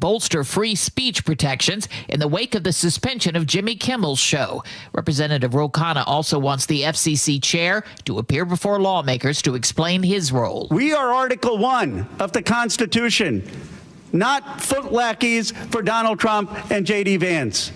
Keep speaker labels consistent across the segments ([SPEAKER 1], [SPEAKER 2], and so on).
[SPEAKER 1] bolster free speech protections in the wake of the suspension of Jimmy Kimmel's show. Representative Ro Khanna also wants the FCC chair to appear before lawmakers to explain his role.
[SPEAKER 2] We are Article 1 of the Constitution, not foot lackeys for Donald Trump and J.D. Vance.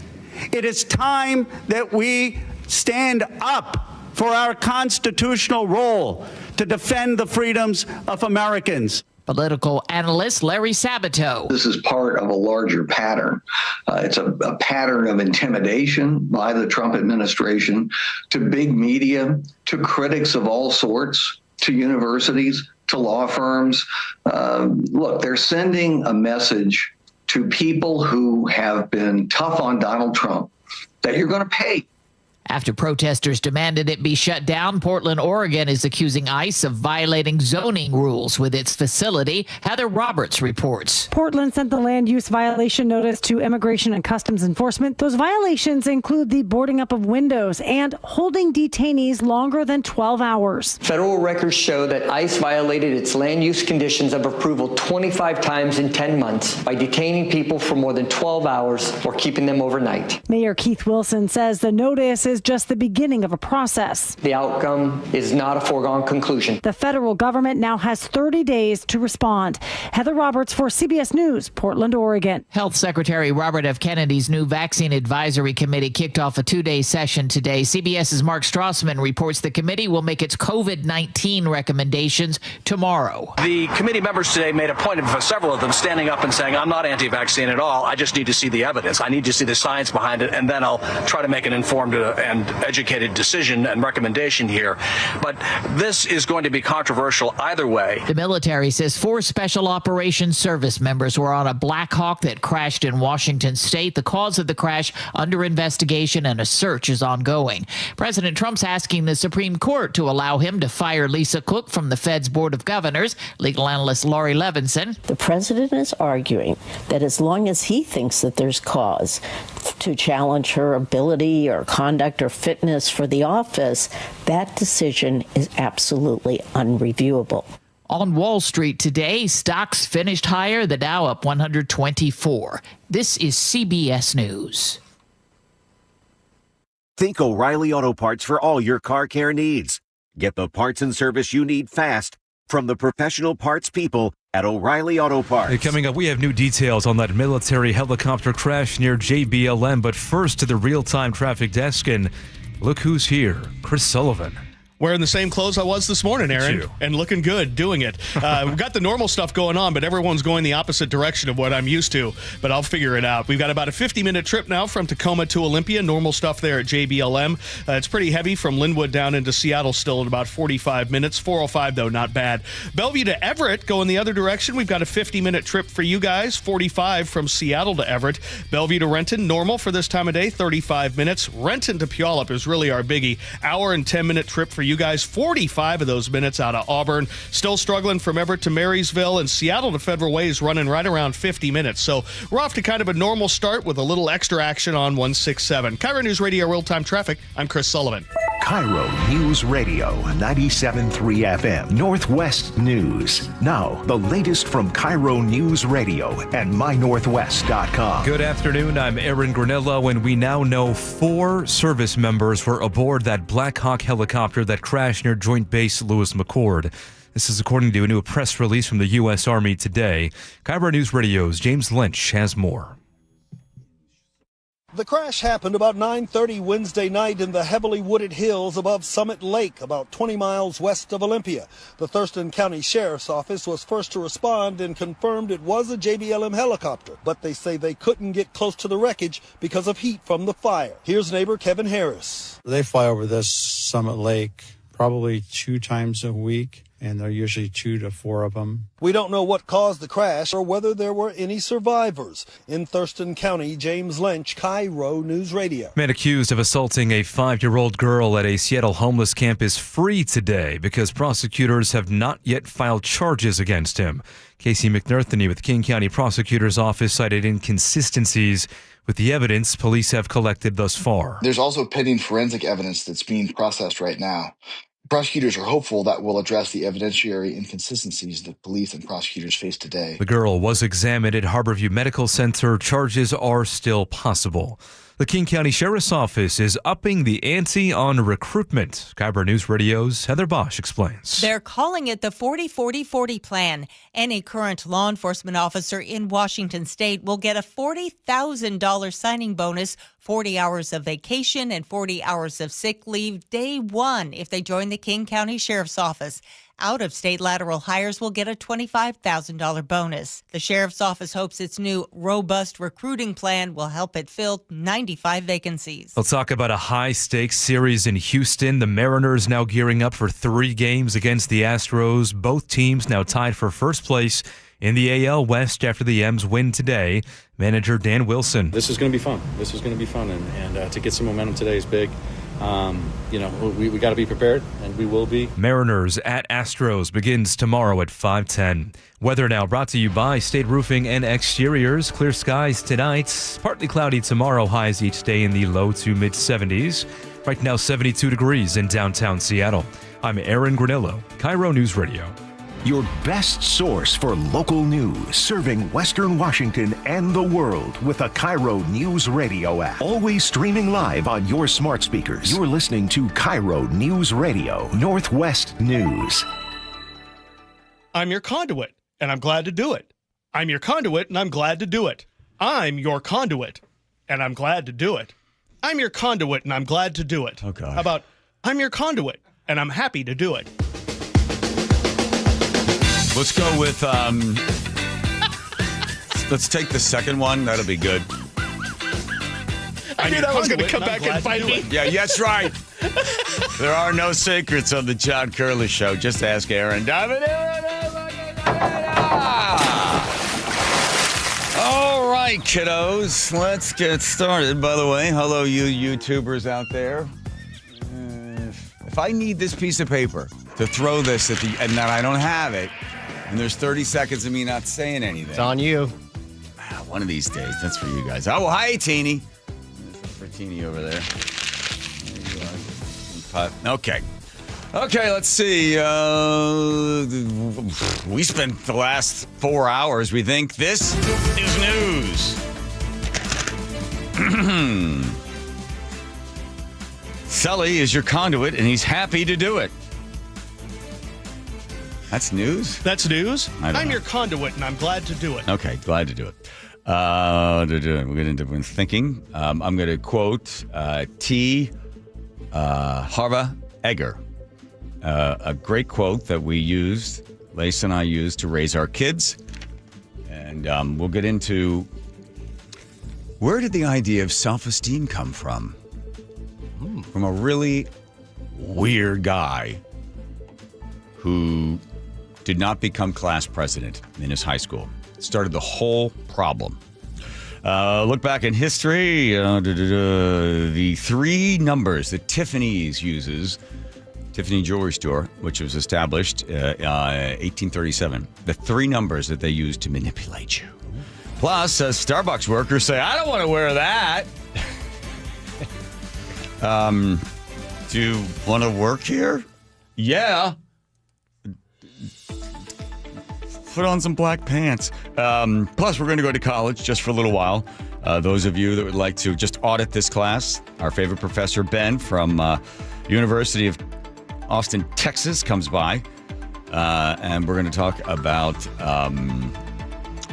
[SPEAKER 2] It is time that we stand up for our constitutional role to defend the freedoms of Americans.
[SPEAKER 1] Political analyst Larry Sabato.
[SPEAKER 3] This is part of a larger pattern. It's a pattern of intimidation by the Trump administration to big media, to critics of all sorts, to universities, to law firms. Look, they're sending a message to people who have been tough on Donald Trump that you're going to pay.
[SPEAKER 1] After protesters demanded it be shut down, Portland, Oregon is accusing ICE of violating zoning rules with its facility. Heather Roberts reports.
[SPEAKER 4] Portland sent the land use violation notice to Immigration and Customs Enforcement. Those violations include the boarding up of windows and holding detainees longer than 12 hours.
[SPEAKER 5] Federal records show that ICE violated its land use conditions of approval 25 times in 10 months by detaining people for more than 12 hours or keeping them overnight.
[SPEAKER 4] Mayor Keith Wilson says the notice is just the beginning of a process.
[SPEAKER 5] The outcome is not a foregone conclusion.
[SPEAKER 4] The federal government now has 30 days to respond. Heather Roberts for CBS News, Portland, Oregon.
[SPEAKER 1] Health Secretary Robert F. Kennedy's new Vaccine Advisory Committee kicked off a two-day session today. CBS's Mark Strassman reports the committee will make its COVID-19 recommendations tomorrow.
[SPEAKER 6] The committee members today made a point of several of them standing up and saying, I'm not anti-vaccine at all. I just need to see the evidence. I need to see the science behind it, and then I'll try to make an informed and educated decision and recommendation here. But this is going to be controversial either way.
[SPEAKER 1] The military says 4 Special Operations Service members were on a Blackhawk that crashed in Washington state. The cause of the crash under investigation and a search is ongoing. President Trump's asking the Supreme Court to allow him to fire Lisa Cook from the Fed's Board of Governors. Legal analyst Laurie Levinson.
[SPEAKER 7] The president is arguing that as long as he thinks that there's cause to challenge her ability or conduct or fitness for the office, that decision is absolutely unreviewable.
[SPEAKER 1] On Wall Street today, stocks finished higher, the Dow up 124. This is CBS News.
[SPEAKER 8] Think O'Reilly Auto Parts for all your car care needs. Get the parts and service you need fast from the professional parts people at O'Reilly Auto Parts.
[SPEAKER 9] Hey, coming up, we have new details on that military helicopter crash near JBLM. But first to the real-time traffic desk, and look who's here, Chris Sullivan.
[SPEAKER 10] Wearing the same clothes I was this morning, Aaron, and looking good doing it. We've got the normal stuff going on, but everyone's going the opposite direction of what I'm used to, but I'll figure it out. We've got about a 50-minute trip now from Tacoma to Olympia. Normal stuff there at JBLM. It's pretty heavy from Linwood down into Seattle still at about 45 minutes. 405, though, not bad. Bellevue to Everett going the other direction. We've got a 50-minute trip for you guys. 45 from Seattle to Everett. Bellevue to Renton, normal for this time of day, 35 minutes. Renton to Puyallup is really our biggie. Hour and 10-minute trip for you guys. 45 of those minutes out of Auburn. Still struggling from Everett to Marysville, and Seattle to Federal Way is running right around 50 minutes. So we're off to kind of a normal start with a little extra action on 167. KIRO News Radio Real-Time Traffic. I'm Chris Sullivan.
[SPEAKER 11] KIRO News Radio 97.3 FM Northwest News. Now, the latest from KIRO News Radio and mynorthwest.com.
[SPEAKER 9] Good afternoon. I'm Aaron Granello, and we now know 4 service members were aboard that Blackhawk helicopter that crashed near Joint Base Lewis McChord. This is according to a new press release from the U.S. Army today. KIRO News Radio's James Lynch has more.
[SPEAKER 12] The crash happened about 9:30 Wednesday night in the heavily wooded hills above Summit Lake, about 20 miles west of Olympia. The Thurston County Sheriff's Office was first to respond and confirmed it was a JBLM helicopter, but they say they couldn't get close to the wreckage because of heat from the fire. Here's neighbor Kevin Harris.
[SPEAKER 13] They fly over this Summit Lake probably 2 times a week, and there are usually 2 to 4 of them.
[SPEAKER 12] We don't know what caused the crash or whether there were any survivors. In Thurston County, James Lynch, KIRO News Radio.
[SPEAKER 9] Man accused of assaulting a 5-year-old girl at a Seattle homeless camp is free today because prosecutors have not yet filed charges against him. Casey McNerthany with King County Prosecutor's Office cited inconsistencies with the evidence police have collected thus far.
[SPEAKER 14] There's also pending forensic evidence that's being processed right now. Prosecutors are hopeful that will address the evidentiary inconsistencies that police and prosecutors face today.
[SPEAKER 9] The girl was examined at Harborview Medical Center. Charges are still possible. The King County Sheriff's Office is upping the ante on recruitment. KIRO News Radio's Heather Bosch explains.
[SPEAKER 15] They're calling it the 40-40-40 plan. Any current law enforcement officer in Washington state will get a $40,000 signing bonus, 40 hours of vacation, and 40 hours of sick leave day one if they join the King County Sheriff's Office. Out-of-state lateral hires will get a $25,000 bonus. The Sheriff's Office hopes its new robust recruiting plan will help it fill 95 vacancies.
[SPEAKER 9] We'll talk about a high-stakes series in Houston. The Mariners now gearing up for 3 games against the Astros. Both teams now tied for first place in the AL West after the M's win today. Manager Dan Wilson.
[SPEAKER 16] This is going to be fun. And to get some momentum today is big. We got to be prepared, and we will be.
[SPEAKER 9] Mariners at Astros begins tomorrow at 5:10. Weather now brought to you by State Roofing and Exteriors. Clear skies tonight. Partly cloudy tomorrow. Highs each day in the low to mid 70s. Right now 72 degrees in downtown Seattle. I'm Aaron Granillo, KIRO News Radio.
[SPEAKER 11] Your best source for local news, serving Western Washington and the world with the KIRO News Radio app. Always streaming live on your smart speakers. You're listening to KIRO News Radio, Northwest News.
[SPEAKER 10] I'm your conduit, and I'm glad to do it. I'm your conduit, and I'm glad to do it. I'm your conduit, and I'm glad to do it. I'm your conduit, and I'm glad to do it.
[SPEAKER 17] Oh, God.
[SPEAKER 10] How about, I'm your conduit, and I'm happy to do it.
[SPEAKER 17] Let's go with, let's take the second one. That'll be good.
[SPEAKER 10] I knew that was going to come back and bite me.
[SPEAKER 17] Yeah, that's right. There are no secrets on the John Curley Show. Just ask Aaron. All right, kiddos. Let's get started. By the way, hello, you YouTubers out there. If I need this piece of paper to throw this at the, and then I don't have it, and there's 30 seconds of me not saying anything.
[SPEAKER 18] It's on you.
[SPEAKER 17] One of these days. That's for you guys. Oh, hi, Teeny. There's for Teeny over there. There you are. Okay. Okay, let's see. We spent the last 4 hours. We think this is news. Sully is your conduit, and he's happy to do it. That's news?
[SPEAKER 10] That's news?
[SPEAKER 17] I'm
[SPEAKER 10] your conduit, and I'm glad to do it.
[SPEAKER 17] Okay, glad to do it. We're going to do thinking. I'm going to quote T. Harva Egger. A great quote that we used, Lace and I used to raise our kids. And we'll get into where did the idea of self-esteem come from? From a really weird guy who did not become class president in his high school. Started the whole problem. Look back in history. The 3 numbers that Tiffany's uses, Tiffany Jewelry Store, which was established 1837. The 3 numbers that they use to manipulate you. Plus, Starbucks workers say, I don't want to wear that. Do you want to work here? Yeah. Put on some black pants. Plus, we're going to go to college just for a little while. Those of you that would like to just audit this class, our favorite professor, Ben, from University of Austin, Texas, comes by. And we're going to talk about,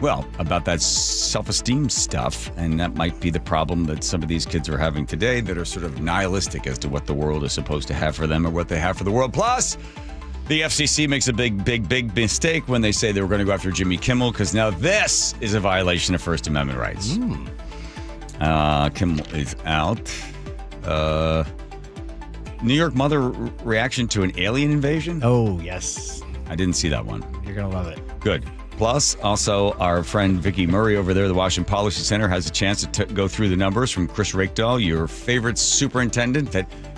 [SPEAKER 17] about that self-esteem stuff. And that might be the problem that some of these kids are having today that are sort of nihilistic as to what the world is supposed to have for them or what they have for the world. Plus, the FCC makes a big mistake when they say they were going to go after Jimmy Kimmel, because now this is a violation of First Amendment rights. Kimmel is out. New York mother reaction to an alien invasion?
[SPEAKER 18] Oh, yes.
[SPEAKER 17] I didn't see that one.
[SPEAKER 18] You're going to love it.
[SPEAKER 17] Good. Plus, also, our friend Vicki Murray over there, the Washington Policy Center, has a chance to go through the numbers from Chris Rakedahl, your favorite superintendent.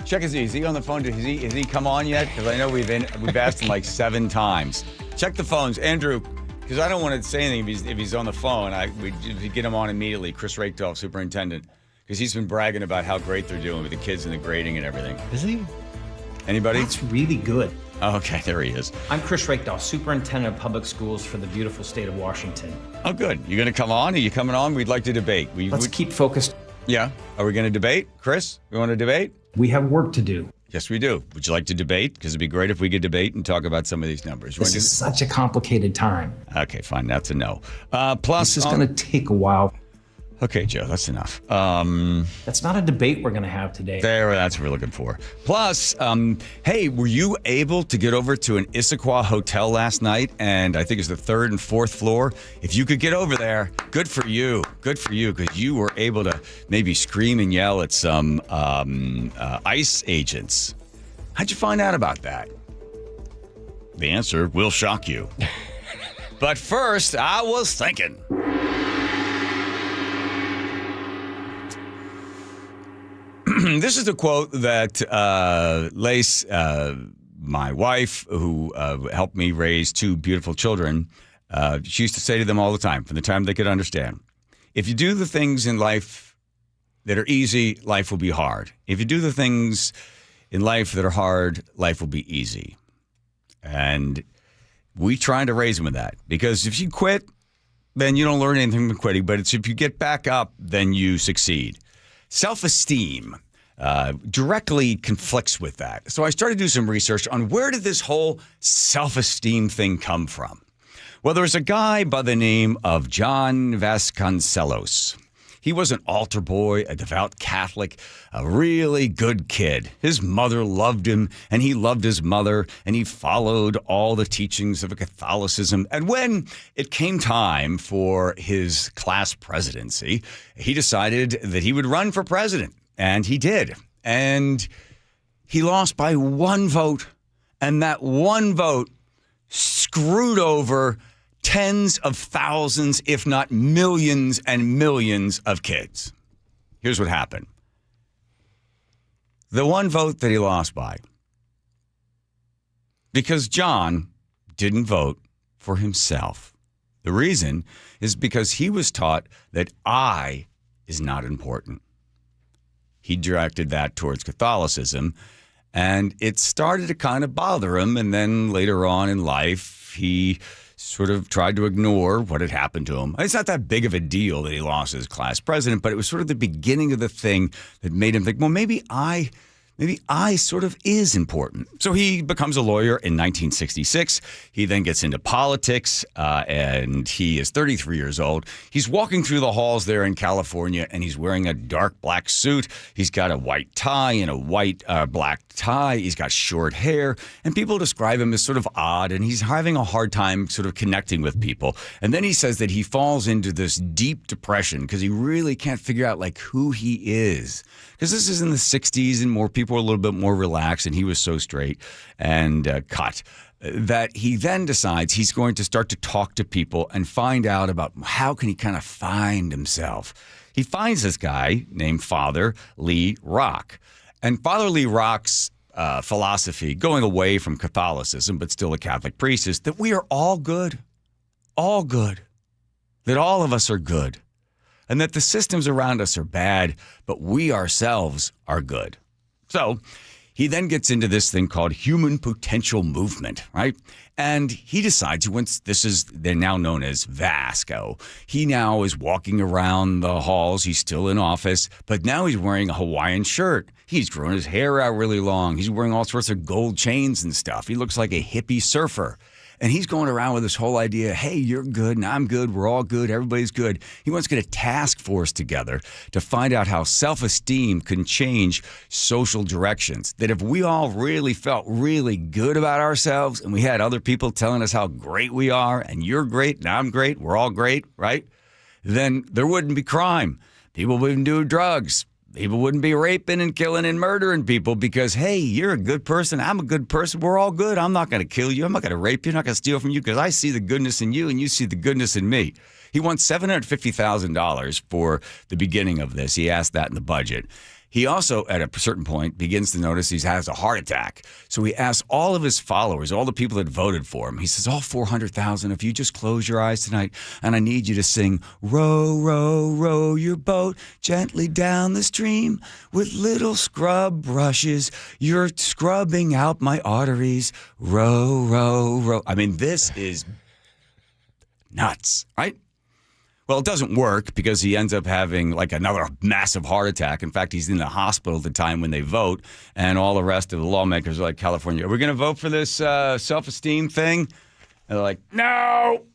[SPEAKER 17] Check is he on the phone? Has he come on yet? Because I know we've asked him like 7 times. Check the phones, Andrew, because I don't want to say anything if he's on the phone. We get him on immediately. Chris Rakedahl, superintendent, because he's been bragging about how great they're doing with the kids and the grading and everything.
[SPEAKER 18] Is he?
[SPEAKER 17] Anybody?
[SPEAKER 18] That's really good.
[SPEAKER 17] Okay, there he is.
[SPEAKER 18] I'm Chris Rakedahl, Superintendent of Public Schools for the beautiful state of Washington.
[SPEAKER 17] Oh, good. You going to come on? Are you coming on? We'd like to debate.
[SPEAKER 18] Let's keep focused.
[SPEAKER 17] Yeah. Are we going to debate? Chris, we want to debate?
[SPEAKER 18] We have work to do.
[SPEAKER 17] Yes, we do. Would you like to debate? Because it'd be great if we could debate and talk about some of these numbers.
[SPEAKER 18] This is such a complicated time.
[SPEAKER 17] Okay, fine. That's a no. Plus,
[SPEAKER 18] this is going to take a while.
[SPEAKER 17] Okay, Joe, that's enough.
[SPEAKER 18] That's not a debate we're going to have today.
[SPEAKER 17] That's what we're looking for. Plus, hey, were you able to get over to an Issaquah hotel last night? And I think it's the 3rd and 4th floor. If you could get over there, good for you. Good for you, because you were able to maybe scream and yell at some ICE agents. How'd you find out about that? The answer will shock you. But first, I was thinking. This is a quote that Lace, my wife, who helped me raise 2 beautiful children, she used to say to them all the time, from the time they could understand. If you do the things in life that are easy, life will be hard. If you do the things in life that are hard, life will be easy. And we try to raise them with that. Because if you quit, then you don't learn anything from quitting. But it's if you get back up, then you succeed. Self-esteem directly conflicts with that. So I started to do some research on where did this whole self-esteem thing come from? Well, there's a guy by the name of John Vasconcelos. He was an altar boy, a devout Catholic, a really good kid. His mother loved him, and he loved his mother, and he followed all the teachings of Catholicism. And when it came time for his class presidency, he decided that he would run for president, and he did. And he lost by 1 vote, and that 1 vote screwed over tens of thousands, if not millions and millions of kids. Here's what happened. The 1 vote that he lost by, because John didn't vote for himself. The reason is because he was taught that I is not important. He directed that towards Catholicism, and it started to kind of bother him. And then later on in life, he sort of tried to ignore what had happened to him. It's not that big of a deal that he lost his class president, but it was sort of the beginning of the thing that made him think, well, maybe I sort of is important. So he becomes a lawyer in 1966. He then gets into politics, and he is 33 years old. He's walking through the halls there in California, and he's wearing a dark black suit. He's got a white tie and a white black tie. He's got short hair, and people describe him as sort of odd, and he's having a hard time sort of connecting with people. And then he says that he falls into this deep depression because he really can't figure out like who he is. Because this is in the 60s, and more people were a little bit more relaxed, and he was so straight and cut that he then decides he's going to start to talk to people and find out about how can he kind of find himself. He finds this guy named Father Lee Rock. And Father Lee Rock's philosophy, going away from Catholicism, but still a Catholic priest, is that we are all good, that all of us are good. And that the systems around us are bad, but we ourselves are good. So he then gets into this thing called human potential movement, right? And he decides, they're now known as Vasco. He now is walking around the halls. He's still in office, but now he's wearing a Hawaiian shirt. He's grown his hair out really long. He's wearing all sorts of gold chains and stuff. He looks like a hippie surfer. And he's going around with this whole idea, hey, you're good and I'm good, we're all good, everybody's good. He wants to get a task force together to find out how self-esteem can change social directions. That if we all really felt really good about ourselves and we had other people telling us how great we are and you're great and I'm great, we're all great, right? Then there wouldn't be crime. People wouldn't do drugs. People wouldn't be raping and killing and murdering people because, hey, you're a good person. I'm a good person. We're all good. I'm not going to kill you. I'm not going to rape you. I'm not going to steal from you because I see the goodness in you and you see the goodness in me. He wants $750,000 for the beginning of this. He asked that in the budget. He also, at a certain point, begins to notice he has a heart attack. So he asks all of his followers, all the people that voted for him, he says, all 400,000, if you just close your eyes tonight, and I need you to sing, row, row, row your boat gently down the stream with little scrub brushes. You're scrubbing out my arteries. Row, row, row. I mean, this is nuts, right? Well, it doesn't work because he ends up having like another massive heart attack. In fact, he's in the hospital at the time when they vote, and all the rest of the lawmakers are like, California, are we going to vote for this self-esteem thing? And they're like, no.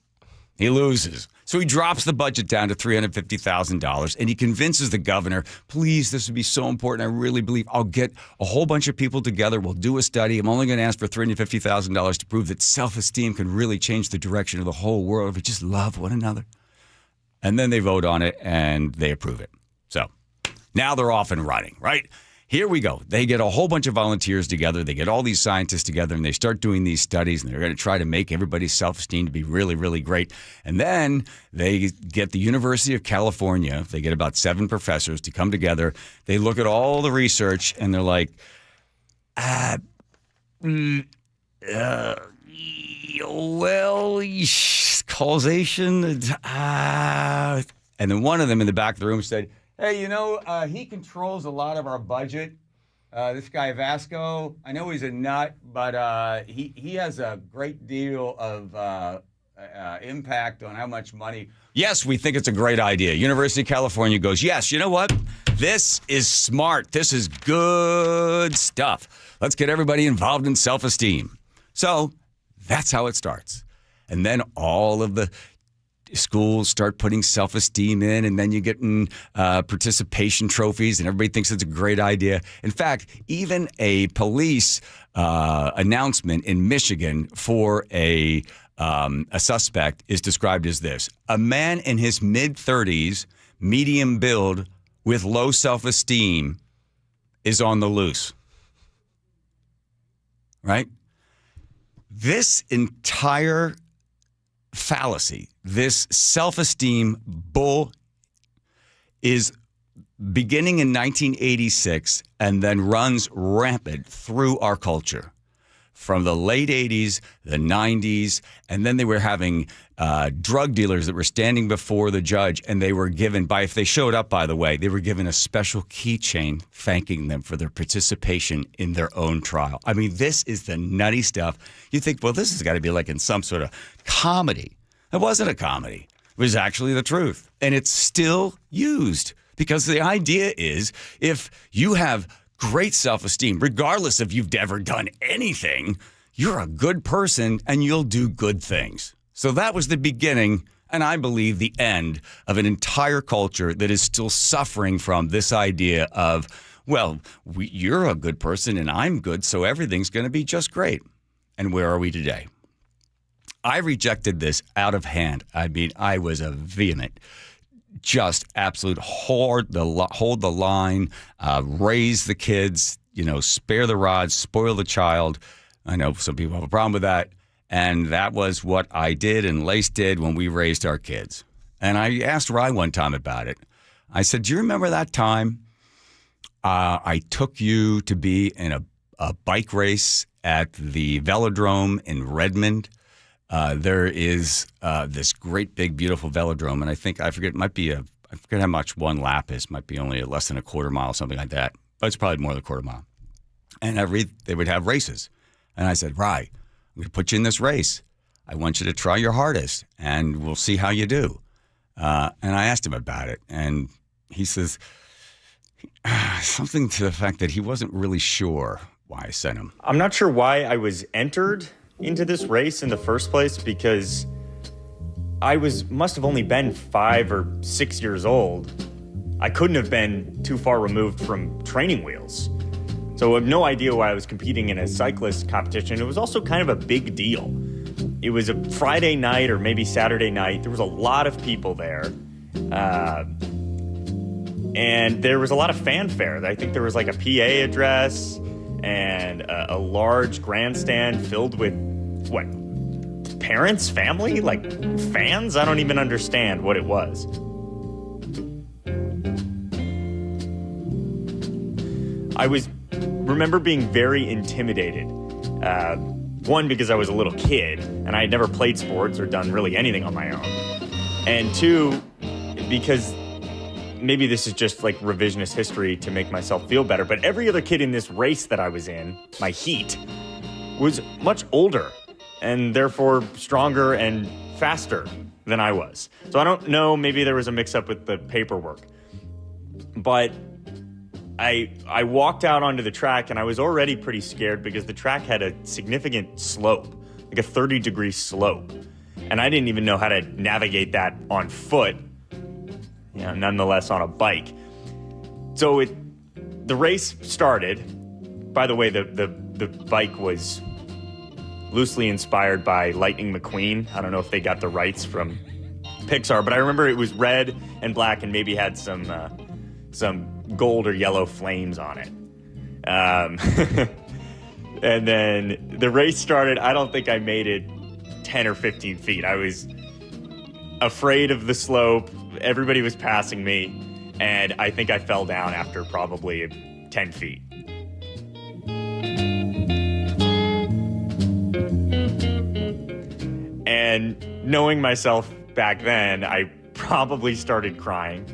[SPEAKER 17] He loses. So he drops the budget down to $350,000, and he convinces the governor, please, this would be so important. I really believe I'll get a whole bunch of people together. We'll do a study. I'm only going to ask for $350,000 to prove that self-esteem can really change the direction of the whole world if we just love one another. And then they vote on it, and they approve it. So now they're off and running, right? Here we go. They get a whole bunch of volunteers together. They get all these scientists together, and they start doing these studies, and they're going to try to make everybody's self-esteem to be really, really great. And then they get the University of California. They get about 7 professors to come together. They look at all the research, and they're like, well, causation. And then one of them in the back of the room said, hey, he controls a lot of our budget. This guy Vasco, I know he's a nut, but he has a great deal of impact on how much money. Yes, we think it's a great idea. University of California goes, yes, you know what? This is smart. This is good stuff. Let's get everybody involved in self-esteem. So that's how it starts. And then all of the schools start putting self-esteem in, and then you get participation trophies, and everybody thinks it's a great idea. In fact, even a police announcement in Michigan for a suspect is described as this: a man in his mid-30s, medium build, with low self-esteem is on the loose. Right? This entire fallacy, this self-esteem bull, is beginning in 1986 and then runs rampant through our culture. From the late 80s, the 90s, and then they were having drug dealers that were standing before the judge, and they were given, if they showed up, by the way, they were given a special keychain thanking them for their participation in their own trial. I mean, this is the nutty stuff. You think, well, this has got to be like in some sort of comedy. It wasn't a comedy. It was actually the truth. And it's still used because the idea is if you have great self-esteem, regardless if you've ever done anything, you're a good person and you'll do good things. So that was the beginning, and I believe the end, of an entire culture that is still suffering from this idea of, well, you're a good person and I'm good, so everything's going to be just great. And where are we today? I rejected this out of hand. I mean, I was a vehement, just absolute hold the line, raise the kids, spare the rod, spoil the child. I know some people have a problem with that. And that was what I did and Lace did when we raised our kids. And I asked Rye one time about it. I said, do you remember that time I took you to be in a bike race at the Velodrome in Redmond? There is this great, big, beautiful velodrome, and I forget, it might be I forget how much one lap is. It might be only less than a quarter mile, something like that. But it's probably more than a quarter mile. And they would have races. And I said, Rye, I'm going to put you in this race. I want you to try your hardest, and we'll see how you do. And I asked him about it, and he says something to the fact that he wasn't really sure why I sent him.
[SPEAKER 19] I'm not sure why I was entered into this race in the first place, because I must have only been 5 or 6 years old. I couldn't have been too far removed from training wheels. So I have no idea why I was competing in a cyclist competition. It was also kind of a big deal. It was a Friday night or maybe Saturday night. There was a lot of people there. And there was a lot of fanfare. I think there was like a PA address and a large grandstand filled with, parents, family, like fans? I don't even understand what it was. I remember being very intimidated. One, because I was a little kid and I had never played sports or done really anything on my own. And two, because maybe this is just like revisionist history to make myself feel better, but every other kid in this race that I was in, my heat, was much older and therefore stronger and faster than I was. So I don't know, maybe there was a mix-up with the paperwork. But I walked out onto the track and I was already pretty scared because the track had a significant slope, like a 30-degree slope. And I didn't even know how to navigate that on foot, nonetheless on a bike. So the race started. By the way, the bike was loosely inspired by Lightning McQueen. I don't know if they got the rights from Pixar, but I remember it was red and black and maybe had some gold or yellow flames on it. And then the race started. I don't think I made it 10 or 15 feet. I was afraid of the slope. Everybody was passing me. And I think I fell down after probably 10 feet. And knowing myself back then, I probably started crying.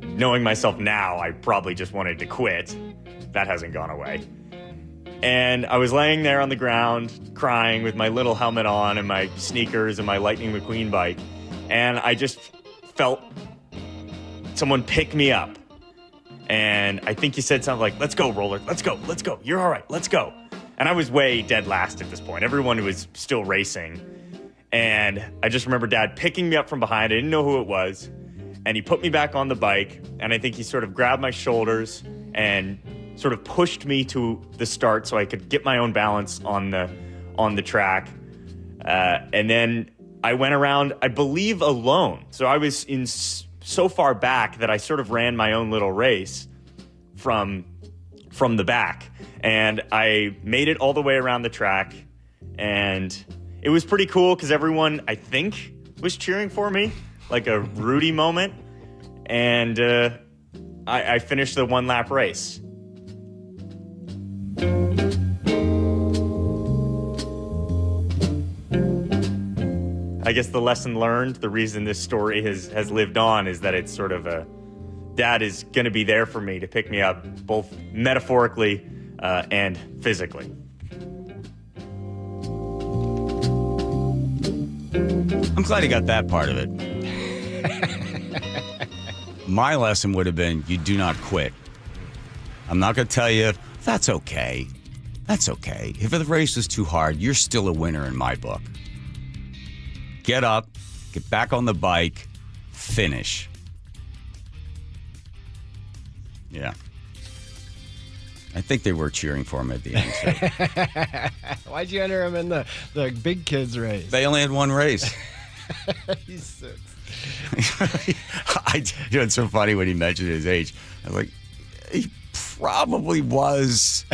[SPEAKER 19] Knowing myself now, I probably just wanted to quit. That hasn't gone away. And I was laying there on the ground, crying with my little helmet on and my sneakers and my Lightning McQueen bike. And I just felt someone pick me up. And I think he said something like, "Let's go, Roller. Let's go. Let's go. You're all right. Let's go." And I was way dead last at this point. Everyone was still racing. And I just remember Dad picking me up from behind. I didn't know who it was. And he put me back on the bike. And I think he sort of grabbed my shoulders and sort of pushed me to the start so I could get my own balance on the track. And then I went around, I believe, alone. So I was in so far back that I sort of ran my own little race from the back. And I made it all the way around the track. And it was pretty cool because everyone, I think, was cheering for me, like a Rudy moment. And I finished the one-lap race. I guess the lesson learned, the reason this story has lived on is that it's sort of Dad is going to be there for me to pick me up, both metaphorically and physically.
[SPEAKER 17] I'm glad he got that part of it. My lesson would have been, you do not quit. I'm not going to tell you, that's okay. That's okay. If the race is too hard, you're still a winner in my book. Get up, get back on the bike, finish. Yeah. I think they were cheering for him at the end, too.
[SPEAKER 20] Why'd you enter him in the big kids race?
[SPEAKER 17] They only had one race.
[SPEAKER 20] He's 6.
[SPEAKER 17] It's so funny when he mentioned his age. I was like, he probably was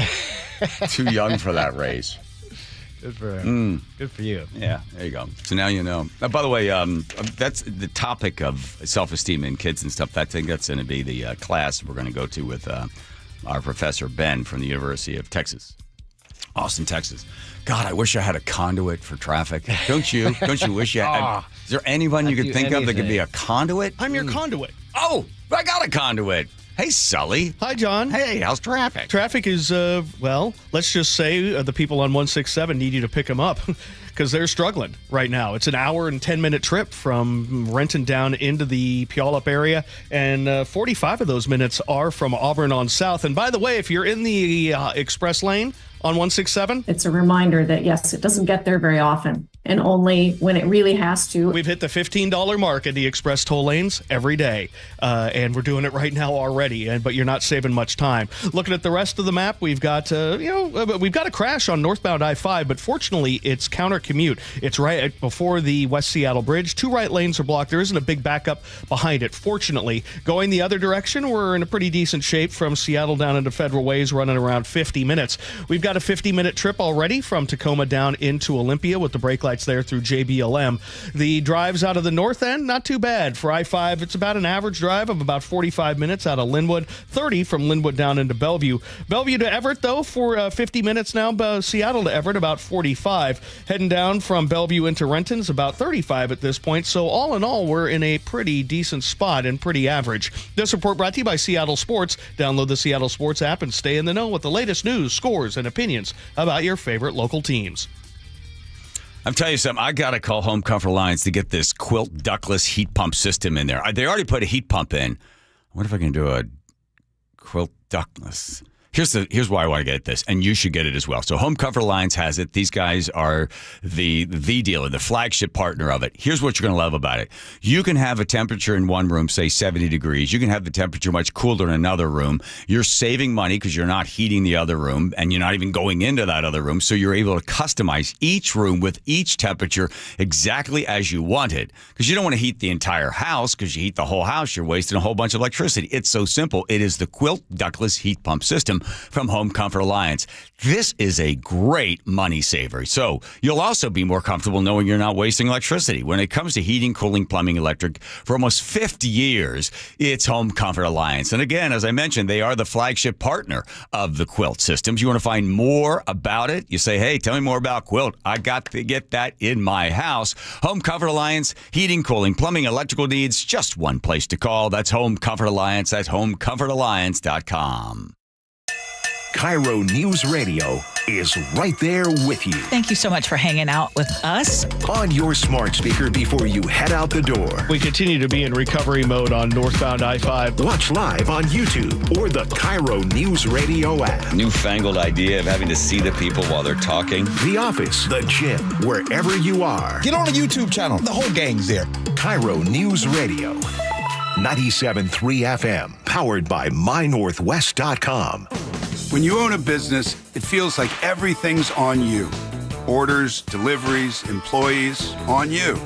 [SPEAKER 17] too young for that race.
[SPEAKER 20] Good for him. Good for you.
[SPEAKER 17] Yeah, there you go. So now you know. By the way, that's the topic of self-esteem in kids and stuff. I think that's going to be the class we're going to go to with our professor, Ben, from the University of Texas, Austin, Texas. God, I wish I had a conduit for traffic. Don't you? Don't you wish you had? Is there anyone you could think of that could be a conduit?
[SPEAKER 10] I'm your conduit.
[SPEAKER 17] Oh, I got a conduit. Hey, Sully.
[SPEAKER 10] Hi, John.
[SPEAKER 17] Hey, how's traffic?
[SPEAKER 10] Traffic is, let's just say the people on 167 need you to pick them up because they're struggling right now. It's an hour and 10-minute trip from Renton down into the Puyallup area, and 45 of those minutes are from Auburn on south. And by the way, if you're in the express lane on 167,
[SPEAKER 21] it's a reminder that, yes, it doesn't get there very often, and only when it really has to.
[SPEAKER 10] We've hit the $15 mark in the express toll lanes every day, and we're doing it right now already, but you're not saving much time. Looking at the rest of the map, we've got we've got a crash on northbound I-5, but fortunately it's counter commute. It's right before the West Seattle Bridge. 2 right lanes are blocked. There isn't a big backup behind it, fortunately. Going the other direction, we're in a pretty decent shape from Seattle down into Federal Ways, running around 50 minutes. We've got a 50-minute trip already from Tacoma down into Olympia with the brake light highlights there through JBLM. The drives out of the north end, not too bad. For I-5, it's about an average drive of about 45 minutes out of Linwood, 30 from Linwood down into Bellevue. Bellevue to Everett, though, for 50 minutes now. Seattle to Everett, about 45. Heading down from Bellevue into Renton's about 35 at this point. So all in all, we're in a pretty decent spot and pretty average. This report brought to you by Seattle Sports. Download the Seattle Sports app and stay in the know with the latest news, scores, and opinions about your favorite local teams.
[SPEAKER 17] I'm telling you something. I got to call Home Comfort Alliance to get this Quilt ductless heat pump system in there. They already put a heat pump in. I wonder if I can do a Quilt ductless. Here's why I want to get this, and you should get it as well. So Home Comfort Alliance has it. These guys are the dealer, the flagship partner of it. Here's what you're going to love about it. You can have a temperature in one room, say 70 degrees. You can have the temperature much cooler in another room. You're saving money because you're not heating the other room, and you're not even going into that other room. So you're able to customize each room with each temperature exactly as you want it. Because you don't want to heat the entire house, because you heat the whole house, you're wasting a whole bunch of electricity. It's so simple. It is the Quilt ductless heat pump system from Home Comfort Alliance. This is a great money saver. So you'll also be more comfortable knowing you're not wasting electricity. When it comes to heating, cooling, plumbing, electric, for almost 50 years, it's Home Comfort Alliance. And again, as I mentioned, they are the flagship partner of the Quilt systems. You want to find more about it? You say, hey, tell me more about Quilt. I got to get that in my house. Home Comfort Alliance, heating, cooling, plumbing, electrical needs, just one place to call. That's Home Comfort Alliance. That's homecomfortalliance.com.
[SPEAKER 11] KIRO News Radio is right there with you.
[SPEAKER 2] Thank you so much for hanging out with us.
[SPEAKER 11] On your smart speaker before you head out the door.
[SPEAKER 10] We continue to be in recovery mode on northbound I-5.
[SPEAKER 11] Watch live on YouTube or the KIRO News Radio app.
[SPEAKER 17] Newfangled idea of having to see the people while they're talking.
[SPEAKER 11] The office, the gym, wherever you are.
[SPEAKER 22] Get on the YouTube channel. The whole gang's there.
[SPEAKER 11] KIRO News Radio. 97.3 FM. Powered by MyNorthwest.com.
[SPEAKER 23] When you own a business, it feels like everything's on you. Orders, deliveries, employees, on you.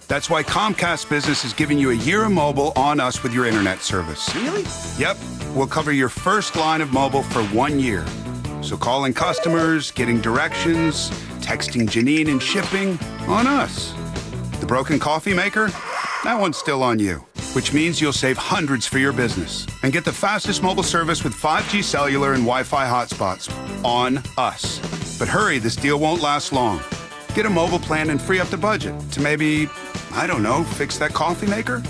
[SPEAKER 23] That's why Comcast Business is giving you a year of mobile on us with your internet service.
[SPEAKER 22] Really?
[SPEAKER 23] Yep. We'll cover your first line of mobile for 1 year. So calling customers, getting directions, texting Janine and shipping, on us. The broken coffee maker? That one's still on you. Which means you'll save hundreds for your business and get the fastest mobile service with 5G cellular and Wi-Fi hotspots on us. But hurry, this deal won't last long. Get a mobile plan and free up the budget to maybe, I don't know, fix that coffee maker?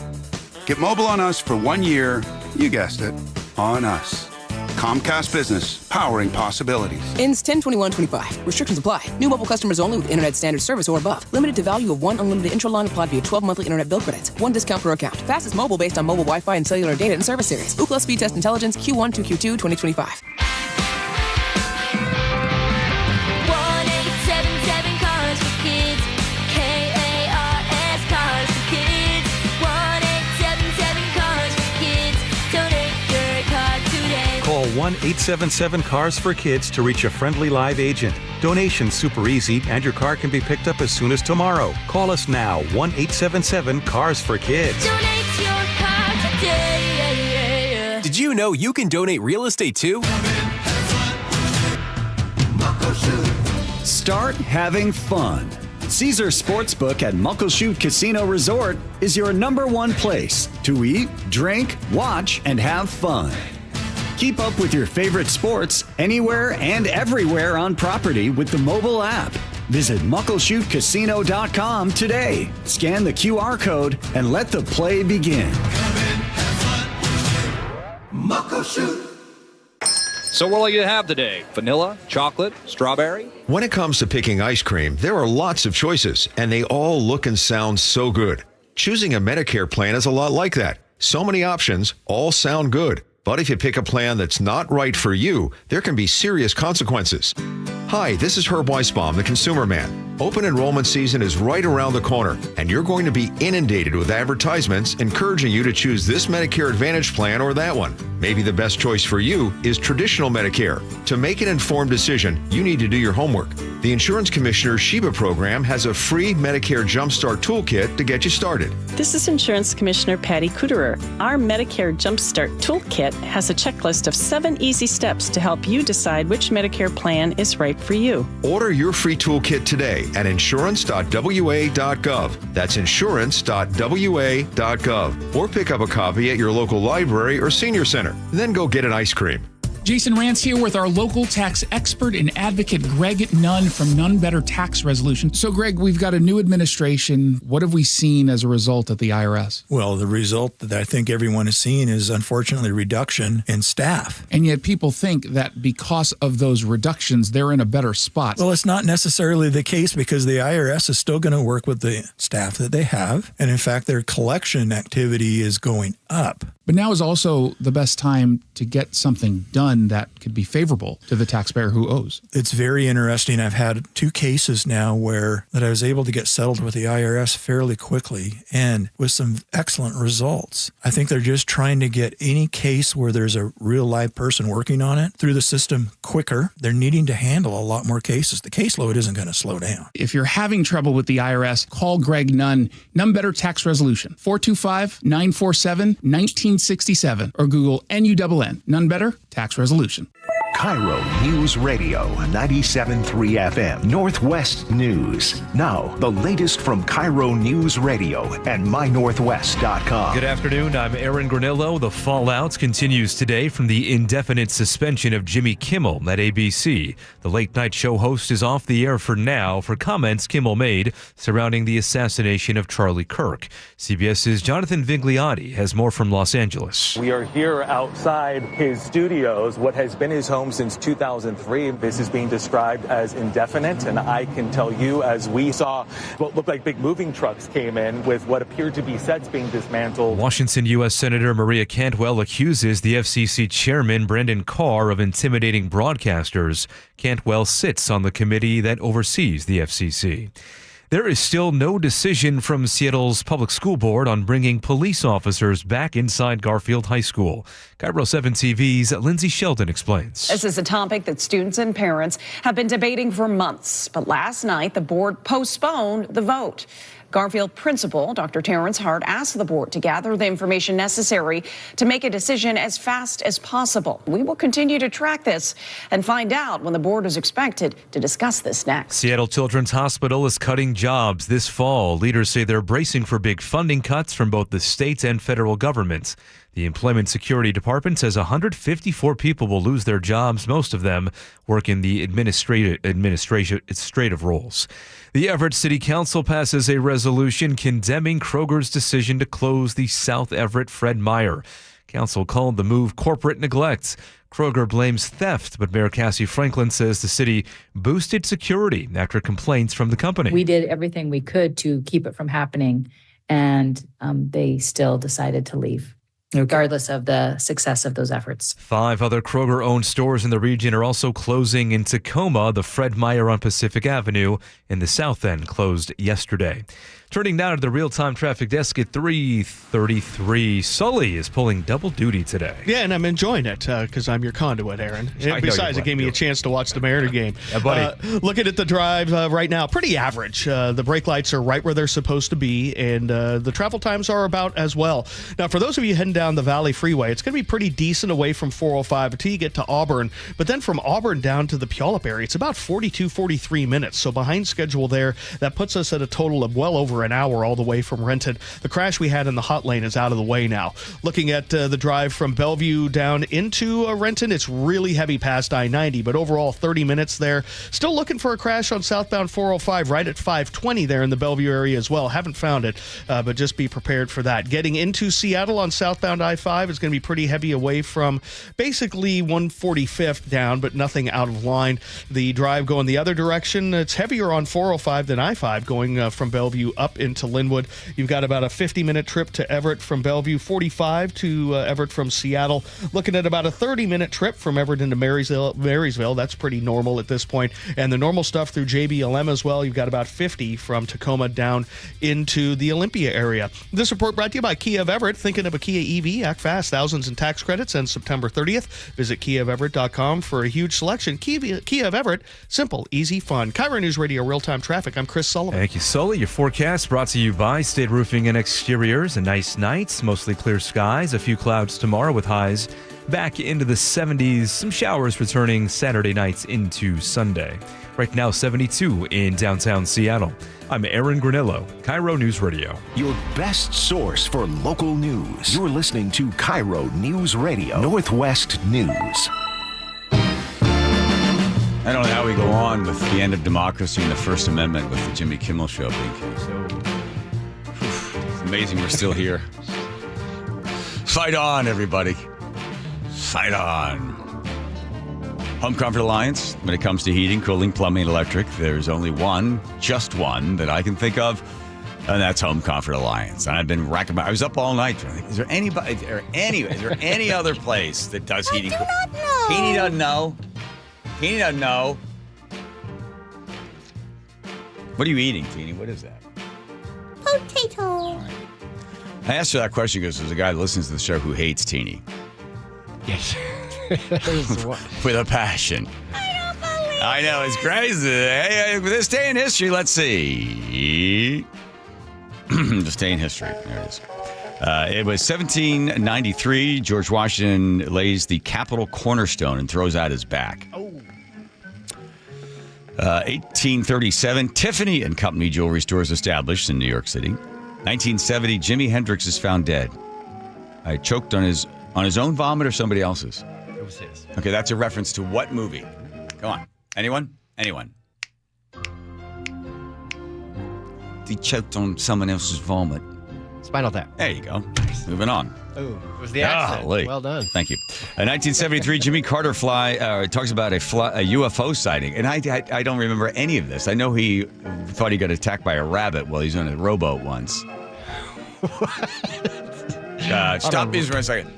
[SPEAKER 23] Get mobile on us for 1 year, you guessed it, on us. Comcast Business, powering possibilities.
[SPEAKER 24] Ends 10/21/25. Restrictions apply. New mobile customers only with internet standard service or above. Limited to value of one unlimited intro-line applied via 12 monthly internet bill credits. One discount per account. Fastest mobile based on mobile Wi-Fi and cellular data and service areas. Ookla Speed Test Intelligence Q1 to Q2 2025.
[SPEAKER 25] 1-877 Cars for Kids. KARS Cars for Kids. 1-877 Cars for Kids. Donate your car today.
[SPEAKER 26] Call 1-877-CARS-FOR-KIDS to reach a friendly live agent. Donation's super easy, and your car can be picked up as soon as tomorrow. Call us now, 1-877-CARS-FOR-KIDS.
[SPEAKER 25] Donate your car today.
[SPEAKER 27] Did you know you can donate real estate too?
[SPEAKER 28] Start having fun. Caesar Sportsbook at Muckleshoot Casino Resort is your #1 place to eat, drink, watch, and have fun. Keep up with your favorite sports anywhere and everywhere on property with the mobile app. Visit MuckleshootCasino.com today. Scan the QR code and let the play begin.
[SPEAKER 29] Muckleshoot. So what will you have today? Vanilla, chocolate, strawberry?
[SPEAKER 30] When it comes to picking ice cream, there are lots of choices, and they all look and sound so good. Choosing a Medicare plan is a lot like that. So many options, all sound good. But if you pick a plan that's not right for you, there can be serious consequences. Hi, this is Herb Weisbaum, the Consumer Man. Open enrollment season is right around the corner, and you're going to be inundated with advertisements encouraging you to choose this Medicare Advantage plan or that one. Maybe the best choice for you is traditional Medicare. To make an informed decision, you need to do your homework. The Insurance Commissioner's Sheba program has a free Medicare Jumpstart Toolkit to get you started.
[SPEAKER 1] This is Insurance Commissioner Patty Kuderer. Our Medicare Jumpstart Toolkit has a checklist of 7 easy steps to help you decide which Medicare plan is right for you.
[SPEAKER 30] Order your free toolkit today at insurance.wa.gov. That's insurance.wa.gov. Or pick up a copy at your local library or senior center. Then go get an ice cream.
[SPEAKER 3] Jason Rance here with our local tax expert and advocate, Greg Nunn from None Better Tax Resolution. So, Greg, we've got a new administration. What have we seen as a result at the IRS?
[SPEAKER 4] Well, the result that I think everyone is seeing is, unfortunately, reduction in staff.
[SPEAKER 3] And yet people think that because of those reductions, they're in a better spot.
[SPEAKER 4] Well, it's not necessarily the case because the IRS is still going to work with the staff that they have. And in fact, their collection activity is going up.
[SPEAKER 3] But now is also the best time to get something done that could be favorable to the taxpayer who owes.
[SPEAKER 4] It's very interesting. I've had 2 cases now where that I was able to get settled with the IRS fairly quickly and with some excellent results. I think they're just trying to get any case where there's a real live person working on it through the system quicker. They're needing to handle a lot more cases. The caseload isn't going to slow down.
[SPEAKER 3] If you're having trouble with the IRS, call Greg Nunn, None Better Tax Resolution, 425-947-1967, or Google NUNN, None Better Tax Resolution.
[SPEAKER 11] KIRO News Radio 97.3 FM, Northwest News. Now, the latest from KIRO News Radio and mynorthwest.com.
[SPEAKER 9] Good afternoon. I'm Aaron Granillo. The fallout continues today from the indefinite suspension of Jimmy Kimmel at ABC. The late-night show host is off the air for now for comments Kimmel made surrounding the assassination of Charlie Kirk. CBS's Jonathan Vigliotti has more from Los Angeles.
[SPEAKER 5] We are here outside his studios, what has been his home since 2003. This is being described as indefinite, and I can tell you, as we saw what looked like big moving trucks came in with what appeared to be sets being dismantled.
[SPEAKER 9] Washington U.S. Senator Maria Cantwell accuses the FCC chairman Brendan Carr of intimidating broadcasters. Cantwell sits on the committee that oversees the FCC. There is still no decision from Seattle's public school board on bringing police officers back inside Garfield High School. KIRO 7 TV's Lindsay Sheldon explains.
[SPEAKER 6] This is a topic that students and parents have been debating for months. But last night, the board postponed the vote. Garfield principal Dr. Terrence Hart asked the board to gather the information necessary to make a decision as fast as possible. We will continue to track this and find out when the board is expected to discuss this next.
[SPEAKER 9] Seattle Children's Hospital is cutting jobs this fall. Leaders say they're bracing for big funding cuts from both the state and federal governments. The Employment Security Department says 154 people will lose their jobs. Most of them work in the administrative roles. The Everett City Council passes a resolution condemning Kroger's decision to close the South Everett Fred Meyer. Council called the move corporate neglect. Kroger blames theft, but Mayor Cassie Franklin says the city boosted security after complaints from the company.
[SPEAKER 7] We did everything we could to keep it from happening, and they still decided to leave. Regardless of the success of those efforts.
[SPEAKER 9] 5 other Kroger-owned stores in the region are also closing in Tacoma. The Fred Meyer on Pacific Avenue in the South End closed yesterday. Turning now to the real-time traffic desk at 3:33. Sully is pulling double duty today.
[SPEAKER 10] Yeah, and I'm enjoying it because I'm your conduit, Aaron. And besides, it gave me a chance to watch the Mariner game.
[SPEAKER 9] Yeah, buddy.
[SPEAKER 10] Looking at the drive right now, pretty average. The brake lights are right where they're supposed to be, and the travel times are about as well. Now, for those of you heading down the Valley Freeway, it's going to be pretty decent away from 405 until you get to Auburn. But then from Auburn down to the Puyallup area, it's about 43 minutes. So behind schedule there, that puts us at a total of well over an hour all the way from Renton. The crash we had in the hot lane is out of the way now. Looking at the drive from Bellevue down into Renton, it's really heavy past I-90, but overall 30 minutes there. Still looking for a crash on southbound 405 right at 520 there in the Bellevue area as well. Haven't found it, but just be prepared for that. Getting into Seattle on southbound I-5 is going to be pretty heavy away from basically 145th down, but nothing out of line. The drive going the other direction, it's heavier on 405 than I-5 going from Bellevue up into Linwood. You've got about a 50-minute trip to Everett from Bellevue, 45 to Everett from Seattle. Looking at about a 30-minute trip from Everett into Marysville. That's pretty normal at this point. And the normal stuff through JBLM as well. You've got about 50 from Tacoma down into the Olympia area. This report brought to you by Kia of Everett. Thinking of a Kia EV. Act fast. Thousands in tax credits ends September 30th. Visit KiaofEverett.com for a huge selection. Kia of Everett. Simple, easy, fun. KIRO News Radio real-time traffic. I'm Chris Sullivan.
[SPEAKER 9] Thank you, Sully. Your forecast brought to you by State Roofing and Exteriors. A nice night, mostly clear skies, a few clouds tomorrow with highs back into the 70s. Some showers returning Saturday nights into Sunday. Right now, 72 in downtown Seattle. I'm Aaron Granillo, KIRO News Radio.
[SPEAKER 11] Your best source for local news. You're listening to KIRO News Radio, Northwest News.
[SPEAKER 17] I don't know how we go on with the end of democracy and the First Amendment with the Jimmy Kimmel Show being so. It's amazing we're still here. Fight on, everybody. Fight on. Home Comfort Alliance, when it comes to heating, cooling, plumbing, and electric, there's only one, just one, that I can think of, and that's Home Comfort Alliance. And I've been racking my... I was up all night. Is there any other place that does heating? I do not know. Teeny doesn't know. Teeny doesn't know. What are you eating, Teeny? What is that?
[SPEAKER 8] Potato.
[SPEAKER 17] I asked her that question because there's a guy that listens to the show who hates Teeny.
[SPEAKER 8] Yes.
[SPEAKER 17] With a passion. I know, it's crazy. Hey, this day in history, let's see. This day in history. There it is. It was 1793. George Washington lays the Capitol cornerstone and throws out his back. 1837. Tiffany and Company jewelry stores established in New York City. 1970. Jimi Hendrix is found dead. Choked on his own vomit or somebody else's?
[SPEAKER 8] It was his.
[SPEAKER 17] Okay, that's a reference to what movie? Come on. Anyone? He choked on someone else's vomit.
[SPEAKER 8] Spinal Tap.
[SPEAKER 17] There you go. Moving on.
[SPEAKER 8] Oh, it was the accent.
[SPEAKER 17] Golly.
[SPEAKER 8] Well done.
[SPEAKER 17] Thank you. 1973, Jimmy Carter talks about a UFO sighting, and I don't remember any of this. I know he thought he got attacked by a rabbit while he's on a rowboat once. Stop me for a second.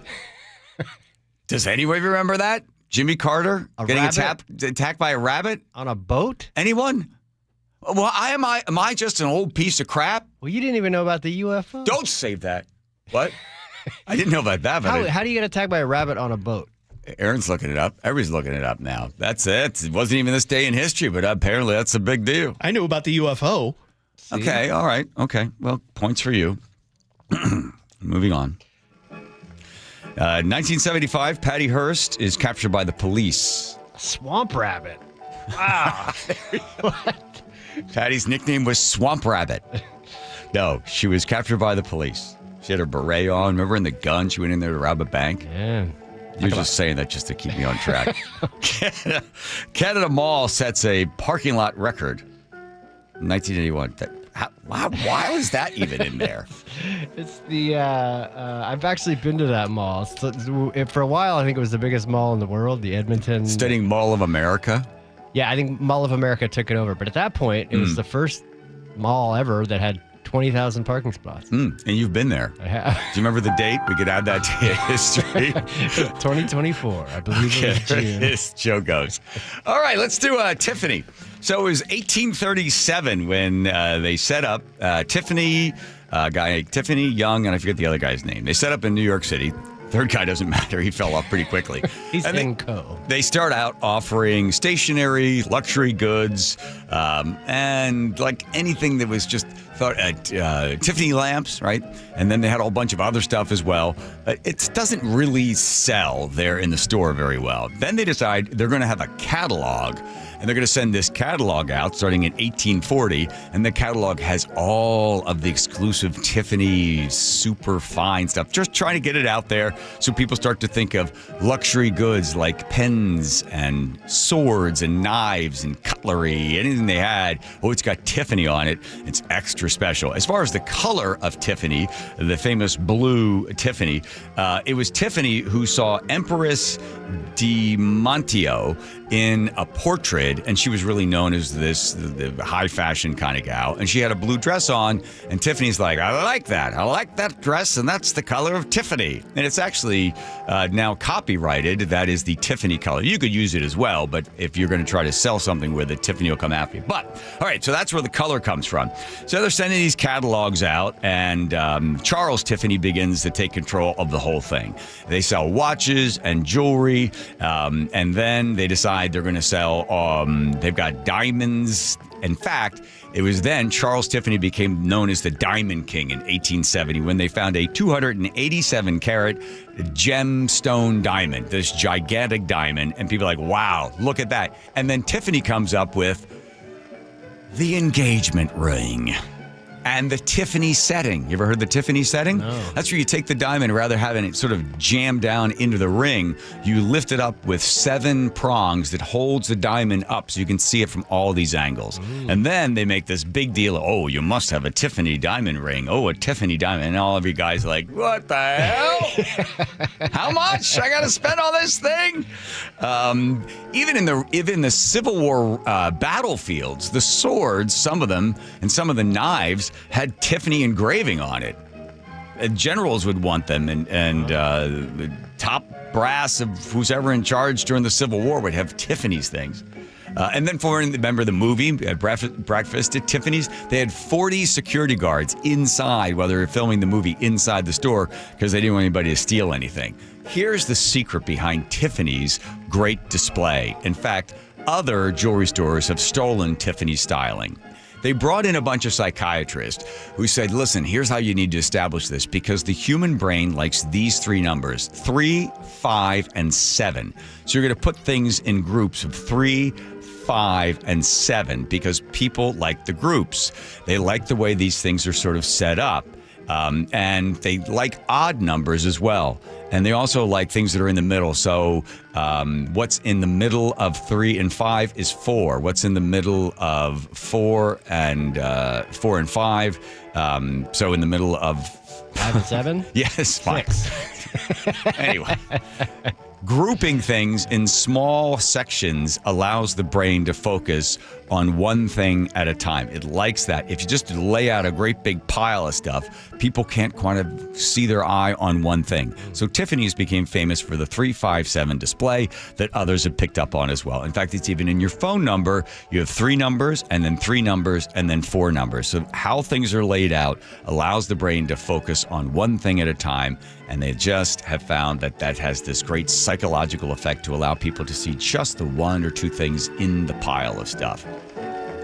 [SPEAKER 17] Does anyone remember that? Jimmy Carter getting attacked by a rabbit?
[SPEAKER 8] On a boat?
[SPEAKER 17] Anyone? Well, am I just an old piece of crap?
[SPEAKER 8] Well, you didn't even know about the UFO.
[SPEAKER 17] Don't save that. What? I didn't know about that. But
[SPEAKER 8] how do you get attacked by a rabbit on a boat?
[SPEAKER 17] Aaron's looking it up. Everybody's looking it up now. That's it. It wasn't even this day in history, but apparently that's a big deal.
[SPEAKER 10] I knew about the UFO.
[SPEAKER 8] See?
[SPEAKER 17] Okay, all right. Okay, well, points for you. Moving on. 1975, Patty Hearst is captured by the police.
[SPEAKER 8] Swamp rabbit. Wow. What?
[SPEAKER 17] Patty's nickname was Swamp Rabbit. No, she was captured by the police. She had her beret on. Remember in the gun? She went in there to rob a bank.
[SPEAKER 8] Yeah.
[SPEAKER 17] You're just saying that just to keep me on track. Canada Mall sets a parking lot record. 1981. Why was that even in there?
[SPEAKER 8] It's the, I've actually been to that mall. For a while, I think it was the biggest mall in the world, the Edmonton.
[SPEAKER 17] Studying Mall of America?
[SPEAKER 8] Yeah, I think Mall of America took it over. But at that point, it was the first mall ever that had 20,000 parking spots.
[SPEAKER 17] And you've been there.
[SPEAKER 8] I have.
[SPEAKER 17] Do you remember the date? We could add that to history.
[SPEAKER 8] 2024, I believe it was June.
[SPEAKER 17] This Joe goes. All right, let's do Tiffany. So it was 1837 when they set up Tiffany Young, and I forget the other guy's name. They set up in New York City. Third guy doesn't matter. He fell off pretty quickly.
[SPEAKER 8] He's in co.
[SPEAKER 17] They start out offering stationery, luxury goods, and like anything that was just Tiffany lamps, right? And then they had a whole bunch of other stuff as well. It doesn't really sell there in the store very well. Then they decide they're going to have a catalog. And they're going to send this catalog out starting in 1840. And the catalog has all of the exclusive Tiffany super fine stuff. Just trying to get it out there so people start to think of luxury goods like pens and swords and knives and cutlery. Anything they had, it's got Tiffany on it. It's extra special. As far as the color of Tiffany, the famous blue Tiffany, it was Tiffany who saw Empress de Montio in a portrait, and she was really known as the high fashion kind of gal, and she had a blue dress on, and Tiffany's like, I like that dress, and that's the color of Tiffany. And it's actually now copyrighted. That is the Tiffany color. You could use it as well, but if you're going to try to sell something with it, Tiffany will come after you. But all right, so that's where the color comes from. So they're sending these catalogs out, and Charles Tiffany begins to take control of the whole thing. They sell watches and jewelry, and then they decide they're going to sell, they've got diamonds. In fact, it was then Charles Tiffany became known as the Diamond King in 1870 when they found a 287-carat gemstone diamond, this gigantic diamond, and people are like, wow, look at that. And then Tiffany comes up with the engagement ring and the Tiffany setting. You ever heard the Tiffany setting?
[SPEAKER 8] No.
[SPEAKER 17] That's where you take the diamond, rather having it sort of jam down into the ring, you lift it up with 7 prongs that holds the diamond up so you can see it from all these angles. And then they make this big deal of, oh, you must have a Tiffany diamond ring. Oh, a Tiffany diamond. And all of you guys are like, what the hell? How much? I got to spend on this thing? Even in the Civil War battlefields, the swords, some of them, and some of the knives had Tiffany engraving on it. Generals would want them, and the top brass of who's ever in charge during the Civil War would have Tiffany's things. And then remember the movie, Breakfast at Tiffany's? They had 40 security guards inside while they were filming the movie inside the store because they didn't want anybody to steal anything. Here's the secret behind Tiffany's great display. In fact, other jewelry stores have stolen Tiffany's styling. They brought in a bunch of psychiatrists who said, listen, here's how you need to establish this, because the human brain likes these 3 numbers, 3, 5, and 7. So you're going to put things in groups of 3, 5, and 7 because people like the groups. They like the way these things are sort of set up. And they like odd numbers as well. And they also like things that are in the middle. So what's in the middle of 3 and 5 is 4. What's in the middle of 4 and 5? So in the middle of
[SPEAKER 8] 5 and 7?
[SPEAKER 17] Yes, 5.
[SPEAKER 8] 6.
[SPEAKER 17] Anyway. Grouping things in small sections allows the brain to focus on one thing at a time. It likes that. If you just lay out a great big pile of stuff, people can't kind of see their eye on one thing. So Tiffany's became famous for the 357 display that others have picked up on as well. In fact, it's even in your phone number. You have 3 numbers and then 3 numbers and then 4 numbers. So how things are laid out allows the brain to focus on one thing at a time. And they just have found that that has this great psychological effect to allow people to see just the 1 or 2 things in the pile of stuff.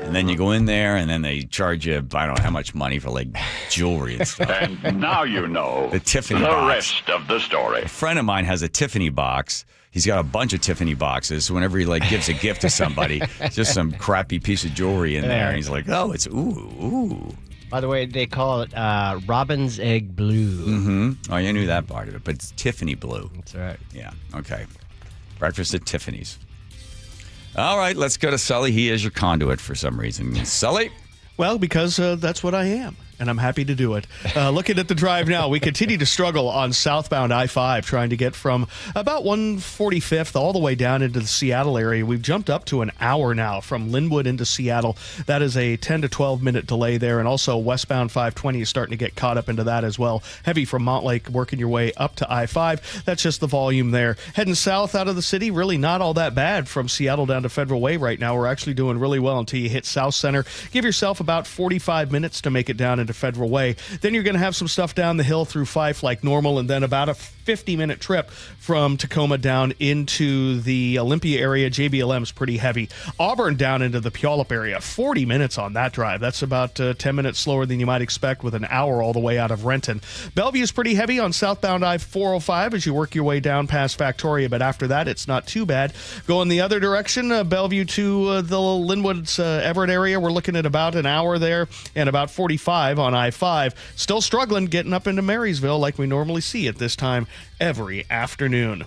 [SPEAKER 17] And then you go in there, and then they charge you, I don't know how much money for like jewelry and stuff.
[SPEAKER 2] And now you know
[SPEAKER 17] the Tiffany
[SPEAKER 2] the
[SPEAKER 17] box.
[SPEAKER 2] rest of the story.
[SPEAKER 17] A friend of mine has a Tiffany box. He's got a bunch of Tiffany boxes. So whenever he like gives a gift to somebody, just some crappy piece of jewelry in there, and he's like, "Oh, it's ooh."
[SPEAKER 8] By the way, they call it robin's egg blue.
[SPEAKER 17] Mm-hmm. Oh, you knew that part of it, but it's Tiffany blue.
[SPEAKER 8] That's right.
[SPEAKER 17] Yeah. Okay. Breakfast at Tiffany's. All right, let's go to Sully. He is your conduit for some reason. Sully?
[SPEAKER 10] Well, because that's what I am, and I'm happy to do it. Looking at the drive now, we continue to struggle on southbound I-5, trying to get from about 145th all the way down into the Seattle area. We've jumped up to an hour now from Linwood into Seattle. That is a 10 to 12-minute delay there, and also westbound 520 is starting to get caught up into that as well. Heavy from Montlake, working your way up to I-5. That's just the volume there. Heading south out of the city, really not all that bad from Seattle down to Federal Way right now. We're actually doing really well until you hit South Center. Give yourself about 45 minutes to make it down into Federal Way. Then you're going to have some stuff down the hill through Fife like normal, and then about a 50-minute trip from Tacoma down into the Olympia area. JBLM is pretty heavy. Auburn down into the Puyallup area, 40 minutes on that drive. That's about 10 minutes slower than you might expect with an hour all the way out of Renton. Bellevue is pretty heavy on southbound I-405 as you work your way down past Factoria, but after that, it's not too bad. Going the other direction, Bellevue to the Linwood's Everett area, we're looking at about an hour there and about 45 on I-5. Still struggling getting up into Marysville like we normally see at this time every afternoon.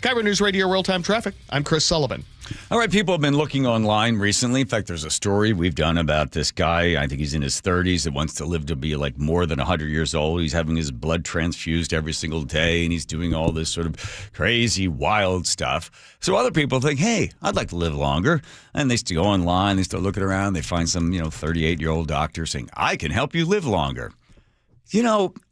[SPEAKER 10] KIRO Newsradio Real-Time Traffic. I'm Chris Sullivan.
[SPEAKER 17] All right, people have been looking online recently. In fact, there's a story we've done about this guy. I think he's in his 30s that wants to live to be like more than 100 years old. He's having his blood transfused every single day, and he's doing all this sort of crazy, wild stuff. So other people think, hey, I'd like to live longer. And they go online, they start looking around, they find some, 38-year-old doctor saying, I can help you live longer.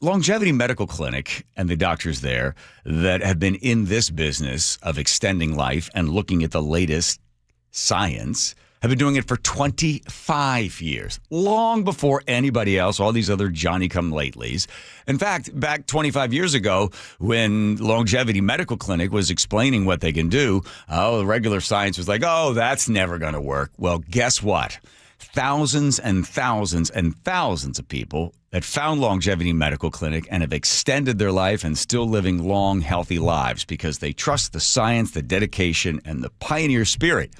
[SPEAKER 17] Longevity Medical Clinic and the doctors there that have been in this business of extending life and looking at the latest science have been doing it for 25 years, long before anybody else, all these other Johnny-come-latelys. In fact, back 25 years ago, when Longevity Medical Clinic was explaining what they can do, the regular science was like, oh, that's never going to work. Well, guess what? Thousands and thousands and thousands of people that found Longevity Medical Clinic and have extended their life and still living long, healthy lives because they trust the science, the dedication, and the pioneer spirit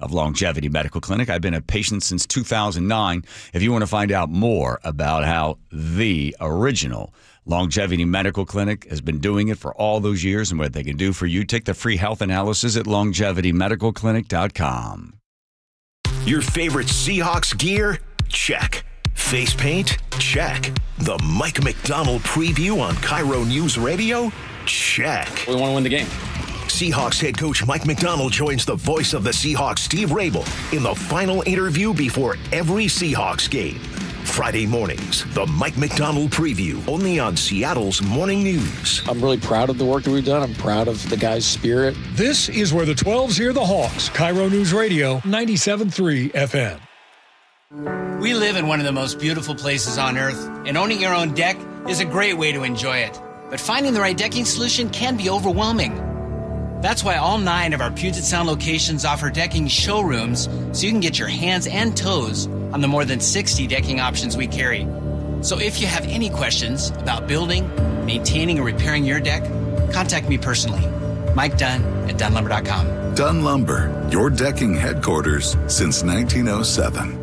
[SPEAKER 17] of Longevity Medical Clinic. I've been a patient since 2009. If you want to find out more about how the original Longevity Medical Clinic has been doing it for all those years and what they can do for you, take the free health analysis at longevitymedicalclinic.com.
[SPEAKER 11] Your favorite Seahawks gear? Check. Face paint? Check. The Mike McDonald preview on KIRO News Radio? Check.
[SPEAKER 12] We want to win the game.
[SPEAKER 11] Seahawks head coach Mike McDonald joins the voice of the Seahawks, Steve Rabel, in the final interview before every Seahawks game. Friday mornings, the Mike McDonald preview, only on Seattle's Morning News.
[SPEAKER 12] I'm really proud of the work that we've done. I'm proud of the guys' spirit.
[SPEAKER 13] This is where the 12s hear the Hawks. KIRO News Radio, 97.3 FM.
[SPEAKER 14] We live in one of the most beautiful places on earth, and owning your own deck is a great way to enjoy it. But finding the right decking solution can be overwhelming. That's why all 9 of our Puget Sound locations offer decking showrooms so you can get your hands and toes on the more than 60 decking options we carry. So if you have any questions about building, maintaining, or repairing your deck, contact me personally. Mike Dunn at DunnLumber.com.
[SPEAKER 15] Dunn Lumber, your decking headquarters since 1907.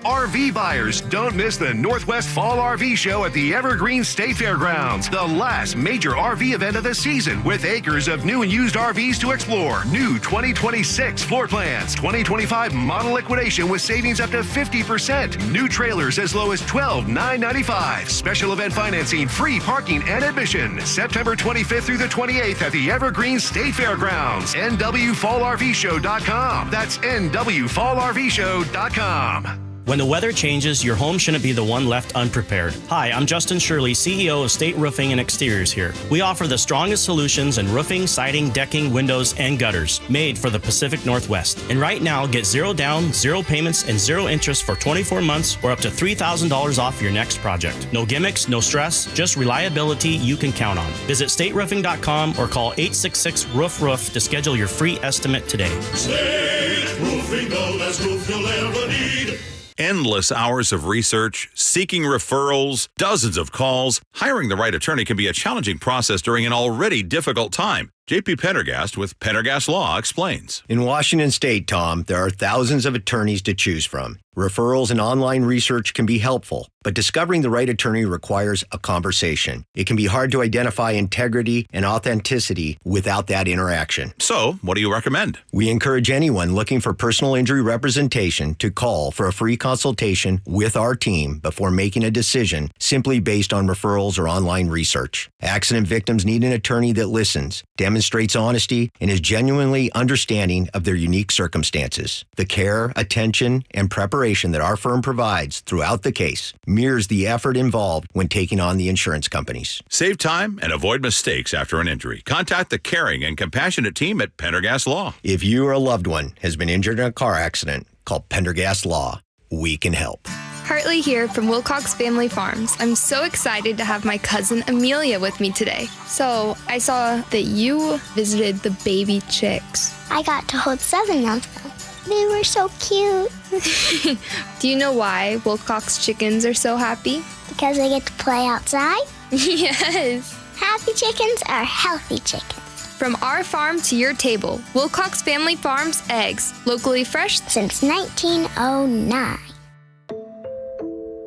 [SPEAKER 16] RV buyers, don't miss the Northwest Fall RV Show at the Evergreen State Fairgrounds. The last major RV event of the season with acres of new and used RVs to explore. New 2026 floor plans, 2025 model liquidation with savings up to 50%. New trailers as low as $12,995. Special event financing, free parking and admission. September 25th through the 28th at the Evergreen State Fairgrounds. NWFallRVShow.com. That's NWFallRVShow.com.
[SPEAKER 18] When the weather changes, your home shouldn't be the one left unprepared. Hi, I'm Justin Shirley, CEO of State Roofing and Exteriors here. We offer the strongest solutions in roofing, siding, decking, windows, and gutters, made for the Pacific Northwest. And right now, get 0 down, 0 payments, and 0 interest for 24 months or up to $3,000 off your next project. No gimmicks, no stress, just reliability you can count on. Visit stateroofing.com or call 866-ROOF-ROOF to schedule your free estimate today.
[SPEAKER 19] State Roofing, the best roof you'll ever need.
[SPEAKER 20] Endless hours of research, seeking referrals, dozens of calls. Hiring the right attorney can be a challenging process during an already difficult time. J.P. Pendergast with Pendergast Law explains.
[SPEAKER 21] In Washington State, Tom, there are thousands of attorneys to choose from. Referrals and online research can be helpful, but discovering the right attorney requires a conversation. It can be hard to identify integrity and authenticity without that interaction.
[SPEAKER 20] So, what do you recommend?
[SPEAKER 21] We encourage anyone looking for personal injury representation to call for a free consultation with our team before making a decision simply based on referrals or online research. Accident victims need an attorney that listens, demonstrates honesty, and is genuinely understanding of their unique circumstances. The care, attention, and preparation that our firm provides throughout the case mirrors the effort involved when taking on the insurance companies.
[SPEAKER 20] Save time and avoid mistakes after an injury. Contact the caring and compassionate team at Pendergast Law.
[SPEAKER 21] If you or a loved one has been injured in a car accident, call Pendergast Law. We can help.
[SPEAKER 22] Hartley here from Wilcox Family Farms. I'm so excited to have my cousin Amelia with me today. So I saw that you visited the baby chicks.
[SPEAKER 31] I got to hold 7 of them. They were so cute.
[SPEAKER 22] Do you know why Wilcox chickens are so happy?
[SPEAKER 31] Because they get to play outside?
[SPEAKER 22] Yes.
[SPEAKER 31] Happy chickens are healthy chickens.
[SPEAKER 22] From our farm to your table, Wilcox Family Farms eggs, locally fresh
[SPEAKER 31] since 1909.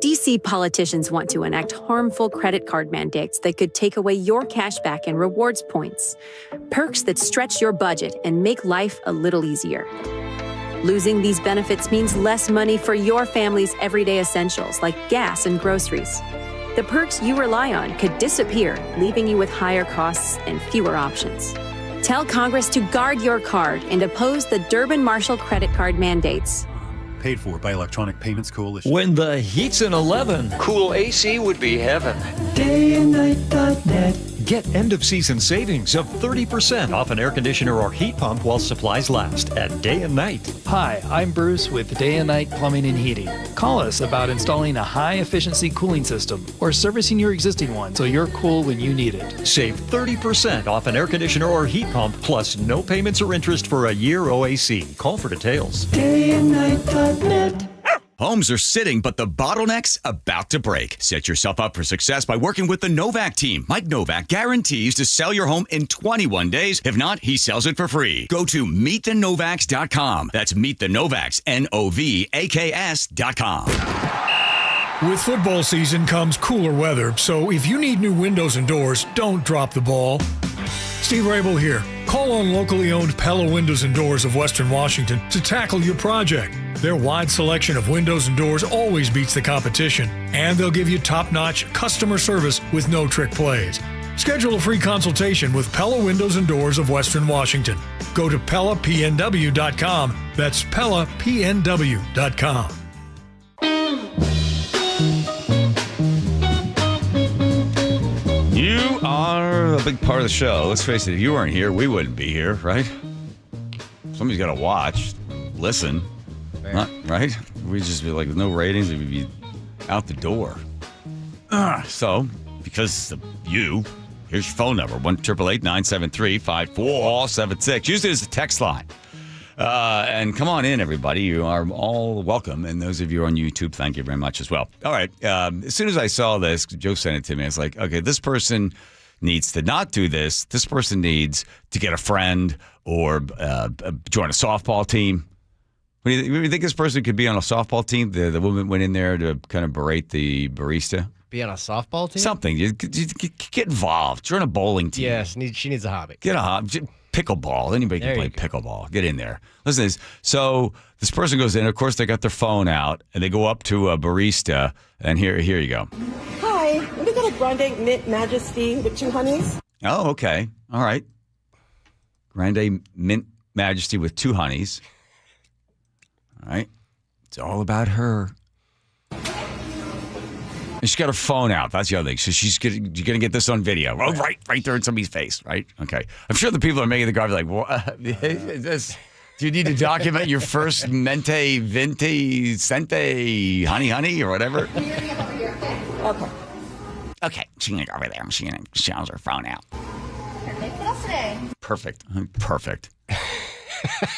[SPEAKER 32] DC politicians want to enact harmful credit card mandates that could take away your cash back and rewards points. Perks that stretch your budget and make life a little easier. Losing these benefits means less money for your family's everyday essentials like gas and groceries. The perks you rely on could disappear, leaving you with higher costs and fewer options. Tell Congress to guard your card and oppose the Durbin-Marshall credit card mandates.
[SPEAKER 33] Paid for by Electronic Payments Coalition.
[SPEAKER 34] When the heat's an 11,
[SPEAKER 35] cool AC would be heaven.
[SPEAKER 34] Dayandnight.net
[SPEAKER 1] Get end-of-season savings of 30% off an air conditioner or heat pump while supplies last at Day and Night.
[SPEAKER 3] Hi, I'm Bruce with Day and Night Plumbing and Heating. Call us about installing a high-efficiency cooling system or servicing your existing one so you're cool when you need it.
[SPEAKER 1] Save 30% off an air conditioner or heat pump, plus no payments or interest for a year OAC. Call for details.
[SPEAKER 4] DayandNight.net. Homes are sitting, but the bottleneck's about to break. Set yourself up for success by working with the Novak team. Mike Novak guarantees to sell your home in 21 days. If not, he sells it for free. Go to meetthenovaks.com. That's meetthenovaks, NOVAKS.com.
[SPEAKER 13] With football season comes cooler weather, so if you need new windows and doors, don't drop the ball. Steve Rabel here. Call on locally owned Pella Windows and Doors of Western Washington to tackle your project. Their wide selection of windows and doors always beats the competition, and they'll give you top-notch customer service with no trick plays. Schedule a free consultation with Pella Windows and Doors of Western Washington. Go to PellaPNW.com. That's PellaPNW.com.
[SPEAKER 17] You are a big part of the show. Let's face it, if you weren't here, we wouldn't be here, right? Somebody's got to watch, listen. Not, right? We'd just be like, with no ratings, we'd be out the door. So, because of you, here's your phone number, 1-888-973-5476. Use it as a text line. And come on in, everybody. You are all welcome. And those of you on YouTube, thank you very much as well. All right. As soon as I saw this, Joe sent it to me. I was like, okay, this person needs to not do this. This person needs to get a friend or join a softball team. Do you think this person could be on a softball team? The woman went in there to kind of berate the barista.
[SPEAKER 8] Be on a softball team?
[SPEAKER 17] Something. You get involved. Join a bowling team.
[SPEAKER 8] Yes, she needs a hobby.
[SPEAKER 17] Get a hobby. Pickleball. Anybody can play pickleball. Get in there. Listen to this. So this person goes in. Of course, they got their phone out, and they go up to a barista, and here you go.
[SPEAKER 5] Hi. Let me get a grande mint majesty with 2 honeys.
[SPEAKER 17] Oh, okay. All right. Grande mint majesty with 2 honeys. All right. It's all about her. And she's got her phone out. That's the other thing. So you're going to get this on video. Oh, right there in somebody's face, right? Okay. I'm sure the people are making the graphic like, what? Do you need to document your first mente, venti, sente, honey, or whatever?
[SPEAKER 5] Okay.
[SPEAKER 17] Okay. She's going to go over there. She's going to show her phone out.
[SPEAKER 5] Perfect. What else today?
[SPEAKER 17] Perfect.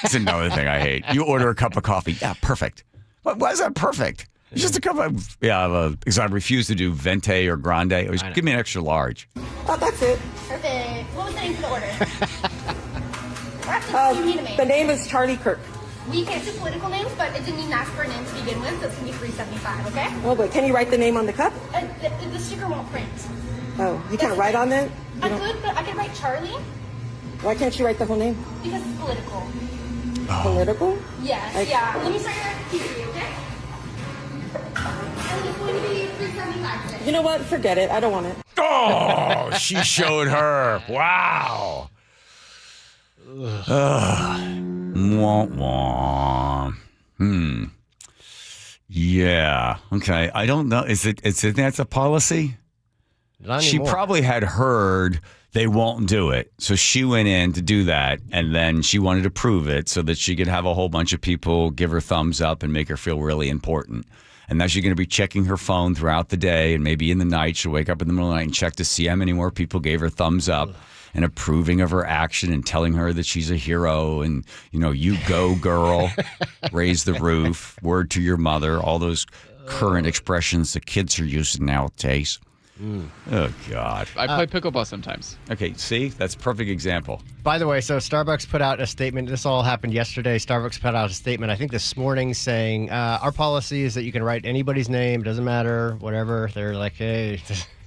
[SPEAKER 17] That's another thing I hate. You order a cup of coffee. Yeah, perfect. Why is that perfect? It's just a cup of, because I refuse to do venti or grande. Give me an extra large.
[SPEAKER 5] Oh, that's it.
[SPEAKER 22] Perfect. What was the name for the order?
[SPEAKER 5] The name is Charlie Kirk.
[SPEAKER 22] We can't do political names, but it didn't even ask for a name to begin with, so it's going to be $3.75, okay?
[SPEAKER 5] Oh, but can you write the name on the cup?
[SPEAKER 22] The sticker won't print.
[SPEAKER 5] Oh, you can't write on that?
[SPEAKER 22] I could, but I could write Charlie.
[SPEAKER 5] Why can't you write the whole name?
[SPEAKER 22] Because it's political.
[SPEAKER 5] Oh. Political?
[SPEAKER 22] Yes, yeah. Let me start your TV, okay? And it's going to be $3.75 today.
[SPEAKER 5] You know what? Forget it. I don't want it.
[SPEAKER 17] Oh, she showed her. Wow. Wah. Yeah. Okay. I don't know. Is it that's a policy? She probably had heard they won't do it. So she went in to do that, and then she wanted to prove it so that she could have a whole bunch of people give her thumbs up and make her feel really important. And now she's going to be checking her phone throughout the day, and maybe in the night she'll wake up in the middle of the night and check to see how many more people gave her thumbs up and approving of her action and telling her that she's a hero and, you go, girl, raise the roof, word to your mother, all those current expressions the kids are using nowadays. Oh, God.
[SPEAKER 6] I play pickleball sometimes.
[SPEAKER 17] Okay, see? That's a perfect example.
[SPEAKER 8] By the way, so Starbucks put out a statement. This all happened yesterday. Starbucks put out a statement, I think this morning, saying our policy is that you can write anybody's name, doesn't matter, whatever. They're like, hey,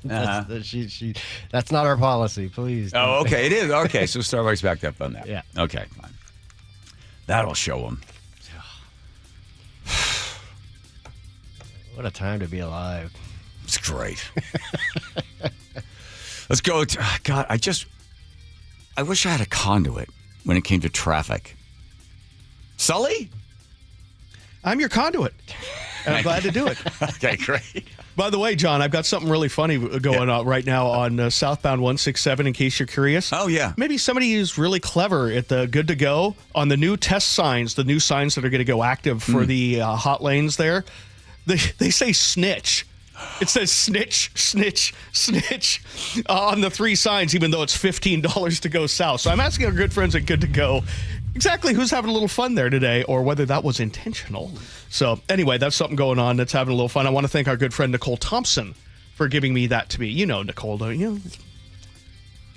[SPEAKER 8] that's not our policy, please.
[SPEAKER 17] Oh, okay, it is. Okay, so Starbucks backed up on that.
[SPEAKER 8] Yeah.
[SPEAKER 17] Okay, fine. That'll show them.
[SPEAKER 8] What a time to be alive.
[SPEAKER 17] It's great. Let's go. God, I wish I had a conduit when it came to traffic. Sully?
[SPEAKER 10] I'm your conduit. And I'm glad to do it.
[SPEAKER 17] Okay, great.
[SPEAKER 10] By the way, John, I've got something really funny going on right now on southbound 167, in case you're curious.
[SPEAKER 17] Oh, yeah.
[SPEAKER 10] Maybe somebody is really clever at the good to go on the new test signs, the new signs that are going to go active for the hot lanes there. They say snitch. It says snitch, snitch, snitch on the 3 signs, even though it's $15 to go south. So I'm asking our good friends at Good to Go exactly who's having a little fun there today, or whether that was intentional. So anyway, that's something going on that's having a little fun. I want to thank our good friend Nicole Thompson for giving me that to me. You know Nicole, don't you?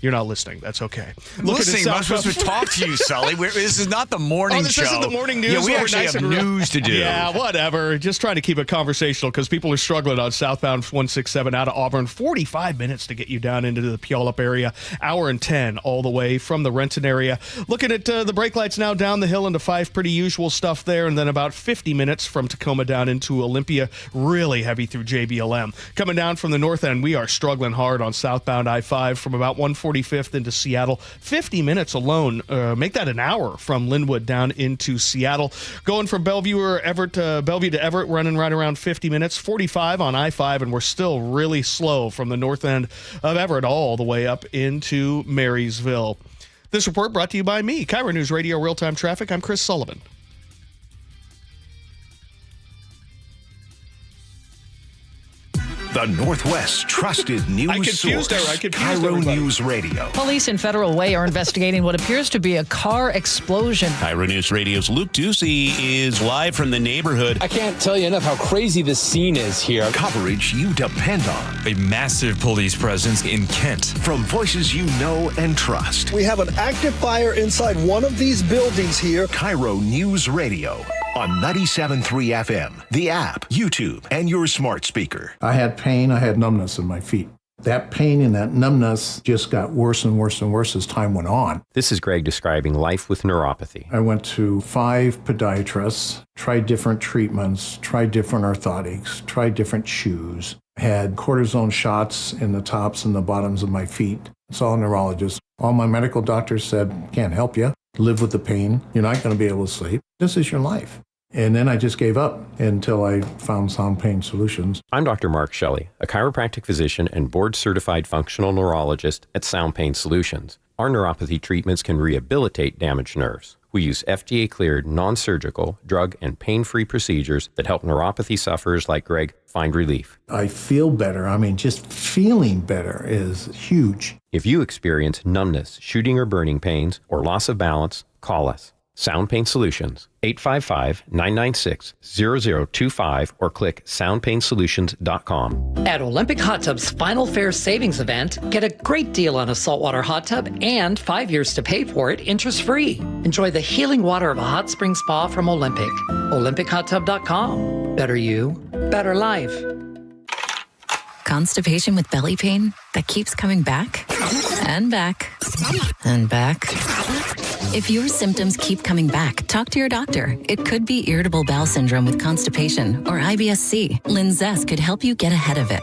[SPEAKER 10] You're not listening. That's okay.
[SPEAKER 17] Listening, I'm supposed to talk to you, Sully. This is not the morning show.
[SPEAKER 10] This isn't the morning news.
[SPEAKER 17] Yeah, we actually have news to do.
[SPEAKER 10] Yeah, whatever. Just trying to keep it conversational because people are struggling on southbound 167 out of Auburn. 45 minutes to get you down into the Puyallup area. Hour and 10 all the way from the Renton area. Looking at the brake lights now down the hill into 5. Pretty usual stuff there. And then about 50 minutes from Tacoma down into Olympia. Really heavy through JBLM. Coming down from the north end, we are struggling hard on southbound I-5 from about 145th into Seattle. 50 minutes alone. Make that an hour from Linwood down into Seattle. Going from Bellevue to Everett, running right around 50 minutes. 45 on I-5, and we're still really slow from the north end of Everett all the way up into Marysville. This report brought to you by me, KIRO Newsradio Real-Time Traffic. I'm Chris Sullivan.
[SPEAKER 16] The Northwest's trusted news source, KIRO Newsradio.
[SPEAKER 2] Police in Federal Way are investigating what appears to be a car explosion.
[SPEAKER 6] KIRO News Radio's Luke Ducey is live from the neighborhood.
[SPEAKER 12] I can't tell you enough how crazy this scene is here.
[SPEAKER 16] Coverage you depend on.
[SPEAKER 7] A massive police presence in Kent.
[SPEAKER 16] From voices you know and trust.
[SPEAKER 9] We have an active fire inside one of these buildings here.
[SPEAKER 16] KIRO News Radio on 97.3 FM, the app, YouTube, and your smart speaker.
[SPEAKER 11] I had pain, I had numbness in my feet. That pain and that numbness just got worse and worse and worse as time went on.
[SPEAKER 23] This is Greg describing life with neuropathy.
[SPEAKER 11] I went to 5 podiatrists, tried different treatments, tried different orthotics, tried different shoes, had cortisone shots in the tops and the bottoms of my feet. Saw a neurologist. All my medical doctors said, can't help you. Live with the pain. You're not going to be able to sleep. This is your life. And then I just gave up until I found Sound Pain Solutions.
[SPEAKER 23] I'm Dr. Mark Shelley, a chiropractic physician and board-certified functional neurologist at Sound Pain Solutions. Our neuropathy treatments can rehabilitate damaged nerves. We use FDA-cleared, non-surgical, drug, and pain-free procedures that help neuropathy sufferers like Greg find relief.
[SPEAKER 11] I feel better. I mean, just feeling better is huge.
[SPEAKER 23] If you experience numbness, shooting or burning pains, or loss of balance, call us. Sound Pain Solutions, 855-996-0025, or click soundpainsolutions.com.
[SPEAKER 2] At Olympic Hot Tub's Final Fair Savings Event, get a great deal on a saltwater hot tub and 5 years to pay for it interest-free. Enjoy the healing water of a hot spring spa from Olympic. OlympicHotTub.com. Better you, better life.
[SPEAKER 24] Constipation with belly pain that keeps coming back and back and back. If your symptoms keep coming back, talk to your doctor. It could be irritable bowel syndrome with constipation or IBS-C. Linzess could help you get ahead of it.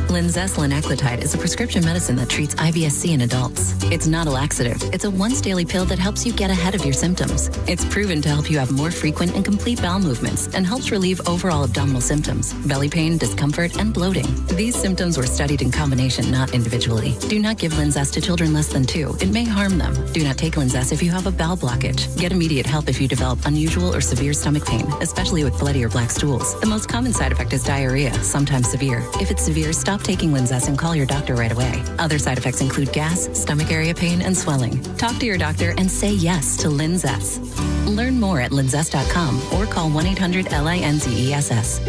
[SPEAKER 24] Linzess linaclotide is a prescription medicine that treats IBS-C in adults. It's not a laxative. It's a once-daily pill that helps you get ahead of your symptoms. It's proven to help you have more frequent and complete bowel movements and helps relieve overall abdominal symptoms, belly pain, discomfort, and bloating. These symptoms were studied in combination, not individually. Do not give Linzess to children less than 2. It may harm them. Do not take Linzess if you have a bowel blockage. Get immediate help if you develop unusual or severe stomach pain, especially with bloody or black stools. The most common side effect is diarrhea, sometimes severe. If it's severe, stop taking Linzess and call your doctor right away. Other side effects include gas, stomach area pain, and swelling. Talk to your doctor and say yes to Linzess. Learn more at linzess.com or call 1-800-LINZESS.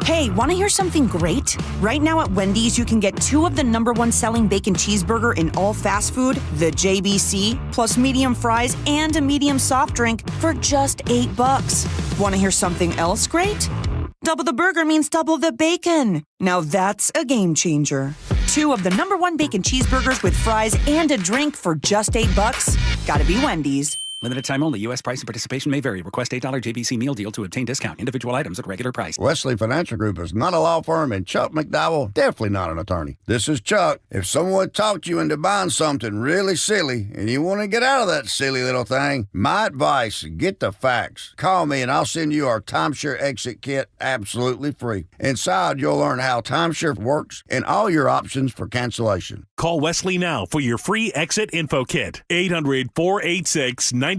[SPEAKER 25] Hey, want to hear something great? Right now at Wendy's, you can get 2 of the #1 selling bacon cheeseburger in all fast food, the JBC, plus medium fries and a medium soft drink for just $8. Want to hear something else great? Double the burger means double the bacon. Now that's a game changer. 2 of the #1 bacon cheeseburgers with fries and a drink for just $8. Gotta be Wendy's.
[SPEAKER 14] Limited time only. U.S. price and participation may vary. Request $8 JBC meal deal to obtain discount. Individual items at regular price.
[SPEAKER 15] Wesley Financial Group is not a law firm, and Chuck McDowell definitely not an attorney. This is Chuck. If someone talked you into buying something really silly and you want to get out of that silly little thing, my advice, get the facts. Call me and I'll send you our timeshare exit kit absolutely free. Inside, you'll learn how timeshare works and all your options for cancellation.
[SPEAKER 18] Call Wesley now for your free exit info kit. 800-486-9600.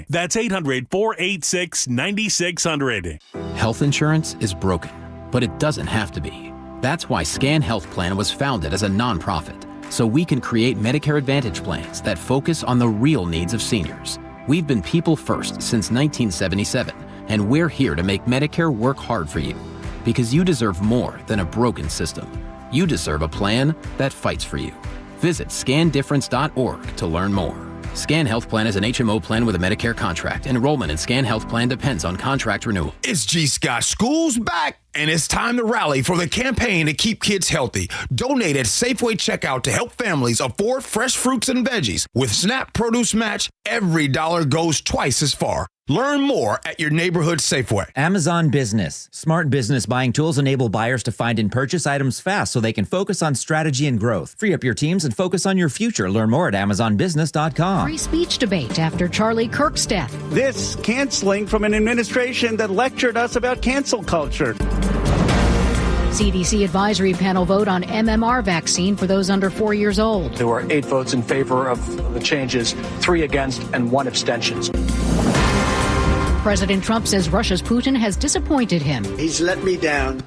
[SPEAKER 18] That's 800-486-9600.
[SPEAKER 19] Health insurance is broken, but it doesn't have to be. That's why Scan Health Plan was founded as a nonprofit, so we can create Medicare Advantage plans that focus on the real needs of seniors. We've been people first since 1977, and we're here to make Medicare work hard for you, because you deserve more than a broken system. You deserve a plan that fights for you. Visit scandifference.org to learn more. Scan Health Plan is an HMO plan with a Medicare contract. Enrollment in Scan Health Plan depends on contract renewal.
[SPEAKER 20] It's G. Scott. School's back, and it's time to rally for the campaign to keep kids healthy. Donate at Safeway checkout to help families afford fresh fruits and veggies. With SNAP Produce Match, every dollar goes twice as far. Learn more at your neighborhood Safeway.
[SPEAKER 21] Amazon Business. Smart business buying tools enable buyers to find and purchase items fast so they can focus on strategy and growth. Free up your teams and focus on your future. Learn more at amazonbusiness.com.
[SPEAKER 26] Free speech debate after Charlie Kirk's death.
[SPEAKER 27] This canceling from an administration that lectured us about cancel culture.
[SPEAKER 26] CDC advisory panel vote on MMR vaccine for those under 4 years old.
[SPEAKER 28] There were 8 votes in favor of the changes, 3 against, and 1 abstention.
[SPEAKER 26] President Trump says Russia's Putin has disappointed him.
[SPEAKER 9] He's let me down.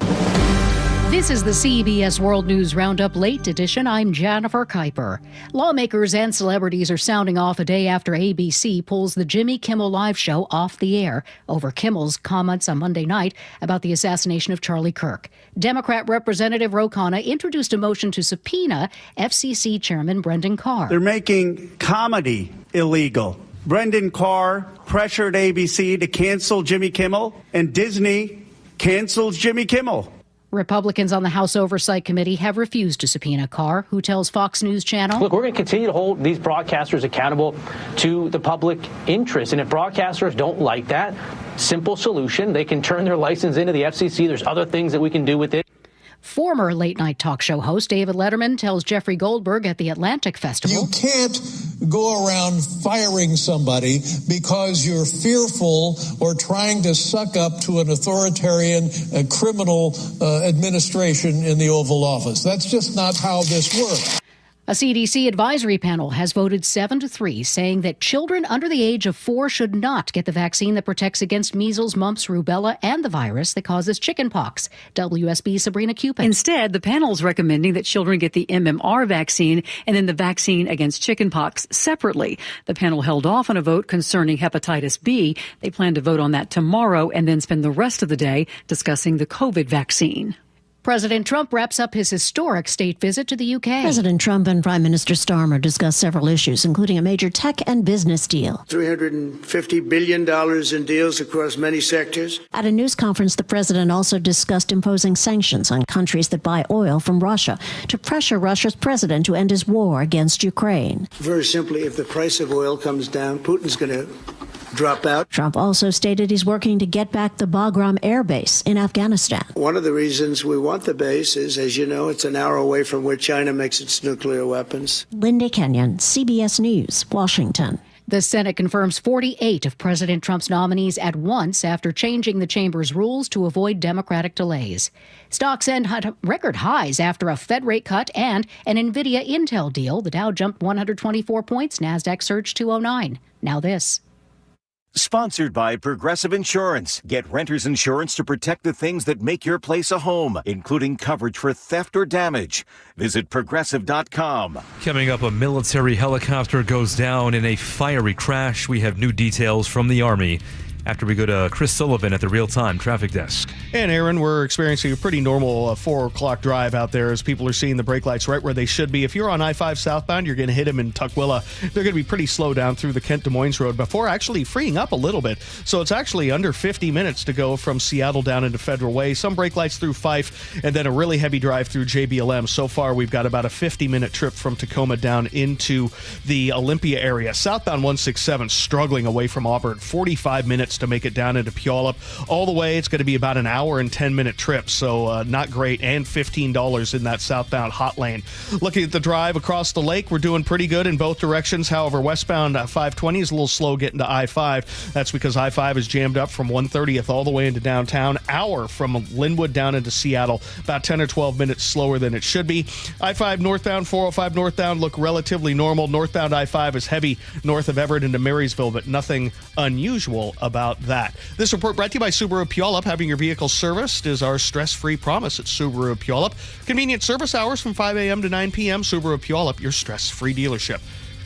[SPEAKER 26] This is the CBS World News Roundup Late Edition. I'm Jennifer Kuiper. Lawmakers and celebrities are sounding off a day after ABC pulls the Jimmy Kimmel Live show off the air over Kimmel's comments on Monday night about the assassination of Charlie Kirk. Democrat Representative Ro Khanna introduced a motion to subpoena FCC Chairman Brendan Carr.
[SPEAKER 27] They're making comedy illegal. Brendan Carr pressured ABC to cancel Jimmy Kimmel, and Disney cancels Jimmy Kimmel.
[SPEAKER 26] Republicans on the House Oversight Committee have refused to subpoena Carr, who tells Fox News Channel,
[SPEAKER 29] "Look, we're going to continue to hold these broadcasters accountable to the public interest. And if broadcasters don't like that, simple solution, they can turn their license into the FCC. There's other things that we can do with it."
[SPEAKER 26] Former late-night talk show host David Letterman tells Jeffrey Goldberg at the Atlantic Festival,
[SPEAKER 30] "You can't go around firing somebody because you're fearful or trying to suck up to an authoritarian criminal administration in the Oval Office. That's just not how this works."
[SPEAKER 26] A CDC advisory panel has voted 7-3, saying that children under the age of 4 should not get the vaccine that protects against measles, mumps, rubella, and the virus that causes chickenpox. WSB Sabrina Cupid.
[SPEAKER 31] Instead, the panel is recommending that children get the MMR vaccine and then the vaccine against chickenpox separately. The panel held off on a vote concerning hepatitis B. They plan to vote on that tomorrow and then spend the rest of the day discussing the COVID vaccine.
[SPEAKER 26] President Trump wraps up his historic state visit to the UK.
[SPEAKER 32] President Trump and Prime Minister Starmer discussed several issues, including a major tech and business deal.
[SPEAKER 9] $350 billion in deals across many sectors.
[SPEAKER 32] At a news conference, the president also discussed imposing sanctions on countries that buy oil from Russia to pressure Russia's president to end his war against Ukraine.
[SPEAKER 9] Very simply, if the price of oil comes down, Putin's going to drop out.
[SPEAKER 32] Trump also stated he's working to get back the Bagram air base in Afghanistan.
[SPEAKER 9] One of the reasons we want the base is, as you know, it's an hour away from where China makes its nuclear weapons.
[SPEAKER 32] Linda Kenyon, CBS News, Washington.
[SPEAKER 26] The Senate confirms 48 of President Trump's nominees at once after changing the chamber's rules to avoid Democratic delays. Stocks end at record highs after a Fed rate cut and an NVIDIA Intel deal. The Dow jumped 124 points. NASDAQ surged 209. Now this.
[SPEAKER 34] Sponsored by Progressive Insurance. Get renter's insurance to protect the things that make your place a home, including coverage for theft or damage. Visit Progressive.com.
[SPEAKER 7] Coming up, a military helicopter goes down in a fiery crash. We have new details from the Army. after we go to Chris Sullivan at the real-time traffic desk.
[SPEAKER 1] And Aaron, we're experiencing a pretty normal 4 o'clock drive out there as people are seeing the brake lights right where they should be. If you're on I-5 southbound, you're going to hit them in Tukwila. They're going to be pretty slow down through the Kent Des Moines Road before actually freeing up a little bit. So it's actually under 50 minutes to go from Seattle down into Federal Way. Some brake lights through Fife, and then a really heavy drive through JBLM. So far, we've got about a 50-minute trip from Tacoma down into the Olympia area. Southbound 167 struggling away from Auburn. 45 minutes to make it down into Puyallup. All the way, it's going to be about an hour and 10-minute trip, so not great, and $15 in that southbound hot lane. Looking at the drive across the lake, we're doing pretty good in both directions. However, westbound 520 is a little slow getting to I-5. That's because I-5 is jammed up from 130th all the way into downtown. Hour from Linwood down into Seattle, about 10 or 12 minutes slower than it should be. I-5 northbound, 405 northbound look relatively normal. Northbound I-5 is heavy north of Everett into Marysville, but nothing unusual about that. This report brought to you by Subaru Puyallup. Having your vehicle serviced is our stress-free promise at Subaru Puyallup. Convenient service hours from 5 a.m. to 9 p.m. Subaru Puyallup, your stress-free dealership.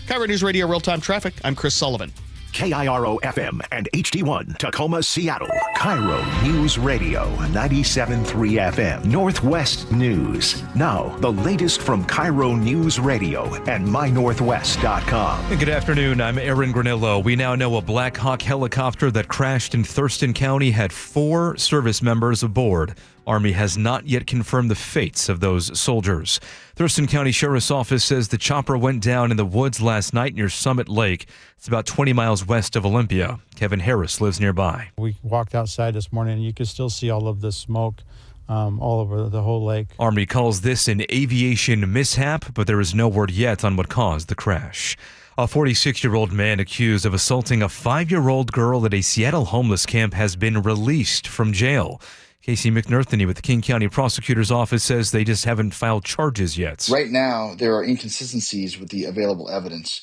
[SPEAKER 1] KIRO News Radio Real-Time Traffic, I'm Chris Sullivan.
[SPEAKER 3] KIRO FM and HD1 Tacoma, Seattle. KIRO News Radio 97.3 FM. Northwest News. Now, the latest from KIRO News Radio and mynorthwest.com.
[SPEAKER 7] Good afternoon. I'm Aaron Granillo. We now know a Blackhawk helicopter that crashed in Thurston County had 4 service members aboard. Army has not yet confirmed the fates of those soldiers. Thurston County Sheriff's Office says the chopper went down in the woods last night near Summit Lake. It's about 20 miles west of Olympia. Kevin Harris lives nearby.
[SPEAKER 4] We walked outside this morning and you could still see all of the smoke all over the whole lake.
[SPEAKER 7] Army calls this an aviation mishap, but there is no word yet on what caused the crash. A 46-year-old man accused of assaulting a 5-year-old girl at a Seattle homeless camp has been released from jail. Casey McNerthany with the King County Prosecutor's Office says they just haven't filed charges yet.
[SPEAKER 5] Right now, there are inconsistencies with the available evidence,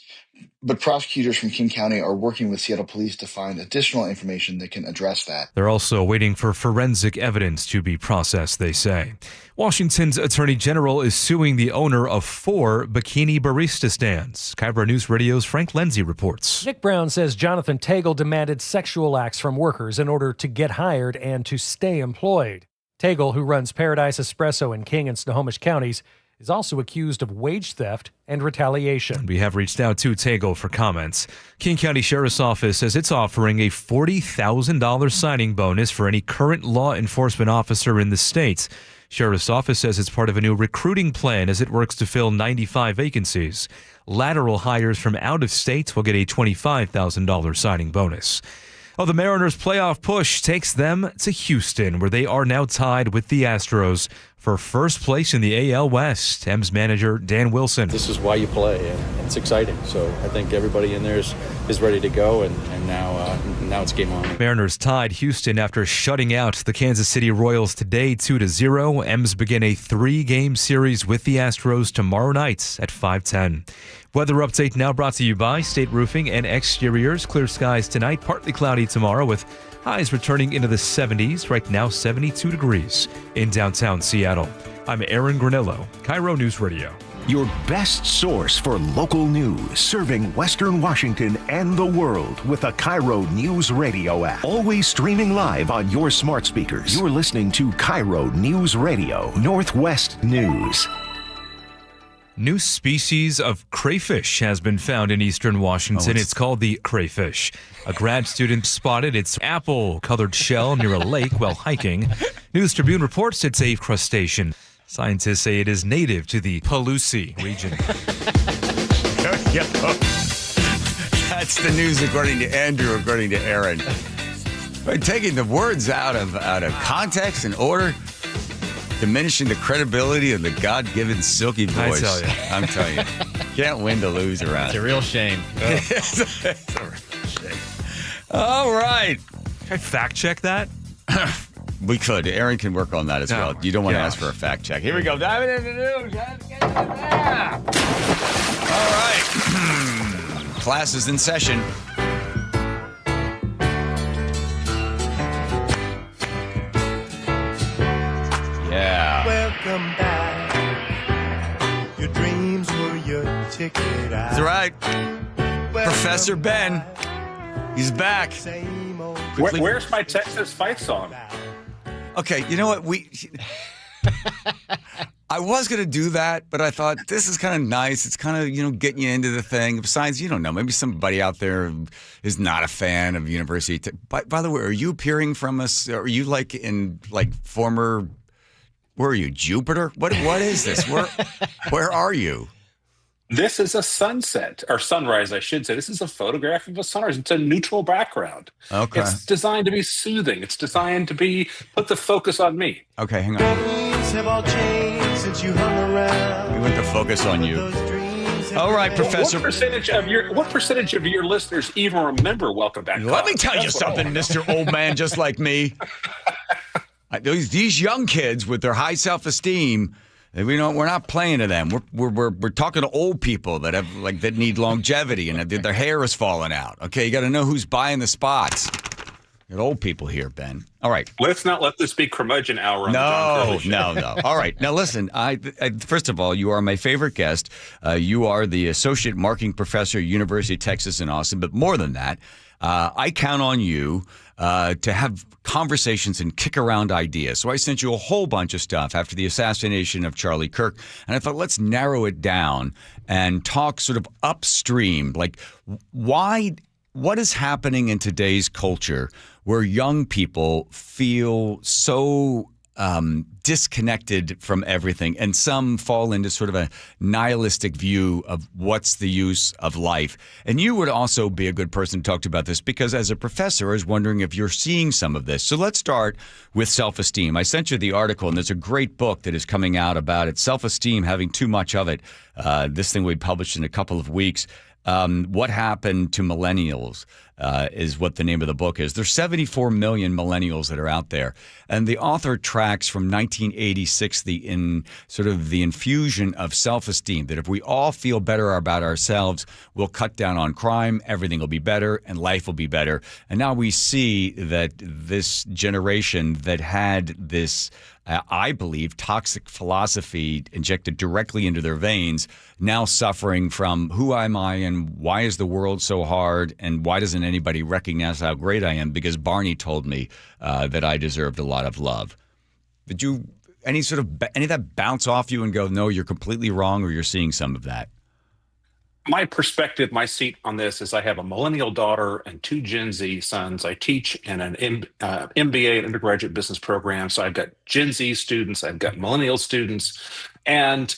[SPEAKER 5] but prosecutors from King County are working with Seattle Police to find additional information that can address that.
[SPEAKER 7] They're also waiting for forensic evidence to be processed, they say. Washington's Attorney General is suing the owner of 4 bikini barista stands. KIRO News Radio's Frank Lenzi reports.
[SPEAKER 6] Nick Brown says Jonathan Tagle demanded sexual acts from workers in order to get hired and to stay employed. Tagle, who runs Paradise Espresso in King and Snohomish counties, is also accused of wage theft and retaliation.
[SPEAKER 7] We have reached out to Tagle for comments. King County Sheriff's Office says it's offering a $40,000 signing bonus for any current law enforcement officer in the state. Sheriff's Office says it's part of a new recruiting plan as it works to fill 95 vacancies. Lateral hires from out of state will get a $25,000 signing bonus. The Mariners' playoff push takes them to Houston, where they are now tied with the Astros for first place in the AL West. M's manager Dan Wilson.
[SPEAKER 8] This is why you play, and it's exciting. So I think everybody in there is ready to go, and now it's game on.
[SPEAKER 7] Mariners tied Houston after shutting out the Kansas City Royals today 2-0. M's begin a 3-game series with the Astros tomorrow night at 5:10. Weather update now brought to you by State Roofing and Exteriors. Clear skies tonight, partly cloudy tomorrow with highs returning into the 70s. Right now, 72 degrees in downtown Seattle. I'm Aaron Granillo, KIRO News Radio.
[SPEAKER 3] Your best source for local news, serving Western Washington and the world with a KIRO News Radio app. Always streaming live on your smart speakers. You're listening to KIRO News Radio, Northwest News.
[SPEAKER 7] New species of crayfish has been found in eastern Washington. It's called the crayfish. A grad student spotted its apple-colored shell near a lake while hiking. News Tribune reports it's a crustacean. Scientists say it is native to the Palusi region.
[SPEAKER 10] That's the news according to Andrew, according to Aaron. By taking the words out of context and order, diminishing the credibility of the God-given silky voice.
[SPEAKER 7] I tell you.
[SPEAKER 10] I'm telling you. Can't win to lose around.
[SPEAKER 11] It's a real shame.
[SPEAKER 10] It's a real shame. All right.
[SPEAKER 7] Can I fact check that?
[SPEAKER 10] We could. Aaron can work on that as well. You don't want to ask for a fact check. Here we go. Diving into the news. All right. Class is in session. Yeah.
[SPEAKER 12] Welcome back. Your dreams were your ticket out.
[SPEAKER 10] That's right. Professor Ben. He's back. quickly?
[SPEAKER 2] Where's my Texas fight song?
[SPEAKER 10] Okay, you know what? I was going to do that, but I thought this is kind of nice. It's kind of, getting you into the thing. Besides, you don't know, maybe somebody out there is not a fan of university. By the way, are you appearing from us? Are you former, where are you, Jupiter? What is this? Where are you?
[SPEAKER 2] This is a sunset, or sunrise, I should say. This is a photograph of a sunrise. It's a neutral background.
[SPEAKER 10] Okay.
[SPEAKER 2] It's designed to be soothing. It's designed to put the focus on me.
[SPEAKER 10] Okay, hang on.
[SPEAKER 12] Have all changed since you hung around.
[SPEAKER 10] We went to focus on you. All right, Professor.
[SPEAKER 2] What percentage of your listeners even remember Welcome Back?
[SPEAKER 10] Let me tell you something, Mr. Old Man, just like me. These young kids with their high self-esteem, we're not playing to them. We're talking to old people that need longevity and their hair is falling out. Okay, you got to know who's buying the spots. You got old people here, Ben. All right.
[SPEAKER 2] Let's not let this be curmudgeon hour on the John Curley Show.
[SPEAKER 10] No. All right. Now, listen, I first of all, you are my favorite guest. You are the Associate Marketing Professor at University of Texas in Austin. But more than that, I count on you to have conversations and kick around ideas. So I sent you a whole bunch of stuff after the assassination of Charlie Kirk. And I thought, let's narrow it down and talk sort of upstream. Like, what is happening in today's culture where young people feel so disconnected from everything, and some fall into sort of a nihilistic view of what's the use of life. And you would also be a good person to talk to about this, because as a professor, I was wondering if you're seeing some of this. So let's start with self-esteem. I sent you the article, and there's a great book that is coming out about it, Self-Esteem, Having Too Much of It. This thing will be published in a couple of weeks. What Happened to Millennials is what the name of the book is. There's 74 million millennials that are out there. And the author tracks from 1986 the infusion of self-esteem, that if we all feel better about ourselves, we'll cut down on crime, everything will be better, and life will be better. And now we see that this generation that had this I believe, toxic philosophy injected directly into their veins, now suffering from who am I and why is the world so hard and why doesn't anybody recognize how great I am because Barney told me that I deserved a lot of love. Did you any of that bounce off you and go, no, you're completely wrong, or you're seeing some of that?
[SPEAKER 2] My perspective, my seat on this is I have a millennial daughter and two Gen Z sons. I teach in an MBA, an undergraduate business program. So I've got Gen Z students, I've got millennial students, and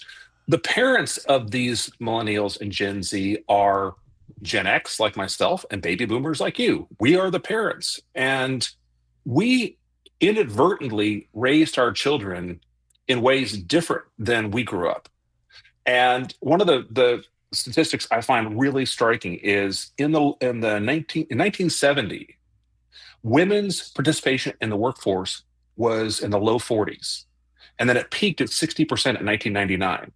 [SPEAKER 2] the parents of these millennials and Gen Z are Gen X like myself and baby boomers like you. We are the parents, and we inadvertently raised our children in ways different than we grew up. And one of the statistics I find really striking is in 1970, women's participation in the workforce was in the low 40s, and then it peaked at 60% in 1999.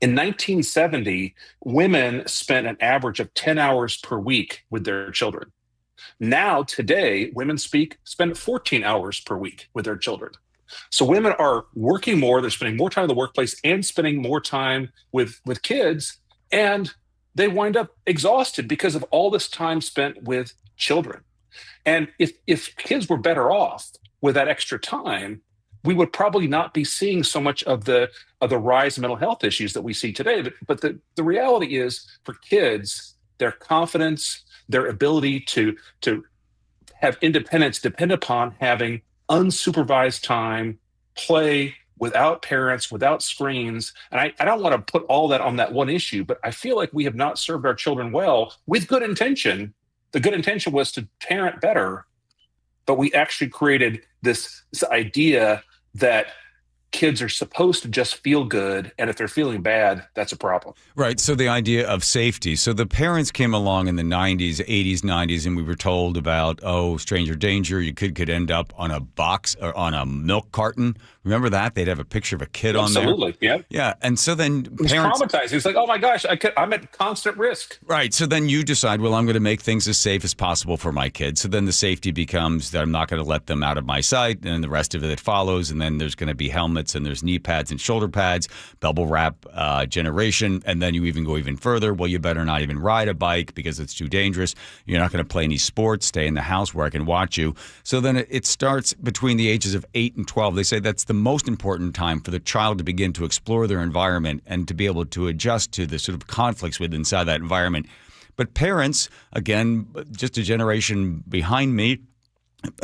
[SPEAKER 2] In 1970, women spent an average of 10 hours per week with their children. Now, today, women spend 14 hours per week with their children. So women are working more, they're spending more time in the workplace and spending more time with kids, and they wind up exhausted because of all this time spent with children. And if kids were better off with that extra time, we would probably not be seeing so much of the rise in mental health issues that we see today. But the reality is, for kids, their confidence, their ability to have independence depend upon having unsupervised time, play, without parents, without screens. And I don't want to put all that on that one issue, but I feel like we have not served our children well with good intention. The good intention was to parent better, but we actually created this idea that kids are supposed to just feel good, and if they're feeling bad, that's a problem.
[SPEAKER 10] Right. So the idea of safety. So the parents came along in the 90s, 80s, 90s, and we were told about, stranger danger. Your kid could end up on a box or on a milk carton. Remember that? They'd have a picture of a kid on there.
[SPEAKER 2] Absolutely. Yeah.
[SPEAKER 10] Yeah. And so then
[SPEAKER 2] it's
[SPEAKER 10] parents...
[SPEAKER 2] traumatizing. It's like, oh my gosh, I'm at constant risk.
[SPEAKER 10] Right. So then you decide, well, I'm going to make things as safe as possible for my kids. So then the safety becomes that I'm not going to let them out of my sight, and the rest of it follows. And then there's going to be helmets helmets and there's knee pads and shoulder pads, bubble wrap generation. And then you even go even further. Well, you better not even ride a bike because it's too dangerous. You're not going to play any sports. Stay in the house where I can watch you. So then it starts between the ages of 8 and 12. They say that's the most important time for the child to begin to explore their environment and to be able to adjust to the sort of conflicts within inside that environment. But parents, again, just a generation behind me,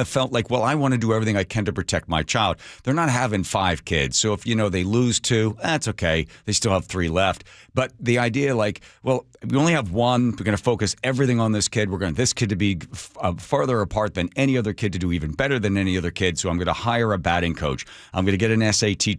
[SPEAKER 10] felt like, well, I want to do everything I can to protect my child. They're not having 5 kids. So if, they lose 2, that's okay. They still have 3 left. But the idea like, well, we only have 1. We're going to focus everything on this kid. We're going this kid to be farther apart than any other kid, to do even better than any other kid. So I'm going to hire a batting coach. I'm going to get an SAT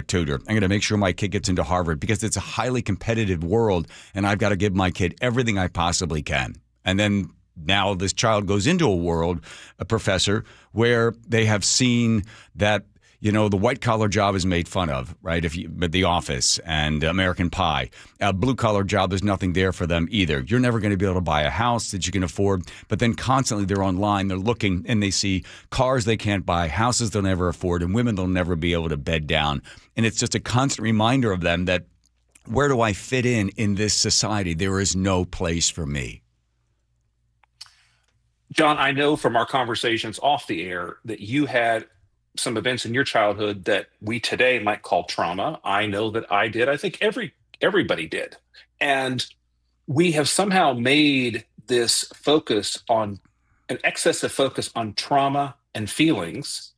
[SPEAKER 10] tutor. I'm going to make sure my kid gets into Harvard because it's a highly competitive world. And I've got to give my kid everything I possibly can. And then now this child goes into a world, a professor, where they have seen that, the white-collar job is made fun of, right? But The Office and American Pie. A blue-collar job, there's nothing there for them either. You're never going to be able to buy a house that you can afford. But then constantly they're online, they're looking, and they see cars they can't buy, houses they'll never afford, and women they'll never be able to bed down. And it's just a constant reminder of them that, where do I fit in this society? There is no place for me.
[SPEAKER 2] John, I know from our conversations off the air that you had some events in your childhood that we today might call trauma. I know that I did. I think everybody did. And we have somehow made this focus on an excessive focus on trauma and feelings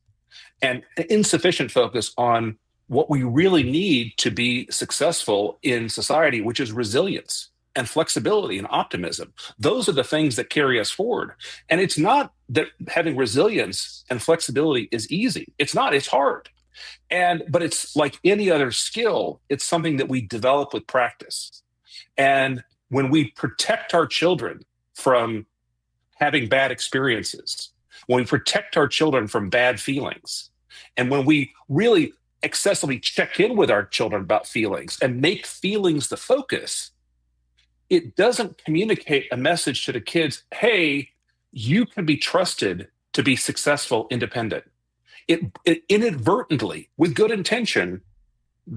[SPEAKER 2] and insufficient focus on what we really need to be successful in society, which is resilience and flexibility and optimism. Those are the things that carry us forward. And it's not that having resilience and flexibility is easy. It's not, it's hard. But it's like any other skill, it's something that we develop with practice. And when we protect our children from having bad experiences, when we protect our children from bad feelings, and when we really excessively check in with our children about feelings and make feelings the focus, it doesn't communicate a message to the kids, hey, you can be trusted to be successful, independent. It inadvertently, with good intention,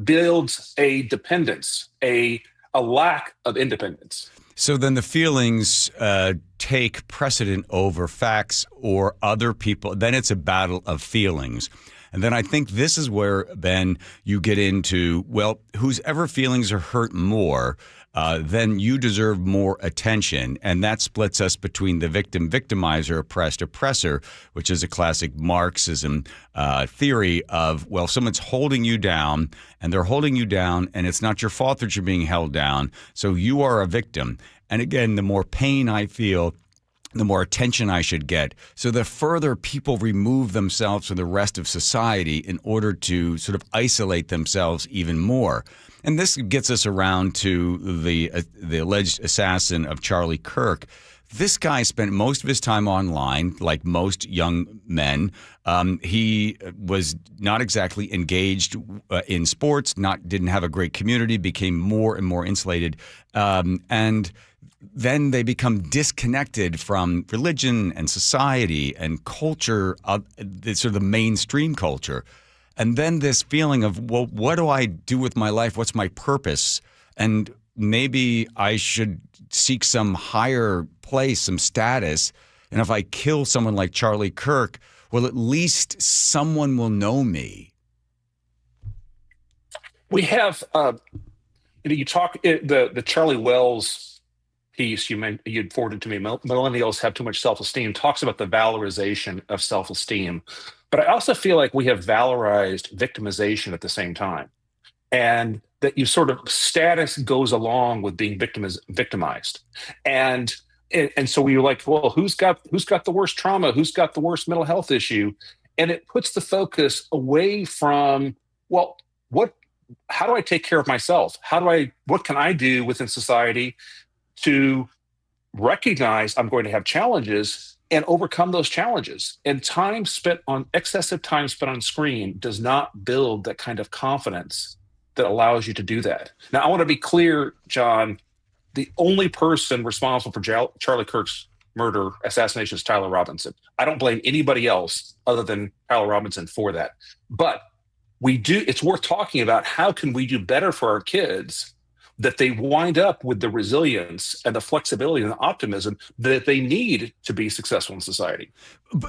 [SPEAKER 2] builds a dependence, a lack of independence.
[SPEAKER 10] So then the feelings take precedent over facts or other people. Then it's a battle of feelings. And then I think this is where, Ben, you get into, well, whose ever feelings are hurt more, then you deserve more attention. And that splits us between the victim, victimizer, oppressed, oppressor, which is a classic Marxism theory of, well, someone's holding you down and they're holding you down and it's not your fault that you're being held down. So you are a victim. And again, the more pain I feel, the more attention I should get. So the further people remove themselves from the rest of society in order to sort of isolate themselves even more. And this gets us around to the alleged assassin of Charlie Kirk. This guy spent most of his time online, like most young men. He was not exactly engaged in sports, didn't have a great community, became more and more insulated. And then they become disconnected from religion and society and culture, sort of the mainstream culture. And then this feeling of, well, what do I do with my life? What's my purpose? And maybe I should seek some higher place, some status. And if I kill someone like Charlie Kirk, well, at least someone will know me.
[SPEAKER 2] We have, you talk, the Charlie Wells piece you'd forwarded to me, Millennials Have Too Much Self-Esteem, talks about the valorization of self-esteem. But I also feel like we have valorized victimization at the same time. And that you sort of status goes along with being victimized. And so we're like, well, who's got the worst trauma? Who's got the worst mental health issue? And it puts the focus away from, well, how do I take care of myself? What can I do within society to recognize I'm going to have challenges and overcome those challenges? And excessive time spent on screen does not build that kind of confidence that allows you to do that. Now, I want to be clear, John, the only person responsible for Charlie Kirk's assassination is Tyler Robinson. I don't blame anybody else other than Tyler Robinson for that. But it's worth talking about how can we do better for our kids that they wind up with the resilience and the flexibility and the optimism that they need to be successful in society.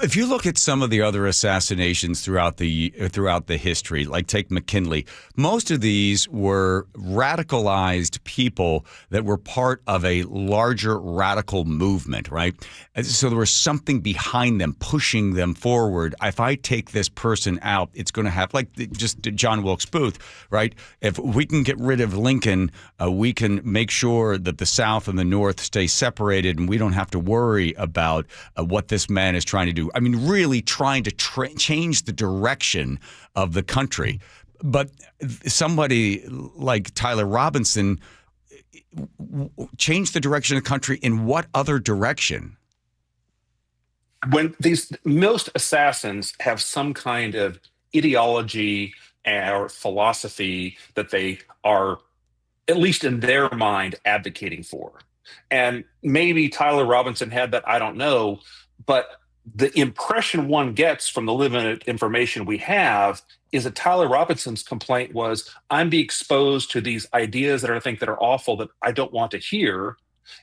[SPEAKER 10] If you look at some of the other assassinations throughout the history, like take McKinley, most of these were radicalized people that were part of a larger radical movement, right? So there was something behind them, pushing them forward. If I take this person out, it's going to have, like just John Wilkes Booth, right? If we can get rid of Lincoln, we can make sure that the South and the North stay separated, and we don't have to worry about what this man is trying to do. I mean, really trying to change the direction of the country. But somebody like Tyler Robinson changed the direction of the country in what other direction?
[SPEAKER 2] When most assassins have some kind of ideology or philosophy that they are, at least in their mind, advocating for. And maybe Tyler Robinson had that, I don't know, but the impression one gets from the limited information we have is that Tyler Robinson's complaint was, I'm being exposed to these ideas that I think that are awful that I don't want to hear.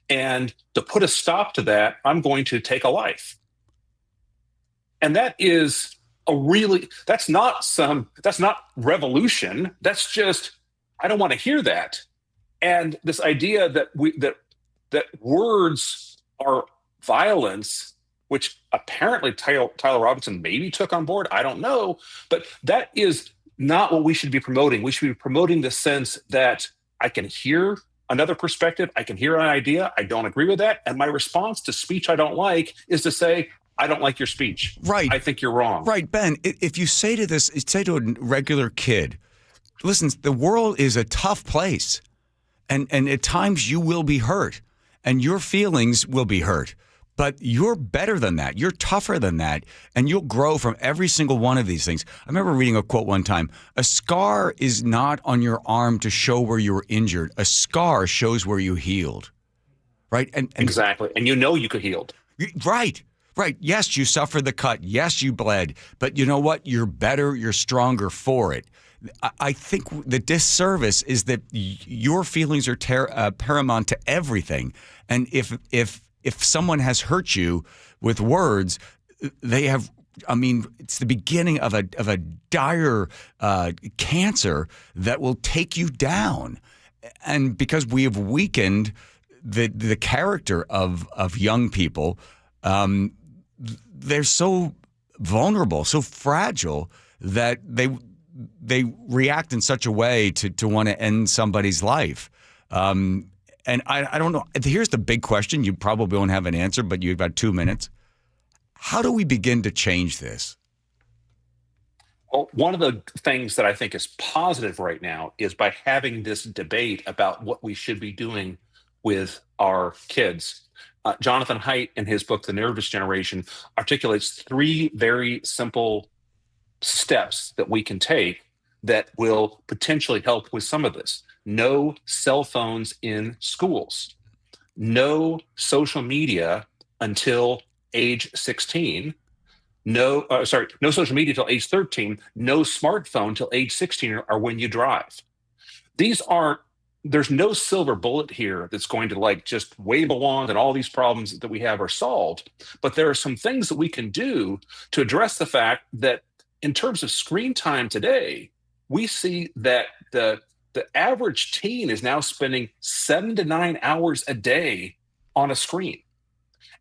[SPEAKER 2] And to put a stop to that, I'm going to take a life. And that is that's not revolution. That's just, I don't want to hear that. And this idea that words are violence, which apparently Tyler Robinson maybe took on board, I don't know, but that is not what we should be promoting. We should be promoting the sense that I can hear another perspective, I can hear an idea, I don't agree with that, and my response to speech I don't like is to say, I don't like your speech.
[SPEAKER 10] Right.
[SPEAKER 2] I think you're wrong.
[SPEAKER 10] Right, Ben, if you say to a regular kid, listen, the world is a tough place, and at times you will be hurt, and your feelings will be hurt. But you're better than that. You're tougher than that. And you'll grow from every single one of these things. I remember reading a quote one time. A scar is not on your arm to show where you were injured. A scar shows where you healed. Right? And
[SPEAKER 2] exactly. And you could healed.
[SPEAKER 10] Right. Right. Yes, you suffered the cut. Yes, you bled. But you know what? You're better. You're stronger for it. I think the disservice is that your feelings are paramount to everything. And if someone has hurt you with words, they have, I mean, it's the beginning of a dire cancer that will take you down. And because we have weakened the character of young people, they're so vulnerable, so fragile that they react in such a way to want to end somebody's life. And I don't know. Here's the big question. You probably won't have an answer, but you've got 2 minutes. How do we begin to change this?
[SPEAKER 2] Well, one of the things that I think is positive right now is by having this debate about what we should be doing with our kids. Jonathan Haidt, in his book, The Nervous Generation, articulates 3 very simple steps that we can take that will potentially help with some of this. No cell phones in schools. No social media until age 16. No social media until age 13. No smartphone till age 16 or when you drive. There's no silver bullet here that's going to just wave a wand and all these problems that we have are solved. But there are some things that we can do to address the fact that in terms of screen time today, we see that the average teen is now spending 7 to 9 hours a day on a screen.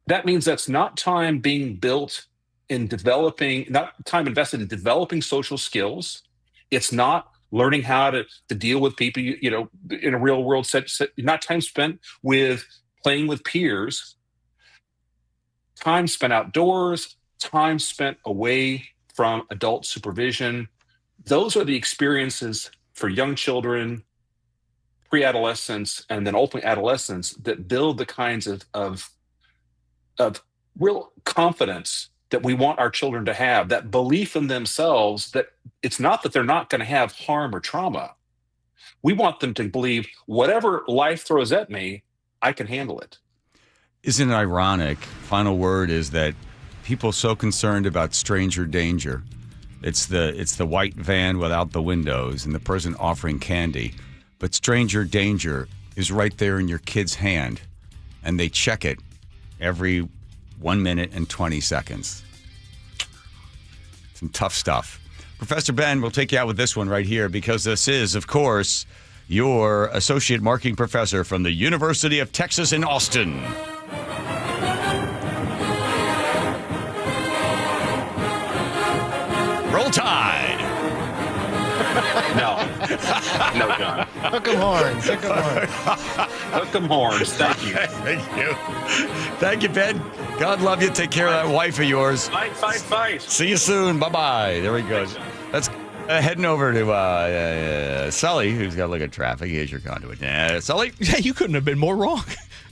[SPEAKER 2] That means that's not time being built in developing, not time invested in developing social skills. It's not learning how to deal with people, in a real world setting, not time spent with playing with peers, time spent outdoors, time spent away from adult supervision. Those are the experiences for young children, pre-adolescence, and then ultimately adolescence that build the kinds of real confidence that we want our children to have, that belief in themselves that it's not that they're not going to have harm or trauma. We want them to believe whatever life throws at me, I can handle it.
[SPEAKER 10] Isn't it ironic? Final word is that people so concerned about stranger danger It's the white van without the windows and the person offering candy. But stranger danger is right there in your kid's hand, and they check it every 1 minute and 20 seconds. Some tough stuff. Professor Ben will take you out with this one right here, because this is, of course, your associate marketing professor from the University of Texas in Austin. Roll Tide.
[SPEAKER 2] No, John.
[SPEAKER 1] Hook 'em horns.
[SPEAKER 2] Hook 'em horns. Thank you.
[SPEAKER 10] Thank you, Ben. God love you. Take care of that wife of yours.
[SPEAKER 2] Fight.
[SPEAKER 10] See you soon. Bye-bye. There he goes. Let's heading over to Sully, who's got to look at traffic. Here's your conduit. Sully?
[SPEAKER 1] Yeah, you couldn't have been more wrong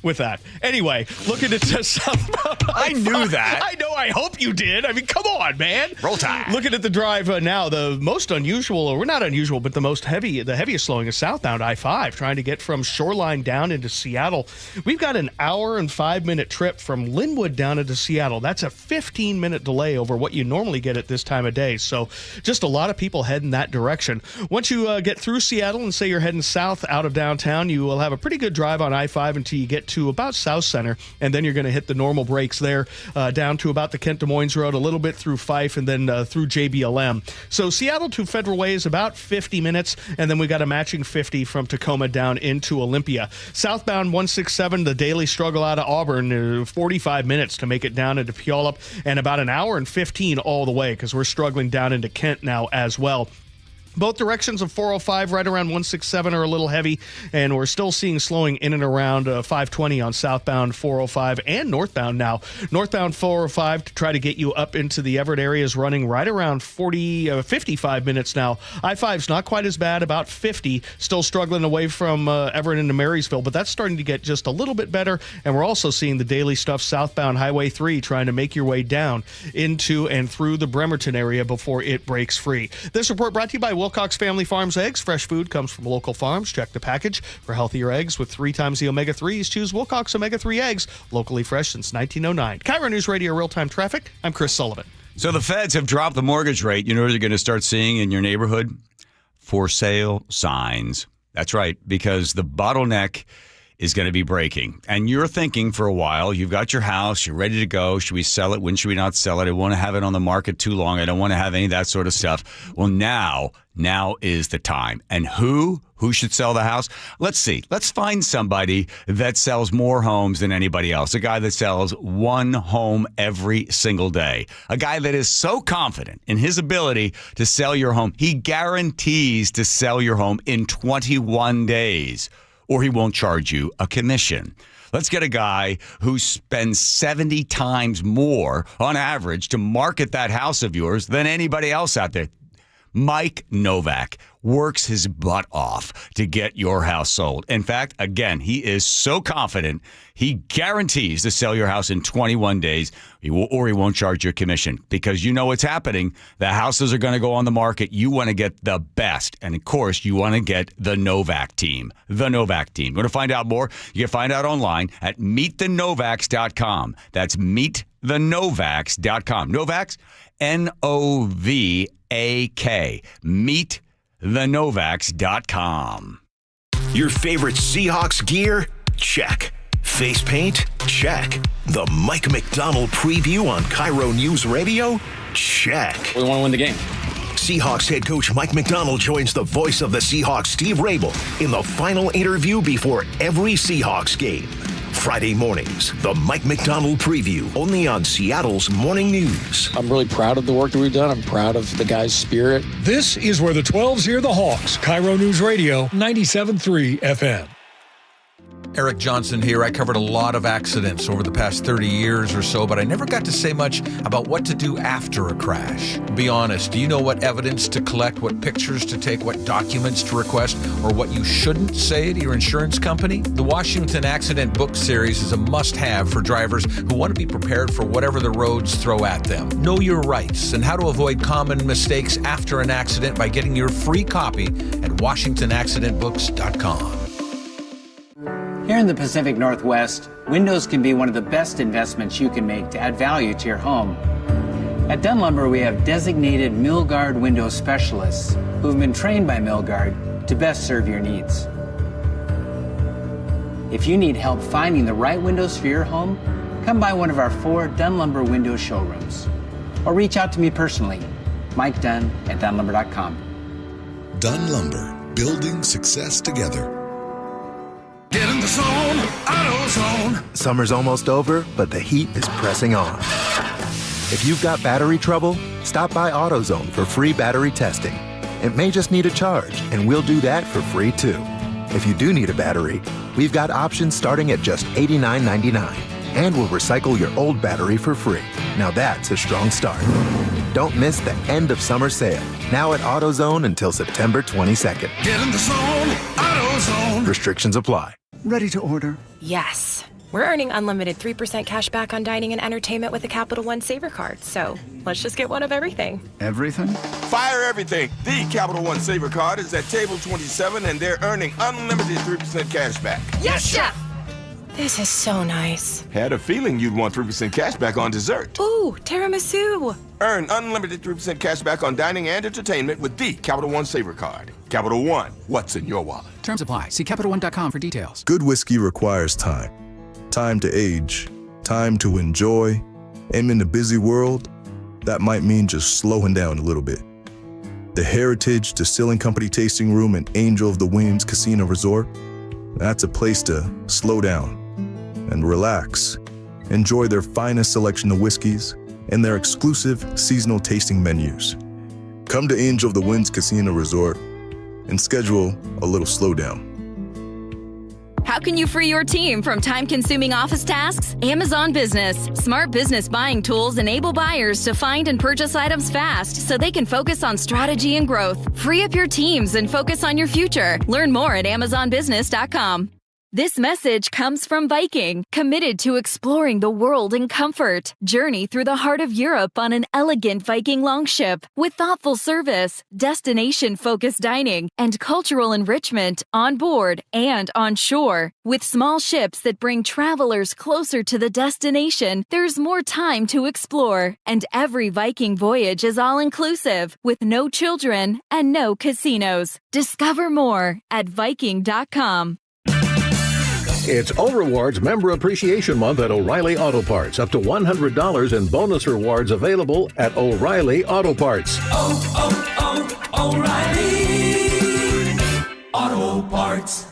[SPEAKER 1] with that. Anyway, looking at southbound.
[SPEAKER 10] I knew that.
[SPEAKER 1] I know. I hope you did. I mean, come on, man.
[SPEAKER 10] Roll Tide.
[SPEAKER 1] Looking at the drive now, the most unusual, or not unusual, but the heaviest slowing is southbound I-5, trying to get from Shoreline down into Seattle. We've got an hour and 5-minute trip from Linwood down into Seattle. That's a 15-minute delay over what you normally get at this time of day. So just a lot of people heading that direction. Once you get through Seattle and say you're heading south out of downtown, you will have a pretty good drive on I-5 until you get to about South Center, and then you're going to hit the normal breaks there down to about the Kent Des Moines Road, a little bit through Fife, and then through JBLM. So Seattle to Federal Way is about 50 minutes, and then we got a matching 50 from Tacoma down into Olympia. Southbound 167, the daily struggle out of Auburn, 45 minutes to make it down into Puyallup, and about an hour and 15 all the way, because we're struggling down into Kent now as well. Both directions of 405 right around 167 are a little heavy, and we're still seeing slowing in and around 520 on southbound 405 and northbound now. Northbound 405 to try to get you up into the Everett area is running right around 55 minutes now. I-5's not quite as bad, about 50, still struggling away from Everett into Marysville, but that's starting to get just a little bit better, and we're also seeing the daily stuff southbound Highway 3 trying to make your way down into and through the Bremerton area before it breaks free. This report brought to you by Wilcox Family Farms Eggs. Fresh food comes from local farms. Check the package for healthier eggs with 3 times the omega-3s. Choose Wilcox Omega-3 eggs, locally fresh since 1909. KIRO Newsradio Real-Time Traffic. I'm Chris Sullivan.
[SPEAKER 10] So the feds have dropped the mortgage rate. You know what you're going to start seeing in your neighborhood? For sale signs. That's right, because the bottleneck is going to be breaking. And you're thinking for a while, you've got your house, you're ready to go. Should we sell it? When should we not sell it? I want to have it on the market too long. I don't want to have any of that sort of stuff. Well, now is the time. And who should sell the house? Let's see. Let's find somebody that sells more homes than anybody else. A guy that sells one home every single day. A guy that is so confident in his ability to sell your home, he guarantees to sell your home in 21 days. Or he won't charge you a commission. Let's get a guy who spends 70 times more on average to market that house of yours than anybody else out there. Mike Novak works his butt off to get your house sold. In fact, again, he is so confident, he guarantees to sell your house in 21 days, or he won't charge you a commission. Because you know what's happening. The houses are going to go on the market. You want to get the best. And, of course, you want to get the Novak team. The Novak team. Want to find out more? You can find out online at meetthenovaks.com. That's meetthenovaks.com. Novaks, Novak. meetthenovaks.com.
[SPEAKER 3] Your favorite Seahawks gear? Check. Face paint? Check. The Mike McDonald preview on KIRO News Radio? Check.
[SPEAKER 8] We want to win the game.
[SPEAKER 3] Seahawks head coach Mike McDonald joins the voice of the Seahawks, Steve Rabel, in the final interview before every Seahawks game. Friday mornings, the Mike McDonald preview, only on Seattle's Morning News.
[SPEAKER 8] I'm really proud of the work that we've done. I'm proud of the guys' spirit.
[SPEAKER 11] This is where the 12s hear the Hawks. KIRO News Radio, 97.3 FM.
[SPEAKER 13] Eric Johnson here. I covered a lot of accidents over the past 30 years or so, but I never got to say much about what to do after a crash. Be honest, do you know what evidence to collect, what pictures to take, what documents to request, or what you shouldn't say to your insurance company? The Washington Accident Book Series is a must-have for drivers who want to be prepared for whatever the roads throw at them. Know your rights and how to avoid common mistakes after an accident by getting your free copy at WashingtonAccidentBooks.com.
[SPEAKER 14] Here in the Pacific Northwest, windows can be one of the best investments you can make to add value to your home. At Dunn Lumber, we have designated Milgard window specialists who've been trained by Milgard to best serve your needs. If you need help finding the right windows for your home, come by one of our 4 Dunn Lumber window showrooms. Or reach out to me personally, Mike Dunn at DunnLumber.com.
[SPEAKER 15] Dunn Lumber, building success together.
[SPEAKER 12] Get in the zone, AutoZone.
[SPEAKER 16] Summer's almost over, but the heat is pressing on. If you've got battery trouble, stop by AutoZone for free battery testing. It may just need a charge, and we'll do that for free too. If you do need a battery, we've got options starting at just $89.99. And we'll recycle your old battery for free. Now that's a strong start. Don't miss the end of summer sale. Now at AutoZone until September 22nd.
[SPEAKER 12] Get in the zone, AutoZone.
[SPEAKER 16] Restrictions apply.
[SPEAKER 17] Ready to order?
[SPEAKER 18] Yes. We're earning unlimited 3% cash back on dining and entertainment with the Capital One Saver Card. So let's just get one of everything.
[SPEAKER 17] Everything?
[SPEAKER 19] Fire everything. The Capital One Saver Card is at table 27 and they're earning unlimited 3% cash back.
[SPEAKER 18] Yes, Chef! This is so nice.
[SPEAKER 19] Had a feeling you'd want 3% cash back on dessert.
[SPEAKER 18] Ooh, tiramisu.
[SPEAKER 19] Earn unlimited 3% cash back on dining and entertainment with the Capital One Saver Card. Capital One, what's in your wallet?
[SPEAKER 20] Terms apply. See CapitalOne.com for details.
[SPEAKER 15] Good whiskey requires time. Time to age, time to enjoy, and in a busy world, that might mean just slowing down a little bit. The Heritage Distilling Company Tasting Room and Angel of the Winds Casino Resort, that's a place to slow down and relax. Enjoy their finest selection of whiskeys and their exclusive seasonal tasting menus. Come to Angel of the Winds Casino Resort and schedule a little slowdown.
[SPEAKER 21] How can you free your team from time-consuming office tasks? Amazon Business. Smart business buying tools enable buyers to find and purchase items fast so they can focus on strategy and growth. Free up your teams and focus on your future. Learn more at AmazonBusiness.com. This message comes from Viking, committed to exploring the world in comfort. Journey through the heart of Europe on an elegant Viking longship with thoughtful service, destination-focused dining, and cultural enrichment on board and on shore. With small ships that bring travelers closer to the destination, there's more time to explore. And every Viking voyage is all-inclusive, with no children and no casinos. Discover more at Viking.com.
[SPEAKER 22] It's O Rewards Member Appreciation Month at O'Reilly Auto Parts. Up to $100 in bonus rewards available at O'Reilly Auto Parts.
[SPEAKER 12] O'Reilly Auto Parts.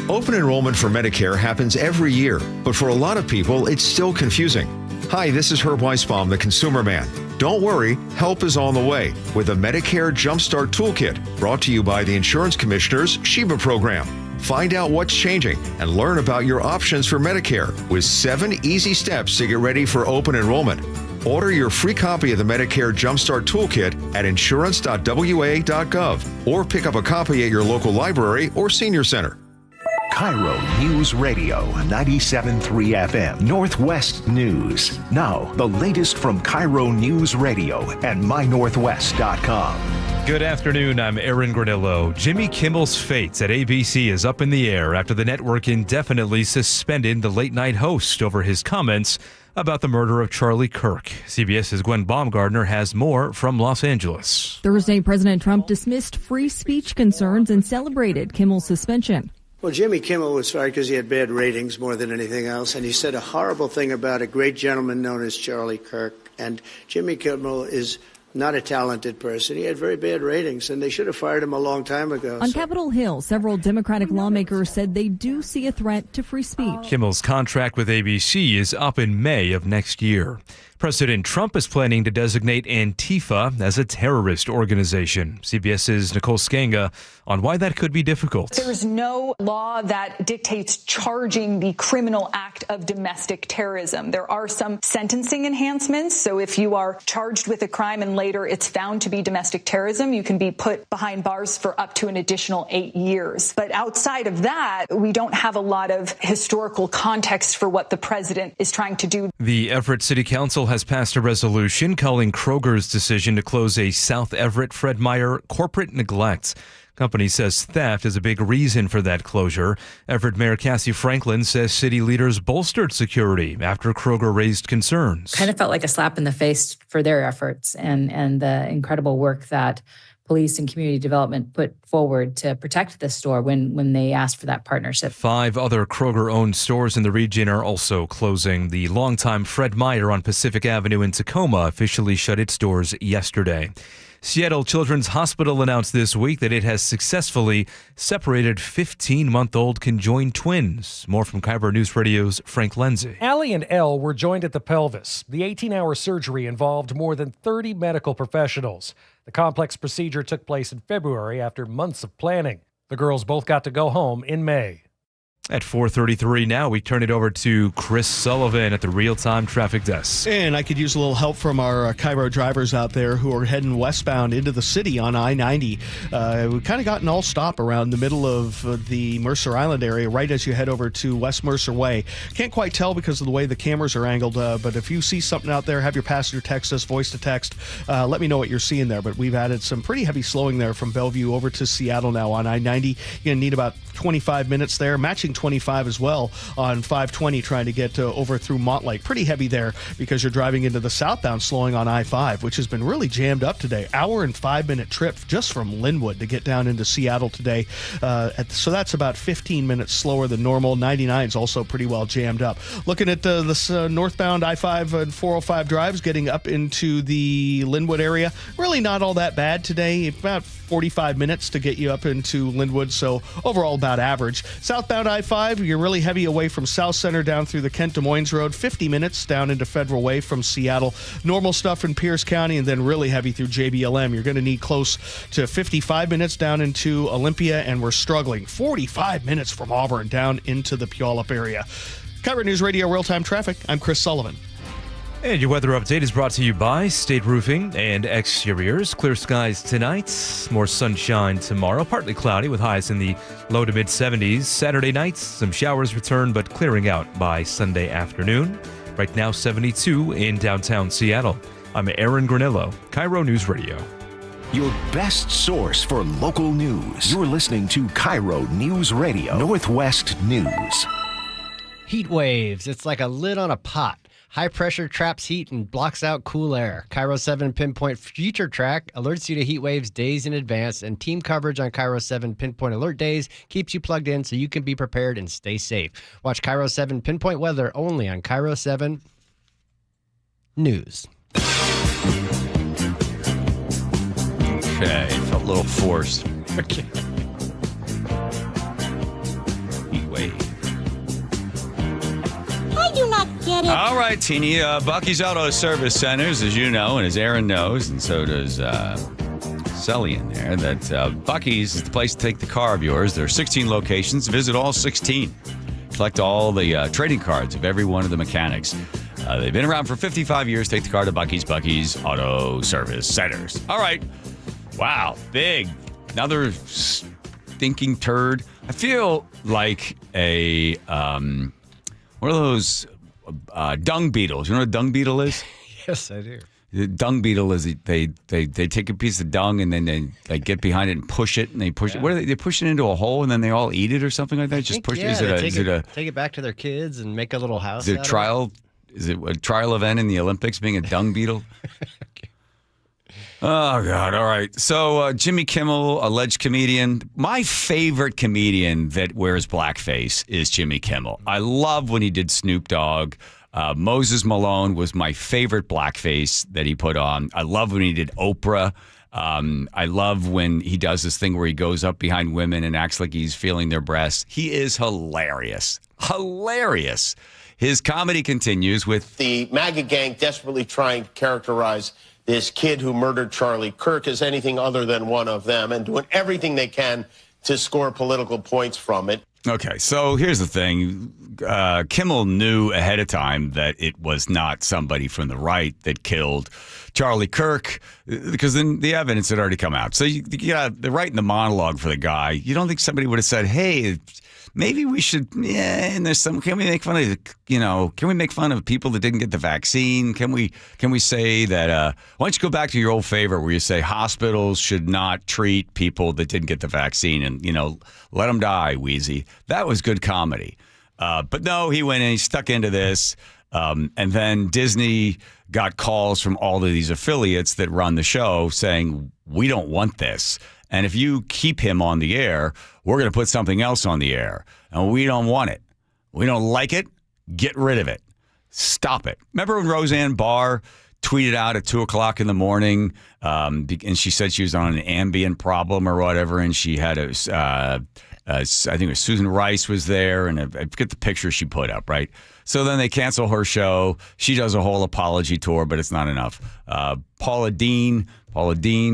[SPEAKER 23] Open enrollment for Medicare happens every year, but for a lot of people, it's still confusing. Hi, this is Herb Weisbaum, the Consumer Man. Don't worry, help is on the way with a Medicare Jumpstart Toolkit brought to you by the Insurance Commissioner's Sheba program. Find out what's changing and learn about your options for Medicare with 7 easy steps to get ready for open enrollment. Order your free copy of the Medicare Jumpstart Toolkit at insurance.wa.gov or pick up a copy at your local library or senior center.
[SPEAKER 3] KIRO News Radio 97.3 FM Northwest News. Now, the latest from KIRO News Radio and mynorthwest.com.
[SPEAKER 7] Good afternoon, I'm Aaron Granillo. Jimmy Kimmel's fate at ABC is up in the air after the network indefinitely suspended the late-night host over his comments about the murder of Charlie Kirk. CBS's Gwen Baumgardner has more from Los Angeles.
[SPEAKER 24] Thursday, President Trump dismissed free speech concerns and celebrated Kimmel's suspension.
[SPEAKER 9] Well, Jimmy Kimmel was fired because he had bad ratings more than anything else, and he said a horrible thing about a great gentleman known as Charlie Kirk. And Jimmy Kimmel is not a talented person. He had very bad ratings, and they should have fired him a long time ago.
[SPEAKER 24] On Capitol Hill, several Democratic lawmakers said they do see a threat to free speech.
[SPEAKER 7] Kimmel's contract with ABC is up in May of next year. President Trump is planning to designate Antifa as a terrorist organization. CBS's Nicole Skanga on why that could be difficult.
[SPEAKER 25] There's no law that dictates charging the criminal act of domestic terrorism. There are some sentencing enhancements. So if you are charged with a crime and later it's found to be domestic terrorism, you can be put behind bars for up to an additional 8 years. But outside of that, we don't have a lot of historical context for what the president is trying to do.
[SPEAKER 7] The Everett City Council has passed a resolution calling Kroger's decision to close a South Everett Fred Meyer corporate neglect. Company says theft is a big reason for that closure. Everett Mayor Cassie Franklin says city leaders bolstered security after Kroger raised concerns.
[SPEAKER 2] Kind of felt like a slap in the face for their efforts and the incredible work that police and community development put forward to protect the store when they asked for that partnership.
[SPEAKER 7] 5 other Kroger-owned stores in the region are also closing. The longtime Fred Meyer on Pacific Avenue in Tacoma officially shut its doors yesterday. Seattle Children's Hospital announced this week that it has successfully separated 15-month-old conjoined twins. More from KIRO News Radio's Frank Lindsay.
[SPEAKER 11] Allie and Elle were joined at the pelvis. The 18-hour surgery involved more than 30 medical professionals. The complex procedure took place in February after months of planning. The girls both got to go home in May.
[SPEAKER 7] At 4:33 now, we turn it over to Chris Sullivan at the real-time traffic desk.
[SPEAKER 1] And I could use a little help from our KIRO drivers out there who are heading westbound into the city on I-90. We've kind of gotten all stop around the middle of the Mercer Island area, right as you head over to West Mercer Way. Can't quite tell because of the way the cameras are angled, but if you see something out there, have your passenger text us, voice to text. Let me know what you're seeing there. But we've added some pretty heavy slowing there from Bellevue over to Seattle now on I-90. You're going to need about 25 minutes there, matching 25 as well on 520, trying to get over through Montlake. Pretty heavy there because you're driving into the southbound, slowing on I-5, which has been really jammed up today. Hour and 5-minute trip just from Linwood to get down into Seattle today. So that's about 15 minutes slower than normal. 99 is also pretty well jammed up. Looking at this northbound I-5 and 405 drives getting up into the Linwood area, really not all that bad today. About 45 minutes to get you up into Linwood, so overall about average. Southbound I-5, you're really heavy away from South Center down through the Kent-Des Moines Road, 50 minutes down into Federal Way from Seattle. Normal stuff in Pierce County, and then really heavy through JBLM. You're going to need close to 55 minutes down into Olympia, and we're struggling 45 minutes from Auburn down into the Puyallup area. KIRO News Radio Real-Time Traffic, I'm Chris Sullivan.
[SPEAKER 7] And your weather update is brought to you by State Roofing and Exteriors. Clear skies tonight, more sunshine tomorrow. Partly cloudy with highs in the low to mid 70s. Saturday night, some showers return, but clearing out by Sunday afternoon. Right now, 72 in downtown Seattle. I'm Aaron Granillo, KIRO News Radio.
[SPEAKER 3] Your best source for local news. You're listening to KIRO News Radio, Northwest News.
[SPEAKER 4] Heat waves. It's like a lid on a pot. High pressure traps heat and blocks out cool air. KIRO 7 Pinpoint Future Track alerts you to heat waves days in advance, and team coverage on KIRO 7 Pinpoint Alert Days keeps you plugged in so you can be prepared and stay safe. Watch KIRO 7 Pinpoint Weather only on KIRO 7 News.
[SPEAKER 10] Okay, felt a little forced.
[SPEAKER 4] Okay.
[SPEAKER 10] Heat wave.
[SPEAKER 5] I do not get it.
[SPEAKER 10] All right, Teeny. Bucky's Auto Service Centers, as you know, and as Aaron knows, and so does Sully in there, that Bucky's is the place to take the car of yours. There are 16 locations. Visit all 16. Collect all the trading cards of every one of the mechanics. They've been around for 55 years. Take the car to Bucky's Auto Service Centers. All right. Wow. Big. Another stinking turd. I feel like a... what are those dung beetles? You know what a dung beetle is?
[SPEAKER 4] Yes, I do.
[SPEAKER 10] The dung beetle is they take a piece of dung and then they get behind it and push it and they push it. What are they? They push it into a hole and then they all eat it or something like that. Just push it.
[SPEAKER 4] Take it back to their kids and make a little house.
[SPEAKER 10] Is it a trial? Is it a trial event in the Olympics being a dung beetle? Oh, God. All right. So Jimmy Kimmel, alleged comedian. My favorite comedian that wears blackface is Jimmy Kimmel. I love when he did Snoop Dogg. Moses Malone was my favorite blackface that he put on. I love when he did Oprah. I love when he does this thing where he goes up behind women and acts like he's feeling their breasts. He is hilarious. Hilarious. His comedy continues with
[SPEAKER 6] the MAGA gang desperately trying to characterize this kid who murdered Charlie Kirk as anything other than one of them and doing everything they can to score political points from it.
[SPEAKER 10] Okay, so here's the thing. Kimmel knew ahead of time that it was not somebody from the right that killed Charlie Kirk because then the evidence had already come out. So they're writing the monologue for the guy. You don't think somebody would have said, hey, maybe we should, and there's some, can we make fun of, can we make fun of people that didn't get the vaccine? Can we say that, why don't you go back to your old favorite where you say hospitals should not treat people that didn't get the vaccine and, let them die, Wheezy. That was good comedy. But no, he went and he stuck into this. And then Disney got calls from all of these affiliates that run the show saying, we don't want this. And if you keep him on the air, we're going to put something else on the air. And we don't want it. We don't like it. Get rid of it. Stop it. Remember when Roseanne Barr tweeted out at 2 o'clock in the morning and she said she was on an Ambien problem or whatever. And she had I think it was Susan Rice was there. And I forget the picture she put up, right? So then they cancel her show. She does a whole apology tour, but it's not enough. Paula Deen,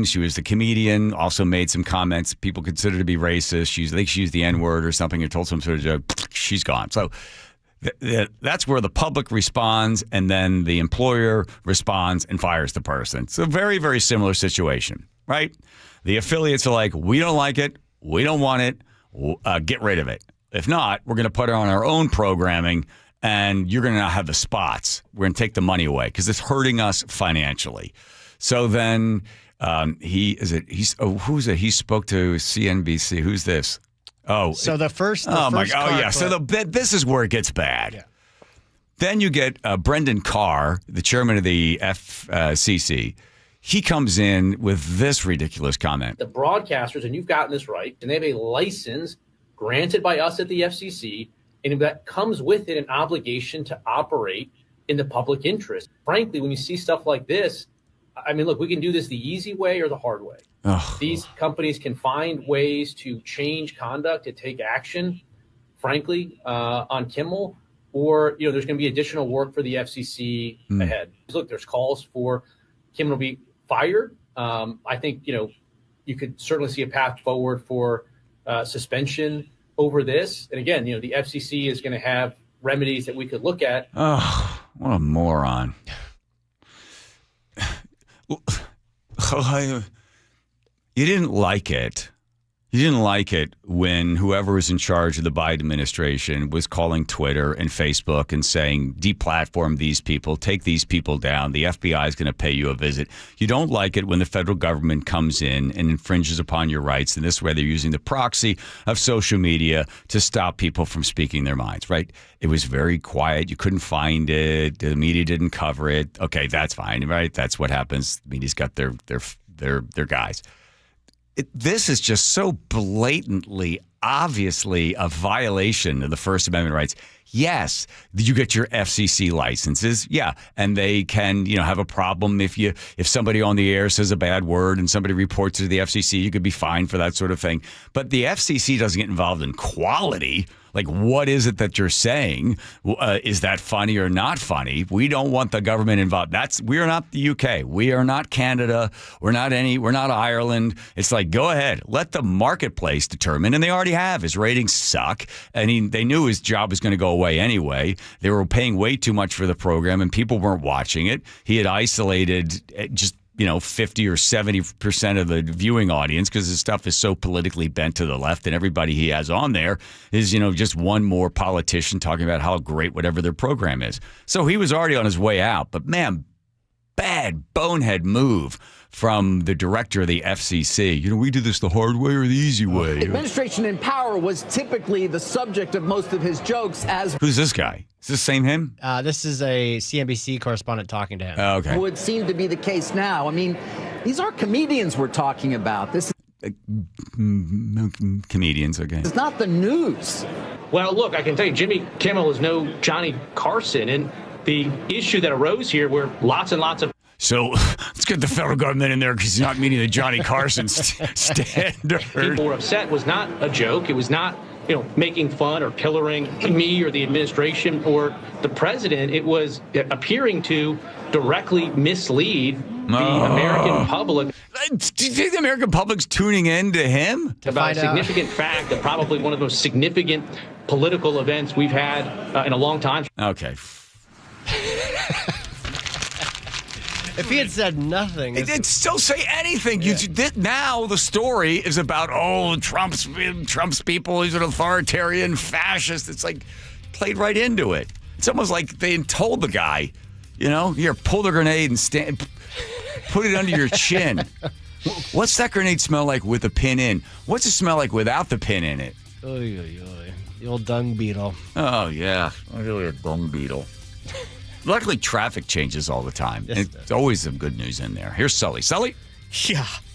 [SPEAKER 10] she was the comedian, also made some comments people consider to be racist. I think she used the N-word or something or told some sort of joke. She's gone. So that's where the public responds and then the employer responds and fires the person. It's a very, very similar situation, right? The affiliates are like, we don't like it. We don't want it. Get rid of it. If not, we're going to put it on our own programming and you're going to not have the spots. We're going to take the money away because it's hurting us financially. So then who's it? He spoke to CNBC. Who's this? Oh,
[SPEAKER 4] so the first.
[SPEAKER 10] Oh my God! Oh yeah. So this is where it gets bad. Yeah. Then you get Brendan Carr, the chairman of the FCC. He comes in with this ridiculous comment.
[SPEAKER 8] The broadcasters, and you've gotten this right, and they have a license granted by us at the FCC, and that comes with it an obligation to operate in the public interest. Frankly, when you see stuff like this, I mean, look, we can do this the easy way or the hard way.
[SPEAKER 10] Oh.
[SPEAKER 8] These companies can find ways to change conduct, to take action, frankly, on Kimmel, or, there's going to be additional work for the FCC ahead. Look, there's calls for Kimmel to be fired. I think, you could certainly see a path forward for suspension over this. And again, the FCC is going to have remedies that we could look at.
[SPEAKER 10] Oh, what a moron. You didn't like it. You didn't like it when whoever was in charge of the Biden administration was calling Twitter and Facebook and saying, deplatform these people, take these people down. The FBI is going to pay you a visit. You don't like it when the federal government comes in and infringes upon your rights. And this way they're using the proxy of social media to stop people from speaking their minds, right? It was very quiet. You couldn't find it. The media didn't cover it. Okay, that's fine, right? That's what happens. The media's got their guys. This is just so blatantly, obviously a violation of the First Amendment rights. Yes, you get your FCC licenses. Yeah, and they can, have a problem if somebody on the air says a bad word and somebody reports to the FCC, you could be fined for that sort of thing. But the FCC doesn't get involved in quality. Like, what is it that you're saying? Is that funny or not funny? We don't want the government involved. We are not the UK. We are not Canada. We're not Ireland. It's like, go ahead. Let the marketplace determine. And they already have. His ratings suck. And they knew his job was going to go away anyway. They were paying way too much for the program and people weren't watching it. He had isolated just 50 or 70% of the viewing audience because his stuff is so politically bent to the left, and everybody he has on there is, just one more politician talking about how great whatever their program is. So he was already on his way out. But man, bad bonehead move from the director of the FCC. We do this the hard way or the easy way.
[SPEAKER 13] Administration in power was typically the subject of most of his jokes as...
[SPEAKER 10] Who's this guy? Is this same him?
[SPEAKER 4] This is a CNBC correspondent talking to him.
[SPEAKER 10] Okay.
[SPEAKER 13] Would seem to be the case now. I mean, these are comedians we're talking about. This is...
[SPEAKER 10] Comedians, okay.
[SPEAKER 13] It's not the news.
[SPEAKER 8] Well, look, I can tell you, Jimmy Kimmel is no Johnny Carson. And the issue that arose here were lots and lots of...
[SPEAKER 10] So let's get the federal government in there because he's not meeting the Johnny Carson standard.
[SPEAKER 8] People were upset. It was not a joke. It was not making fun or pillaring me or the administration or the president. It was appearing to directly mislead the American public.
[SPEAKER 10] Do you think the American public's tuning in to him?
[SPEAKER 8] About a significant fact that probably one of the most significant political events we've had in a long time.
[SPEAKER 10] Okay.
[SPEAKER 4] If he had said nothing,
[SPEAKER 10] it'd still say anything. Yeah. Now the story is about Trump's people. He's an authoritarian fascist. It's like played right into it. It's almost like they told the guy, here, pull the grenade and put it under your chin. What's that grenade smell like with the pin in? What's it smell like without the pin in it?
[SPEAKER 4] Oy, oy, oy. The old dung beetle.
[SPEAKER 10] Oh yeah, really a dung beetle. Luckily, traffic changes all the time.
[SPEAKER 4] Yes,
[SPEAKER 10] it's always some good news in there. Here's Sully. Sully?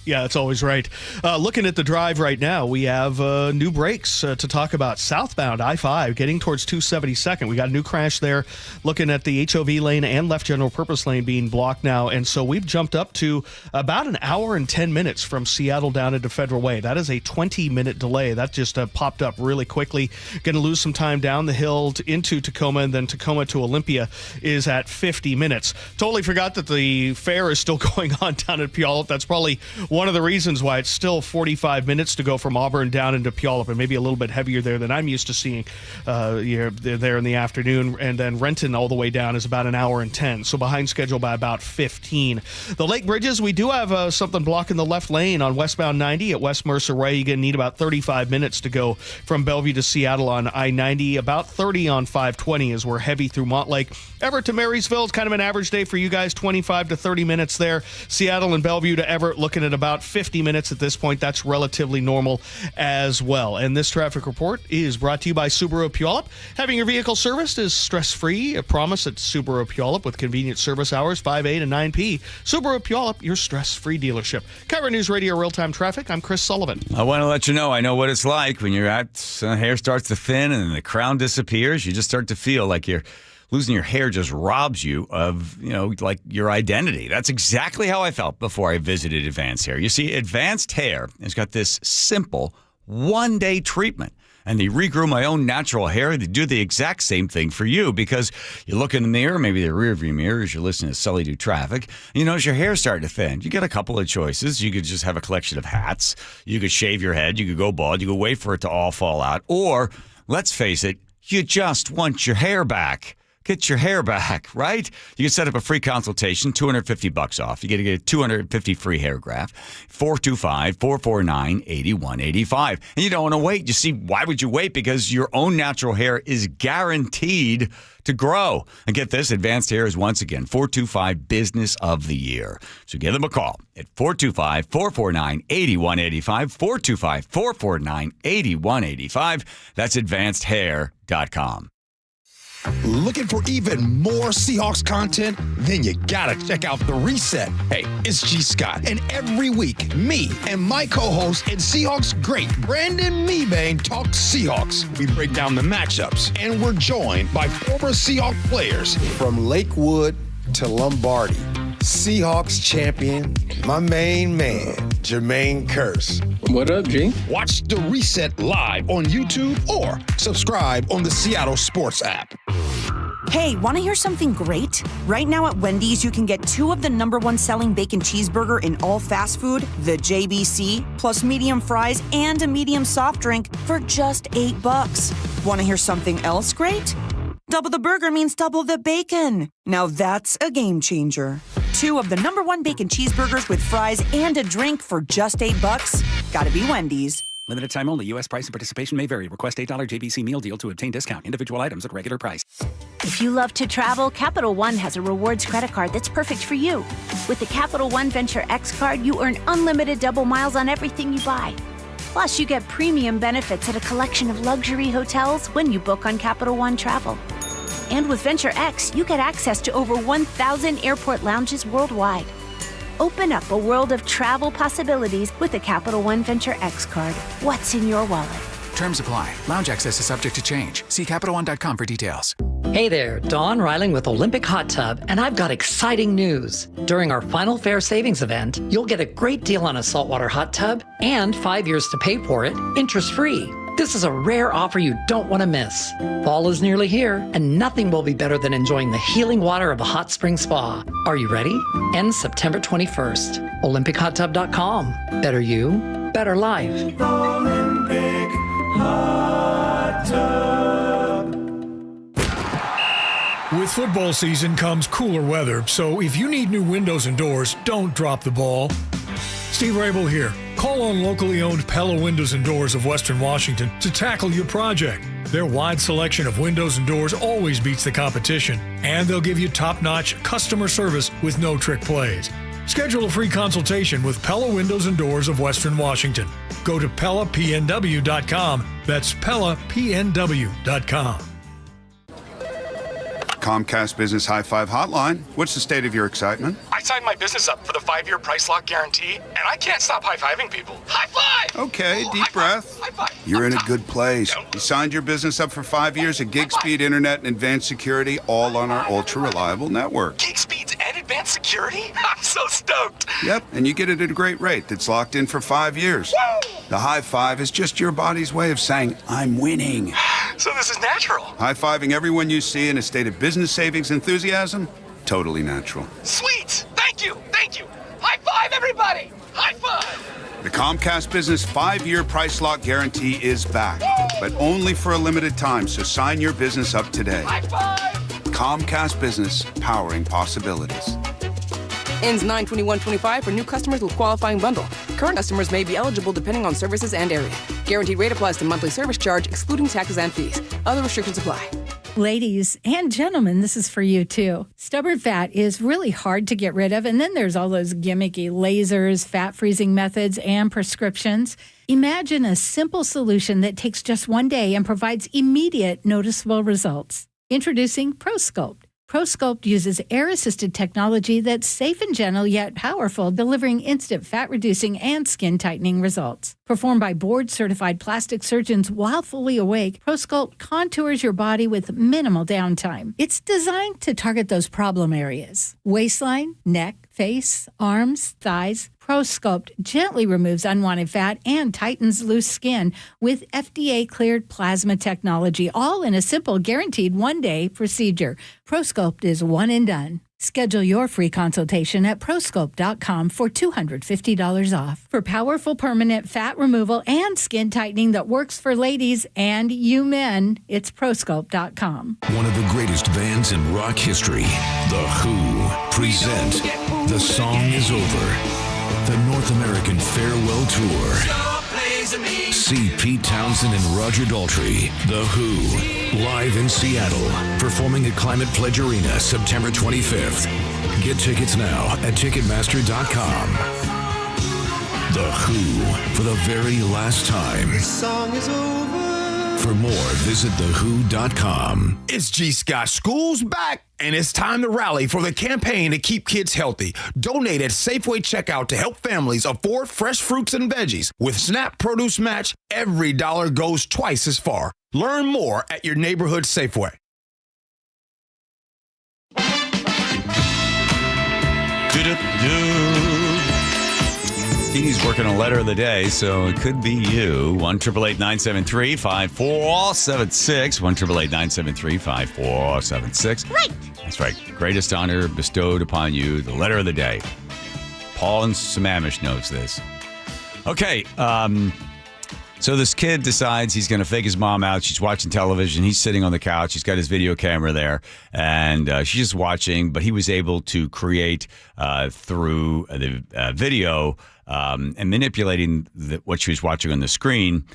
[SPEAKER 1] Yeah, that's always right. Looking at the drive right now, we have new brakes to talk about. Southbound I-5 getting towards 272nd. We got a new crash there. Looking at the HOV lane and left general purpose lane being blocked now. And so we've jumped up to about an hour and 10 minutes from Seattle down into Federal Way. That is a 20-minute delay. That just popped up really quickly. Going to lose some time down the hill into Tacoma, and then Tacoma to Olympia is at 50 minutes. Totally forgot that the fair is still going on down at Puyallup. That's probably one of the reasons why it's still 45 minutes to go from Auburn down into Puyallup, and maybe a little bit heavier there than I'm used to seeing there in the afternoon. And then Renton all the way down is about an hour and 10, so behind schedule by about 15. The Lake Bridges, we do have something blocking the left lane on westbound 90 at West Mercer Way. You're going to need about 35 minutes to go from Bellevue to Seattle on I-90. About 30 on 520 as we're heavy through Montlake. Everett to Marysville is kind of an average day for you guys, 25 to 30 minutes there. Seattle and Bellevue to Everett looking at about 50 minutes at this point. That's relatively normal as well. And this traffic report is brought to you by Subaru Puyallup. Having your vehicle serviced is stress-free. A promise at Subaru Puyallup with convenient service hours 5A to 9P. Subaru Puyallup, your stress-free dealership. KIRO Newsradio Real-Time Traffic. I'm Chris Sullivan.
[SPEAKER 10] I want to let you know, I know what it's like when your hair starts to thin and the crown disappears. You just start to feel like losing your hair just robs you of, like your identity. That's exactly how I felt before I visited Advanced Hair. You see, Advanced Hair has got this simple one-day treatment. And they regrew my own natural hair. They do the exact same thing for you, because you look in the mirror, maybe the rear view mirror, as you're listening to Sully do traffic, and you notice your hair's starting to thin. You get a couple of choices. You could just have a collection of hats. You could shave your head. You could go bald. You could wait for it to all fall out. Or, let's face it, you just want your hair back. Get your hair back, right? You can set up a free consultation, $250 off. You get to get a 250 free hair graft, 425-449-8185. And you don't want to wait. You see, why would you wait? Because your own natural hair is guaranteed to grow. And get this, Advanced Hair is once again 425 Business of the Year. So give them a call at 425-449-8185, 425-449-8185. That's advancedhair.com.
[SPEAKER 14] Looking for even more Seahawks content? Then you gotta check out The Reset. Hey, it's G. Scott, and every week, me and my co-host and Seahawks great Brandon Meebane talk Seahawks. We break down the matchups, and we're joined by former Seahawks players.
[SPEAKER 16] From Lakewood to Lombardi, Seahawks champion, my main man, Jermaine Kearse.
[SPEAKER 14] What up, G? Watch The Reset live on YouTube or subscribe on the Seattle Sports app.
[SPEAKER 5] Hey, want to hear something great? Right now at Wendy's, you can get 2 of the #1 selling bacon cheeseburger in all fast food, the JBC, plus medium fries and a medium soft drink for just $8. Want to hear something else great? Double the burger means double the bacon. Now that's a game changer. 2 of the #1 bacon cheeseburgers with fries and a drink for just $8. Gotta be Wendy's.
[SPEAKER 20] Limited time only. U.S. price and participation may vary. Request $8 JBC meal deal to obtain discount. Individual items at regular price.
[SPEAKER 17] If you love to travel, Capital One has a rewards credit card that's perfect for you. With the Capital One Venture X card, you earn unlimited double miles on everything you buy. Plus, you get premium benefits at a collection of luxury hotels when you book on Capital One Travel. And with Venture X, you get access to over 1,000 airport lounges worldwide. Open up a world of travel possibilities with the Capital One Venture X card. What's in your wallet?
[SPEAKER 20] Terms apply. Lounge access is subject to change. See CapitalOne.com for details.
[SPEAKER 18] Hey there, Dawn Reiling with Olympic Hot Tub, and I've got exciting news. During our Final Fair Savings event, you'll get a great deal on a saltwater hot tub and 5 years to pay for it, interest-free. This This is a rare offer you don't want to miss. Fall is nearly here, and nothing will be better than enjoying the healing water of a hot spring spa. Are you ready? Ends September 21st. OlympicHotTub.com. Better you, better life.
[SPEAKER 12] Olympic Hot Tub.
[SPEAKER 15] With football season comes cooler weather, so if you need new windows and doors, don't drop the ball. Steve Rabel here. Call on locally owned Pella Windows and Doors of Western Washington to tackle your project. Their wide selection of windows and doors always beats the competition, and they'll give you top-notch customer service with no trick plays. Schedule a free consultation with Pella Windows and Doors of Western Washington. Go to PellaPNW.com. That's PellaPNW.com.
[SPEAKER 19] Comcast Business High Five Hotline. What's the state of your excitement?
[SPEAKER 21] I signed my business up for the 5-year price lock guarantee, and I can't stop high-fiving people. High five!
[SPEAKER 19] Okay,
[SPEAKER 21] Ooh,
[SPEAKER 19] deep breath.
[SPEAKER 21] High five.
[SPEAKER 19] You're in a good place. You signed your business up for 5 years of gig speed internet and advanced security, all on our ultra-reliable network.
[SPEAKER 21] Gig speeds and advanced security? I'm so stoked.
[SPEAKER 19] Yep, and you get it at a great rate that's locked in for 5 years.
[SPEAKER 21] Woo!
[SPEAKER 19] The high five is just your body's way of saying, I'm winning.
[SPEAKER 21] So this is natural.
[SPEAKER 19] High-fiving everyone you see in a state of business savings enthusiasm? Totally natural.
[SPEAKER 21] Sweet! Thank you! Thank you! High five, everybody! High five!
[SPEAKER 19] The Comcast Business 5-year price lock guarantee is back, but only for a limited time, so sign your business up today.
[SPEAKER 21] High five!
[SPEAKER 19] Comcast Business, powering possibilities.
[SPEAKER 22] Ends 9/21/25 for new customers with qualifying bundle. Current customers may be eligible depending on services and area. Guaranteed rate applies to monthly service charge, excluding taxes and fees. Other restrictions apply.
[SPEAKER 26] Ladies and gentlemen, this is for you too. Stubborn fat is really hard to get rid of, and then there's all those gimmicky lasers, fat freezing methods, and prescriptions. Imagine a simple solution that takes just one day and provides immediate noticeable results. Introducing ProSculpt. ProSculpt uses air-assisted technology that's safe and gentle yet powerful, delivering instant fat-reducing and skin-tightening results. Performed by board-certified plastic surgeons while fully awake, ProSculpt contours your body with minimal downtime. It's designed to target those problem areas: waistline, neck, face, arms, thighs. ProSculpt gently removes unwanted fat and tightens loose skin with FDA-cleared plasma technology, all in a simple, guaranteed one-day procedure. ProSculpt is one and done. Schedule your free consultation at ProSculpt.com for $250 off. For powerful permanent fat removal and skin tightening that works for ladies and you men, it's ProSculpt.com.
[SPEAKER 27] One of the greatest bands in rock history, The Who, present The Song Is Over, the North American Farewell Tour. See Pete Townsend and Roger Daltrey, The Who, live in Seattle, performing at Climate Pledge Arena September 25th. Get tickets now at Ticketmaster.com. The Who, for the very last time.
[SPEAKER 12] The song is over.
[SPEAKER 27] For more, visit thewho.com.
[SPEAKER 14] It's G. Scott. School's back, and it's time to rally for the campaign to keep kids healthy. Donate at Safeway checkout to help families afford fresh fruits and veggies. With SNAP Produce Match, every dollar goes twice as far. Learn more at your neighborhood Safeway.
[SPEAKER 10] He's working a letter of the day, so it could be you. 1-888-973-5476. 1-888-973-5476.
[SPEAKER 17] Right.
[SPEAKER 10] That's right. Greatest honor bestowed upon you, the letter of the day. Paul in Sammamish knows this. Okay, so this kid decides he's going to fake his mom out. She's watching television. He's sitting on the couch. He's got his video camera there, and she's just watching, but he was able to create through the video and manipulating what she was watching on the screen.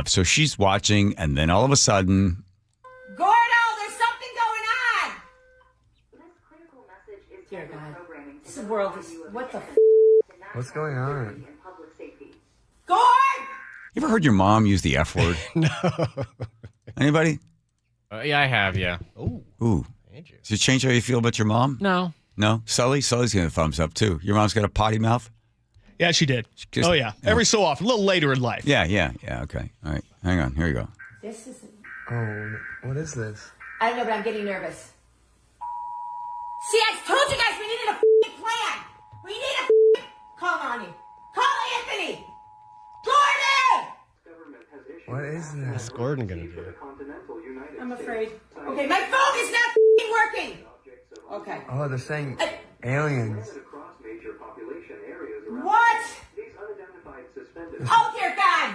[SPEAKER 10] So she's watching, and then all of a sudden...
[SPEAKER 28] Gordo, there's something going on! This critical message is dear God. This world is... What the
[SPEAKER 29] What's going on?
[SPEAKER 28] Gord!
[SPEAKER 10] You ever heard your mom use the F word?
[SPEAKER 4] No.
[SPEAKER 10] Anybody?
[SPEAKER 4] Yeah, I have, yeah.
[SPEAKER 10] Ooh. Does it change how you feel about your mom?
[SPEAKER 4] No.
[SPEAKER 10] No? Sully's getting a thumbs up, too. Your mom's got a potty mouth?
[SPEAKER 1] Yeah, she did.
[SPEAKER 10] Just-
[SPEAKER 1] oh, yeah. Every so often. A little later in life.
[SPEAKER 10] Yeah, okay. All right. Hang on. Here you go.
[SPEAKER 28] This is...
[SPEAKER 29] Oh, what is this?
[SPEAKER 28] I don't know, but I'm getting nervous. See, I told you guys we needed a f***ing plan! We need a f***ing... Call Arnie. Call Anthony! Gordon!
[SPEAKER 29] What is this?
[SPEAKER 4] What's Gordon gonna do?
[SPEAKER 28] I'm afraid. Okay, my phone is not f***ing working. Okay.
[SPEAKER 29] Oh, they're saying aliens.
[SPEAKER 28] What? Oh, dear God.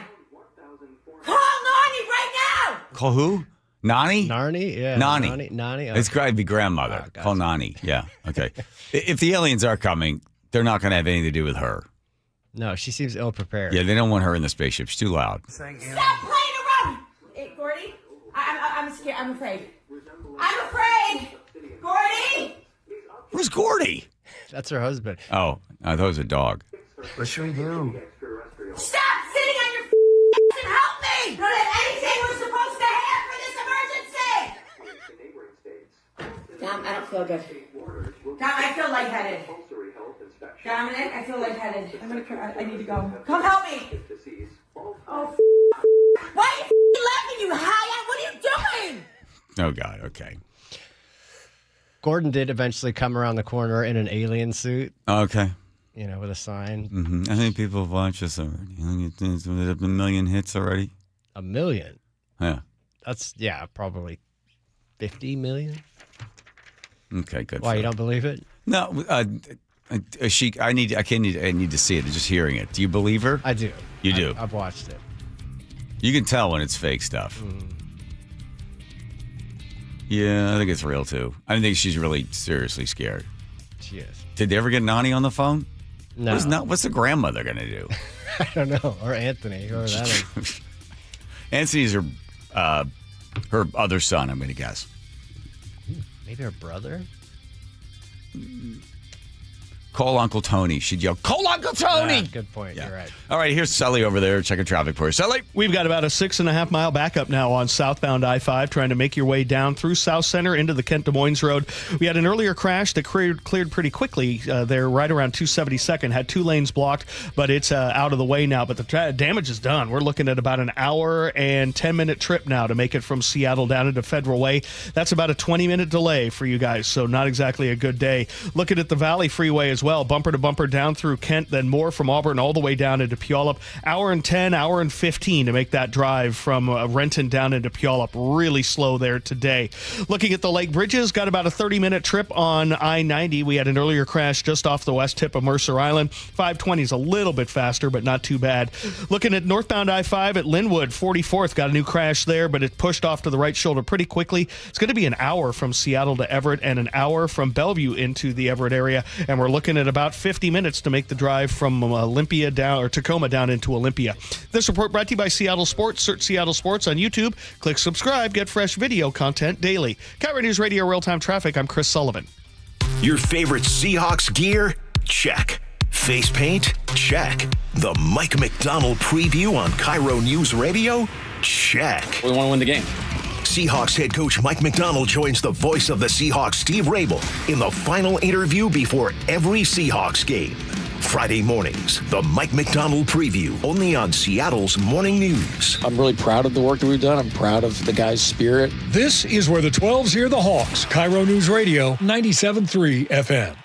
[SPEAKER 28] Call Nani right now.
[SPEAKER 10] Call who? Nani?
[SPEAKER 4] Narni? Yeah.
[SPEAKER 10] Nani.
[SPEAKER 4] Nani.
[SPEAKER 10] It's got to be grandmother.
[SPEAKER 4] Gotcha.
[SPEAKER 10] Call Nani. Yeah. Okay. If the aliens are coming, they're not going to have anything to do with her.
[SPEAKER 4] No, she seems ill prepared.
[SPEAKER 10] Yeah, they don't want her in the spaceship. She's too loud.
[SPEAKER 28] Stop playing around. Hey, Gordy, I'm scared. I'm afraid. I'm afraid. Gordy.
[SPEAKER 10] Where's Gordy?
[SPEAKER 4] That's her husband.
[SPEAKER 10] Oh, I thought it was a dog.
[SPEAKER 29] What should we do?
[SPEAKER 28] Stop sitting on your ass and help me. Don't have anything we're supposed to have for this emergency. Dom, I don't feel good. Dom, I feel lightheaded. Dominic, I feel lightheaded. I'm gonna cry. I need to go. Come help me. Oh, why are you laughing, you high? What are you doing?
[SPEAKER 10] Oh, God. Okay.
[SPEAKER 4] Gordon did eventually come around the corner in an alien suit.
[SPEAKER 10] Okay.
[SPEAKER 4] You know, with a sign.
[SPEAKER 10] Mm-hmm. I think people have watched this already. I think it's a million hits already.
[SPEAKER 4] 1 million?
[SPEAKER 10] Yeah.
[SPEAKER 4] That's, probably 50 million.
[SPEAKER 10] Okay, good.
[SPEAKER 4] Why, you don't believe it?
[SPEAKER 10] No, I need to see it. Just hearing it. Do you believe her?
[SPEAKER 4] I do.
[SPEAKER 10] You do?
[SPEAKER 4] I've watched it.
[SPEAKER 10] You can tell when it's fake stuff.
[SPEAKER 4] Mm.
[SPEAKER 10] Yeah, I think it's real too. I think she's really seriously scared.
[SPEAKER 4] She is.
[SPEAKER 10] Did they ever get Nani on the phone?
[SPEAKER 4] No.
[SPEAKER 10] What's the grandmother going to do?
[SPEAKER 4] I don't know. Or Anthony, whoever that is.
[SPEAKER 10] Anthony's her other son, I'm going to guess.
[SPEAKER 4] Maybe her brother?
[SPEAKER 10] Call Uncle Tony. She'd yell, "Call Uncle Tony!"
[SPEAKER 4] Good point.
[SPEAKER 10] Yeah.
[SPEAKER 4] You're right.
[SPEAKER 10] All right, here's Sully over there checking traffic for you. Sully?
[SPEAKER 1] We've got about a 6.5 mile backup now on southbound I-5, trying to make your way down through South Center into the Kent Des Moines Road. We had an earlier crash that cleared pretty quickly there right around 272nd. Had 2 lanes blocked, but it's out of the way now. But the damage is done. We're looking at about an hour and 10-minute trip now to make it from Seattle down into Federal Way. That's about a 20-minute delay for you guys, so not exactly a good day. Looking at the Valley Freeway as well, bumper to bumper down through Kent, then more from Auburn all the way down into Puyallup. Hour and 10, hour and 15 to make that drive from Renton down into Puyallup. Really slow there today. Looking at the Lake Bridges, got about a 30-minute trip on I-90. We had an earlier crash just off the west tip of Mercer Island. 520 is a little bit faster, but not too bad. Looking at northbound I-5 at Linwood, 44th, got a new crash there, but it pushed off to the right shoulder pretty quickly. It's going to be an hour from Seattle to Everett and an hour from Bellevue into the Everett area, and we're looking at about 50 minutes to make the drive from Olympia down, or Tacoma down into Olympia. This report brought to you by Seattle Sports. Search Seattle Sports on YouTube. Click subscribe. Get fresh video content daily. KIRO Newsradio Real-Time Traffic. I'm Chris Sullivan.
[SPEAKER 2] Your favorite Seahawks gear? Check. Face paint? Check. The Mike McDonald preview on KIRO Newsradio? Check.
[SPEAKER 3] We want to win the game.
[SPEAKER 2] Seahawks head coach Mike McDonald joins the voice of the Seahawks, Steve Rabel, in the final interview before every Seahawks game. Friday mornings, the Mike McDonald preview, only on Seattle's Morning News.
[SPEAKER 3] I'm really proud of the work that we've done. I'm proud of the guys' spirit.
[SPEAKER 15] This is where the 12s hear the Hawks. KIRO Newsradio 97.3 FM.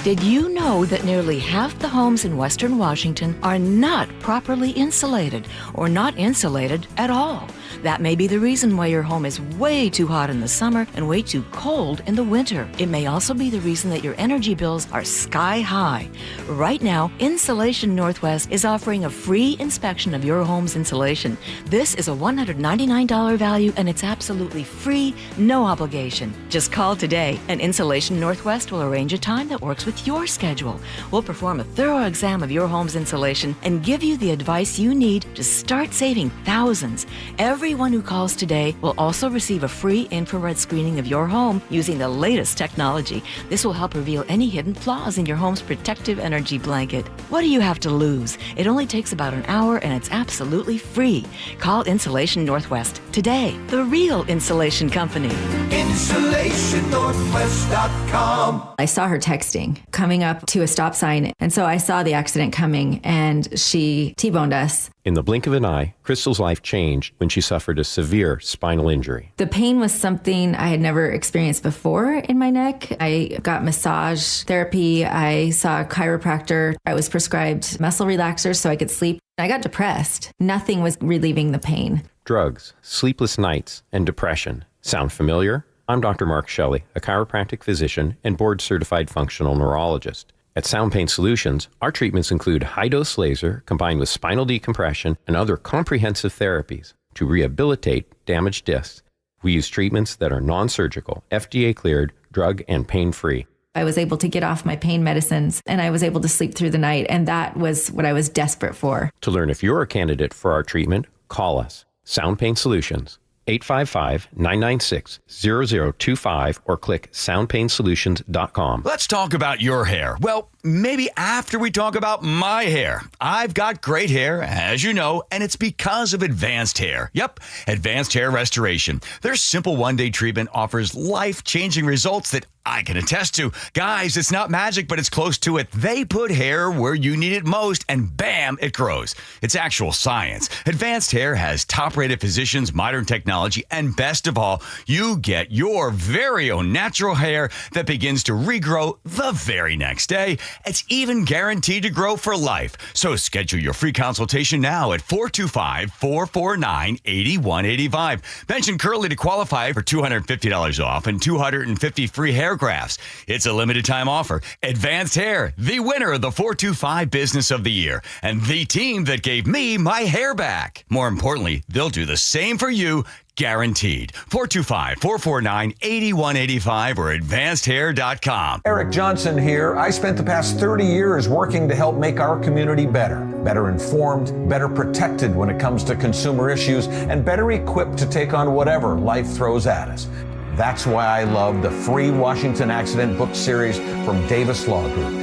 [SPEAKER 6] Did you know that nearly half the homes in Western Washington are not properly insulated or not insulated at all? That may be the reason why your home is way too hot in the summer and way too cold in the winter. It may also be the reason that your energy bills are sky high. Right now, Insulation Northwest is offering a free inspection of your home's insulation. This is a $199 value and it's absolutely free, no obligation. Just call today and Insulation Northwest will arrange a time that works with your schedule. We'll perform a thorough exam of your home's insulation and give you the advice you need to start saving thousands. Everyone who calls today will also receive a free infrared screening of your home using the latest technology. This will help reveal any hidden flaws in your home's protective energy blanket. What do you have to lose? It only takes about an hour and it's absolutely free. Call Insulation Northwest today, the real insulation company.
[SPEAKER 7] InsulationNorthwest.com. I saw her texting, coming up to a stop sign, and so I saw the accident coming, and she T-boned us.
[SPEAKER 9] In the blink of an eye, Crystal's life changed when she suffered a severe spinal injury.
[SPEAKER 7] The pain was something I had never experienced before in my neck. I got massage therapy. I saw a chiropractor. I was prescribed muscle relaxers so I could sleep. I got depressed. Nothing was relieving the pain.
[SPEAKER 9] Drugs, sleepless nights, and depression. Sound familiar? I'm Dr. Mark Shelley, a chiropractic physician and board-certified functional neurologist. At Sound Pain Solutions, our treatments include high-dose laser combined with spinal decompression and other comprehensive therapies to rehabilitate damaged discs. We use treatments that are non-surgical, FDA-cleared, drug and pain-free.
[SPEAKER 7] I was able to get off my pain medicines and I was able to sleep through the night, and that was what I was desperate for.
[SPEAKER 9] To learn if you're a candidate for our treatment, call us. Sound Pain Solutions, 855-996-0025 or click soundpainsolutions.com.
[SPEAKER 5] Let's talk about your hair. Well, maybe after we talk about my hair. I've got great hair, as you know, and it's because of Advanced Hair. Yep, Advanced Hair Restoration. Their simple one-day treatment offers life-changing results that I can attest to. Guys, it's not magic, but it's close to it. They put hair where you need it most, and bam, it grows. It's actual science. Advanced Hair has top-rated physicians, modern technology, and best of all, you get your very own natural hair that begins to regrow the very next day. It's even guaranteed to grow for life. So schedule your free consultation now at 425-449-8185. Mention Curly to qualify for $250 off and 250 free hair grafts. It's a limited time offer. Advanced Hair, the winner of the 425 Business of the Year, and the team that gave me my hair back. More importantly, they'll do the same for you, guaranteed. 425-449-8185 or advancedhair.com.
[SPEAKER 8] Eric Johnson here. I spent the past 30 years working to help make our community better informed, better protected when it comes to consumer issues, and better equipped to take on whatever life throws at us. That's why I love the free Washington Accident book series from Davis Law Group.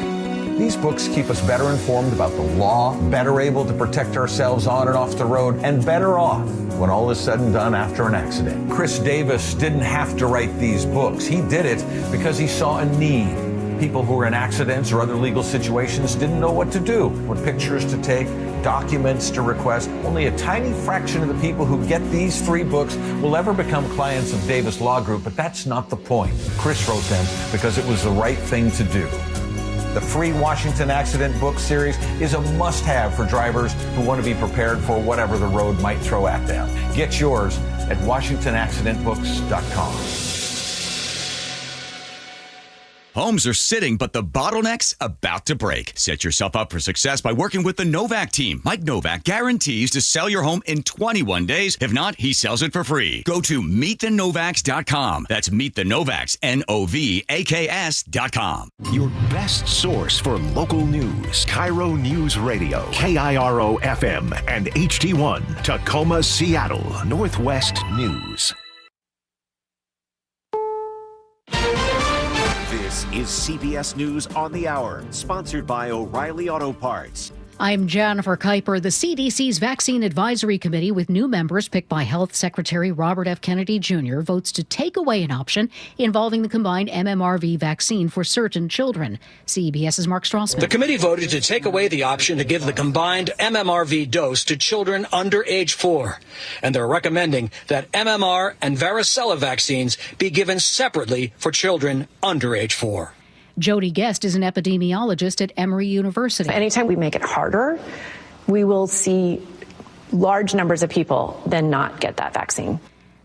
[SPEAKER 8] These books keep us better informed about the law, better able to protect ourselves on and off the road, and better off when all is said and done after an accident. Chris Davis didn't have to write these books. He did it because he saw a need. People who were in accidents or other legal situations didn't know what to do, what pictures to take, documents to request. Only a tiny fraction of the people who get these free books will ever become clients of Davis Law Group, but that's not the point. Chris wrote them because it was the right thing to do. The free Washington Accident book series is a must-have for drivers who want to be prepared for whatever the road might throw at them. Get yours at WashingtonAccidentBooks.com.
[SPEAKER 5] Homes are sitting, but the bottleneck's about to break. Set yourself up for success by working with the Novak team. Mike Novak guarantees to sell your home in 21 days. If not, he sells it for free. Go to meetthenovaks.com. That's meetthenovaks, Novaks.com.
[SPEAKER 2] Your best source for local news. KIRO Newsradio, KIRO FM and HD1, Tacoma, Seattle, Northwest News.
[SPEAKER 11] This is CBS News on the Hour, sponsored by O'Reilly Auto Parts.
[SPEAKER 13] I'm Jennifer Kuiper. The CDC's Vaccine Advisory Committee, with new members picked by Health Secretary Robert F. Kennedy Jr., votes to take away an option involving the combined MMRV vaccine for certain children. CBS's Mark Strassman.
[SPEAKER 16] The committee voted to take away the option to give the combined MMRV dose to children under age 4. And they're recommending that MMR and varicella vaccines be given separately for children under age 4.
[SPEAKER 13] Jody Guest is an epidemiologist at Emory University.
[SPEAKER 20] Anytime we make it harder, we will see large numbers of people then not get that vaccine.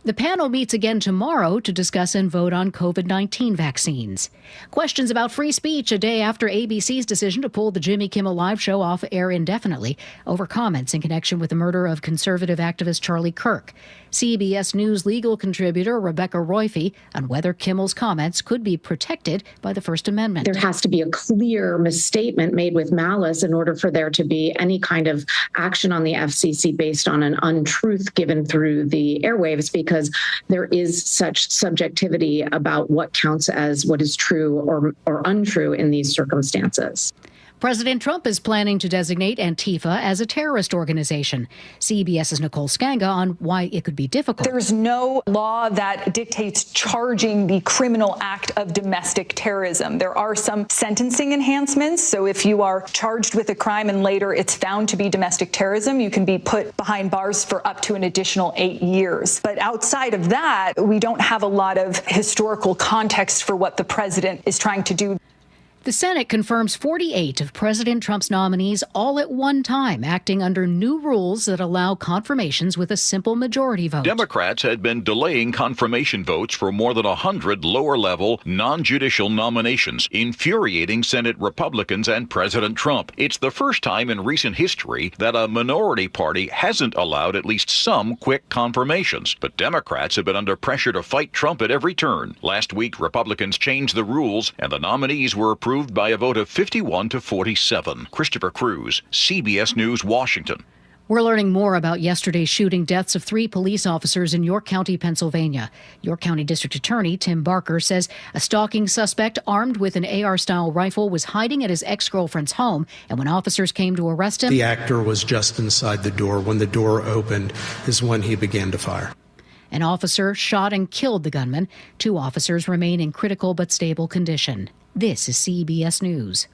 [SPEAKER 13] The panel meets again tomorrow to discuss and vote on COVID-19 vaccines. Questions about free speech a day after ABC's decision to pull the Jimmy Kimmel Live show off air indefinitely over comments in connection with the murder of conservative activist Charlie Kirk. CBS News legal contributor Rebecca Roife on whether Kimmel's comments could be protected by the First Amendment.
[SPEAKER 23] There has to be a clear misstatement made with malice in order for there to be any kind of action on the FCC based on an untruth given through the airwaves, because there is such subjectivity about what counts as what is true or untrue in these circumstances.
[SPEAKER 13] President Trump is planning to designate Antifa as a terrorist organization. CBS's Nicole Skanga on why it could be difficult.
[SPEAKER 24] There's no law that dictates charging the criminal act of domestic terrorism. There are some sentencing enhancements. So if you are charged with a crime and later it's found to be domestic terrorism, you can be put behind bars for up to an additional 8 years. But outside of that, we don't have a lot of historical context for what the president is trying to do.
[SPEAKER 13] The Senate confirms 48 of President Trump's nominees all at one time, acting under new rules that allow confirmations with a simple majority vote.
[SPEAKER 12] Democrats had been delaying confirmation votes for more than 100 lower-level, non-judicial nominations, infuriating Senate Republicans and President Trump. It's the first time in recent history that a minority party hasn't allowed at least some quick confirmations. But Democrats have been under pressure to fight Trump at every turn. Last week, Republicans changed the rules, and the nominees were approved by a vote of 51 to 47. Christopher Cruz, CBS News, Washington.
[SPEAKER 13] We're learning more about yesterday's shooting deaths of 3 police officers in York County, Pennsylvania. York County District Attorney Tim Barker says a stalking suspect armed with an AR-style rifle was hiding at his ex-girlfriend's home, and when officers came to arrest him,
[SPEAKER 14] the actor was just inside the door. When the door opened is when he began to fire.
[SPEAKER 13] An officer shot and killed the gunman. 2 officers remain in critical but stable condition. This is CBS News.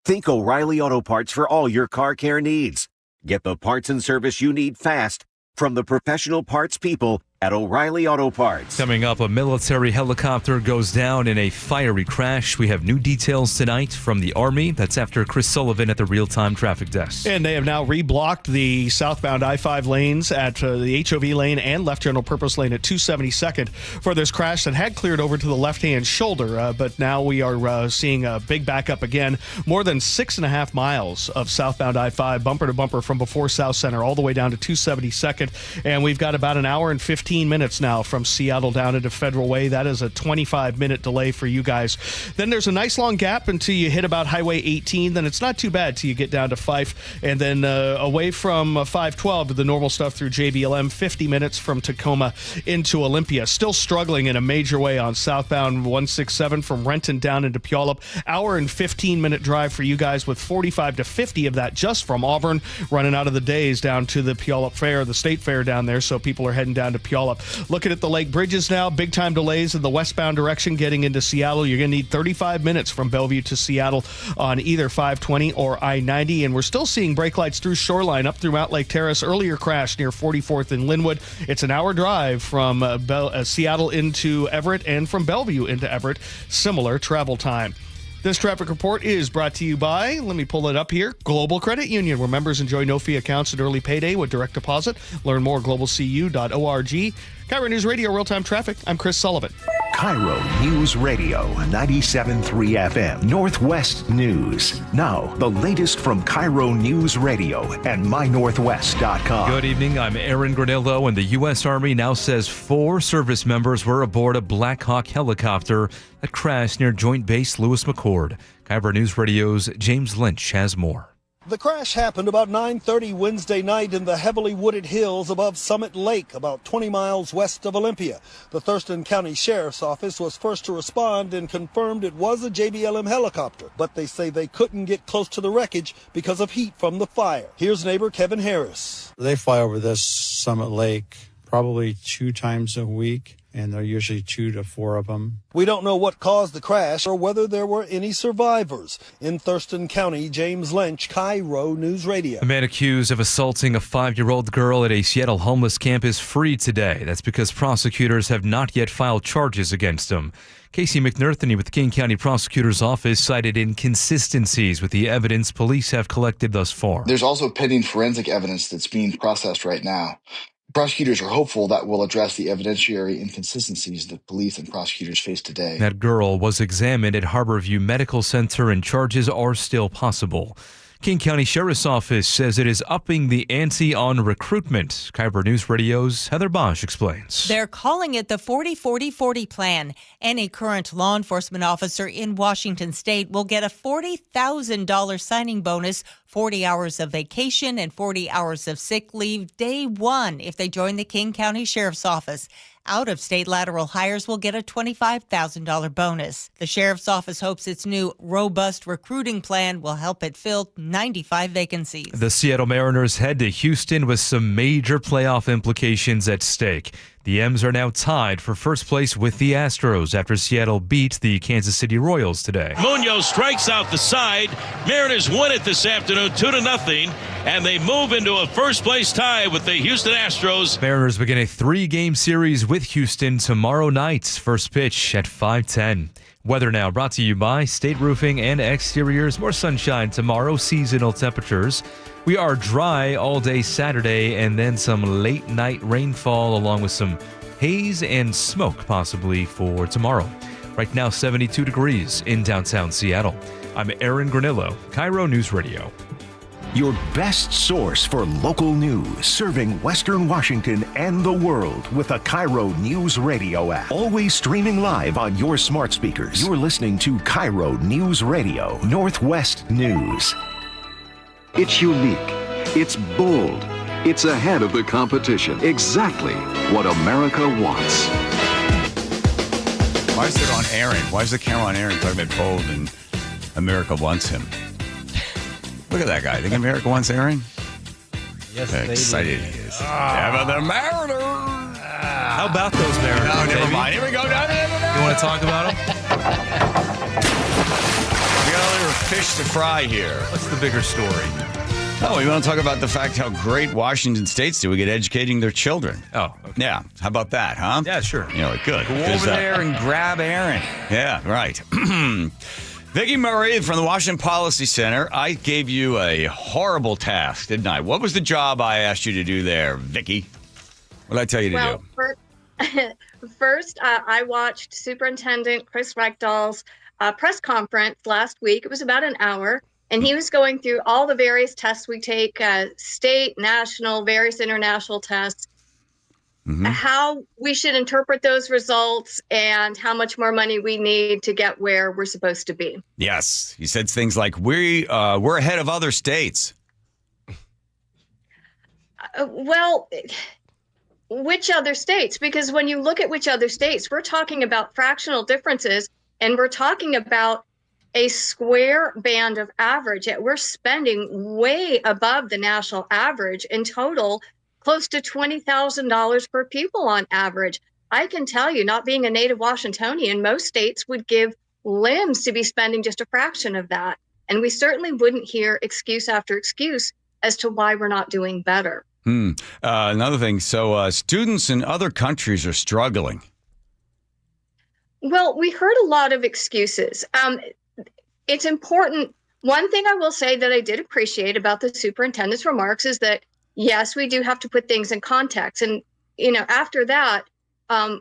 [SPEAKER 11] Think O'Reilly Auto Parts for all your car care needs. Get the parts and service you need fast from the professional parts people at O'Reilly Auto Parts.
[SPEAKER 18] Coming up, a military helicopter goes down in a fiery crash. We have new details tonight from the Army. That's after Chris Sullivan at the real-time traffic desk.
[SPEAKER 1] And they have now reblocked the southbound I-5 lanes at the HOV lane and left general purpose lane at 272nd for this crash that had cleared over to the left-hand shoulder. But now we are seeing a big backup again. More than 6.5 miles of southbound I-5 bumper to bumper from before South Center all the way down to 272nd. And we've got about an hour and 15 minutes now from Seattle down into Federal Way. That is a 25-minute delay for you guys. Then there's a nice long gap until you hit about Highway 18. Then it's not too bad till you get down to Fife. And then away from 512 to the normal stuff through JBLM, 50 minutes from Tacoma into Olympia. Still struggling in a major way on southbound 167 from Renton down into Puyallup. Hour and 15-minute drive for you guys with 45 to 50 of that just from Auburn, running out of the days down to the Puyallup Fair, the state fair down there. So people are heading down to Puyallup. Looking at the lake bridges now, big time delays in the westbound direction getting into Seattle. You're going to need 35 minutes from Bellevue to Seattle on either 520 or I-90. And we're still seeing brake lights through Shoreline up through Mount Lake Terrace. Earlier crash near 44th and Linwood. It's an hour drive from Seattle into Everett and from Bellevue into Everett. Similar travel time. This traffic report is brought to you by, let me pull it up here, Global Credit Union, where members enjoy no-fee accounts and early payday with direct deposit. Learn more at globalcu.org. KIRO News Radio Real-Time Traffic. I'm Chris Sullivan.
[SPEAKER 2] KIRO News Radio 97.3 FM Northwest News. Now, the latest from KIRO News Radio and mynorthwest.com.
[SPEAKER 18] Good evening. I'm Aaron Granillo, and the U.S. Army now says 4 service members were aboard a Blackhawk helicopter that crashed near Joint Base Lewis McChord. KIRO News Radio's James Lynch has more.
[SPEAKER 19] The crash happened about 9:30 Wednesday night in the heavily wooded hills above Summit Lake, about 20 miles west of Olympia. The Thurston County Sheriff's Office was first to respond and confirmed it was a JBLM helicopter, but they say they couldn't get close to the wreckage because of heat from the fire. Here's neighbor Kevin Harris.
[SPEAKER 21] They fly over this Summit Lake probably 2 times a week, and there are usually 2 to 4 of them.
[SPEAKER 19] We don't know what caused the crash or whether there were any survivors. In Thurston County, James Lynch, KIRO News Radio.
[SPEAKER 18] A man accused of assaulting a 5-year-old girl at a Seattle homeless camp is free today. That's because prosecutors have not yet filed charges against him. Casey McNerthany with the King County Prosecutor's Office cited inconsistencies with the evidence police have collected thus far.
[SPEAKER 22] There's also pending forensic evidence that's being processed right now. Prosecutors are hopeful that will address the evidentiary inconsistencies that police and prosecutors face today.
[SPEAKER 18] That girl was examined at Harborview Medical Center and charges are still possible. King County Sheriff's Office says it is upping the ante on recruitment. KIRO News Radio's Heather Bosch explains.
[SPEAKER 25] They're calling it the 40-40-40 plan. Any current law enforcement officer in Washington state will get a $40,000 signing bonus, 40 hours of vacation, and 40 hours of sick leave day one if they join the King County Sheriff's Office. Out-of-state lateral hires will get a $25,000 bonus. The Sheriff's Office hopes its new robust recruiting plan will help it fill 95 vacancies.
[SPEAKER 18] The Seattle Mariners head to Houston with some major playoff implications at stake. The M's are now tied for first place with the Astros after Seattle beat the Kansas City Royals today.
[SPEAKER 3] Munoz strikes out the side. Mariners win it this afternoon 2-0, and they move into a first-place tie with the Houston Astros.
[SPEAKER 18] Mariners begin a 3-game series with Houston tomorrow night. First pitch at 5:10. Weather now brought to you by State Roofing and Exteriors. More sunshine tomorrow, seasonal temperatures. We are dry all day Saturday and then some late night rainfall along with some haze and smoke possibly for tomorrow. Right now, 72 degrees in downtown Seattle. I'm Aaron Granillo, KIRO Newsradio.
[SPEAKER 2] Your best source for local news, serving Western Washington and the world with the KIRO Newsradio app. Always streaming live on your smart speakers. You're listening to KIRO Newsradio, Northwest News.
[SPEAKER 4] It's unique. It's bold. It's ahead of the competition. Exactly what America wants.
[SPEAKER 5] Why is it on Aaron? Why is the camera on Aaron talking about bold and America wants him? Look at that guy. Think America wants Aaron?
[SPEAKER 21] Yes,
[SPEAKER 5] How excited he is. How about the Mariners?
[SPEAKER 18] How about those Mariners?
[SPEAKER 5] No, never
[SPEAKER 18] baby?
[SPEAKER 5] mind. Here we go.
[SPEAKER 18] You want to talk about them?
[SPEAKER 5] We got other fish to fry here.
[SPEAKER 18] What's the bigger story?
[SPEAKER 5] Oh, we want to talk about the fact how great Washington State's doing at educating their children.
[SPEAKER 18] Oh, okay.
[SPEAKER 5] Yeah. How about that, huh?
[SPEAKER 18] Yeah, sure.
[SPEAKER 5] You know, good.
[SPEAKER 18] Go
[SPEAKER 5] over
[SPEAKER 18] over
[SPEAKER 5] there and grab Aaron. Yeah, right. Vicki Murray from the Washington Policy Center. I gave you a horrible task, didn't I? What was the job I asked you to do there, Vicki? What did I tell you to do?
[SPEAKER 10] First, I watched Superintendent Chris Reckdahl's press conference last week. It was about an hour, and he was going through all the various tests we take, state, national, various international tests, how we should interpret those results, and how much more money we need to get where we're supposed to be.
[SPEAKER 5] Yes. He said things like, we're ahead of other states.
[SPEAKER 10] Well, which other states? Because when you look at which other states, we're talking about fractional differences, and we're talking about a square band of average. We're spending way above the national average in total, close to $20,000 per pupil on average. I can tell you, not being a native Washingtonian, most states would give limbs to be spending just a fraction of that. And we certainly wouldn't hear excuse after excuse as to why we're not doing better.
[SPEAKER 5] Another thing, so students in other countries are struggling.
[SPEAKER 10] Well, we heard a lot of excuses. It's important. One thing I will say that I did appreciate about the superintendent's remarks is that, yes, we do have to put things in context. And, after that,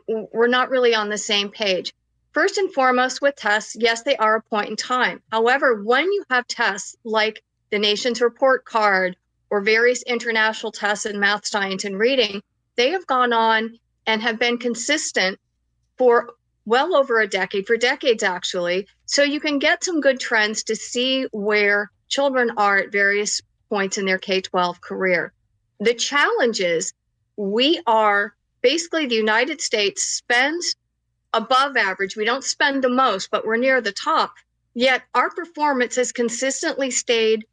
[SPEAKER 10] we're not really on the same page. First and foremost with tests, yes, they are a point in time. However, when you have tests like the nation's report card or various international tests in math, science, and reading, they have gone on and have been consistent for well over a decade, for decades actually. So you can get some good trends to see where children are at various points in their K-12 career. The challenge is we are basically, the United States spends above average. We don't spend the most, but we're near the top. Yet our performance has consistently stayed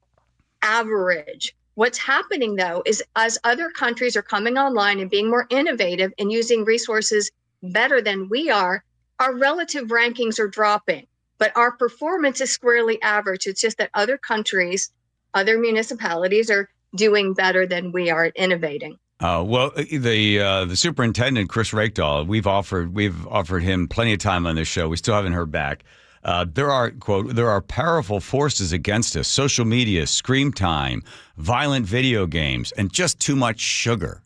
[SPEAKER 10] average. What's happening, though, is as other countries are coming online and being more innovative and using resources better than we are, our relative rankings are dropping. But our performance is squarely average. It's just that other countries, other municipalities are doing better than we are at innovating.
[SPEAKER 5] Well, the superintendent, Chris Reckdahl, we've offered him plenty of time on this show. We still haven't heard back. There are powerful forces against us: social media, screen time, violent video games, and just too much sugar.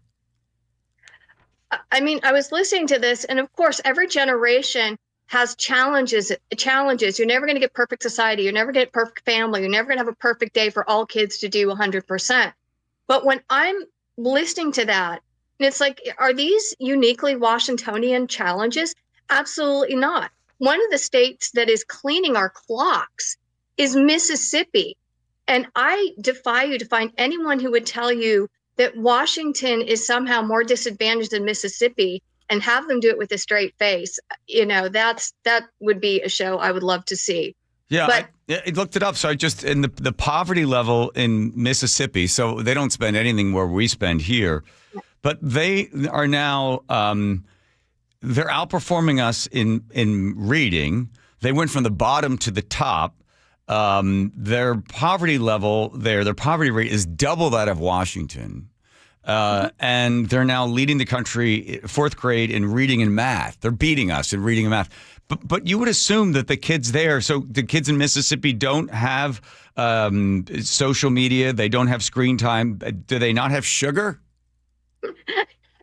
[SPEAKER 10] I mean, I was listening to this, and of course, every generation has challenges. You're never going to get perfect society. You're never going to get perfect family. You're never going to have a perfect day for all kids to do 100%. But when I'm listening to that, and it's like, are these uniquely Washingtonian challenges? Absolutely not. One of the states that is cleaning our clocks is Mississippi. And I defy you to find anyone who would tell you that Washington is somehow more disadvantaged than Mississippi and have them do it with a straight face. That would be a show I would love to see.
[SPEAKER 5] Yeah,
[SPEAKER 10] but
[SPEAKER 5] I looked it up. So I just, in the poverty level in Mississippi, so they don't spend anything where we spend here. but they are now they're outperforming us in reading. They went from the bottom to the top. Their poverty level, their poverty rate is double that of Washington. And they're now leading the country, fourth grade, in reading and math. They're beating us in reading and math. But you would assume that the kids there, so the kids in Mississippi don't have social media. They don't have screen time. Do they not have sugar?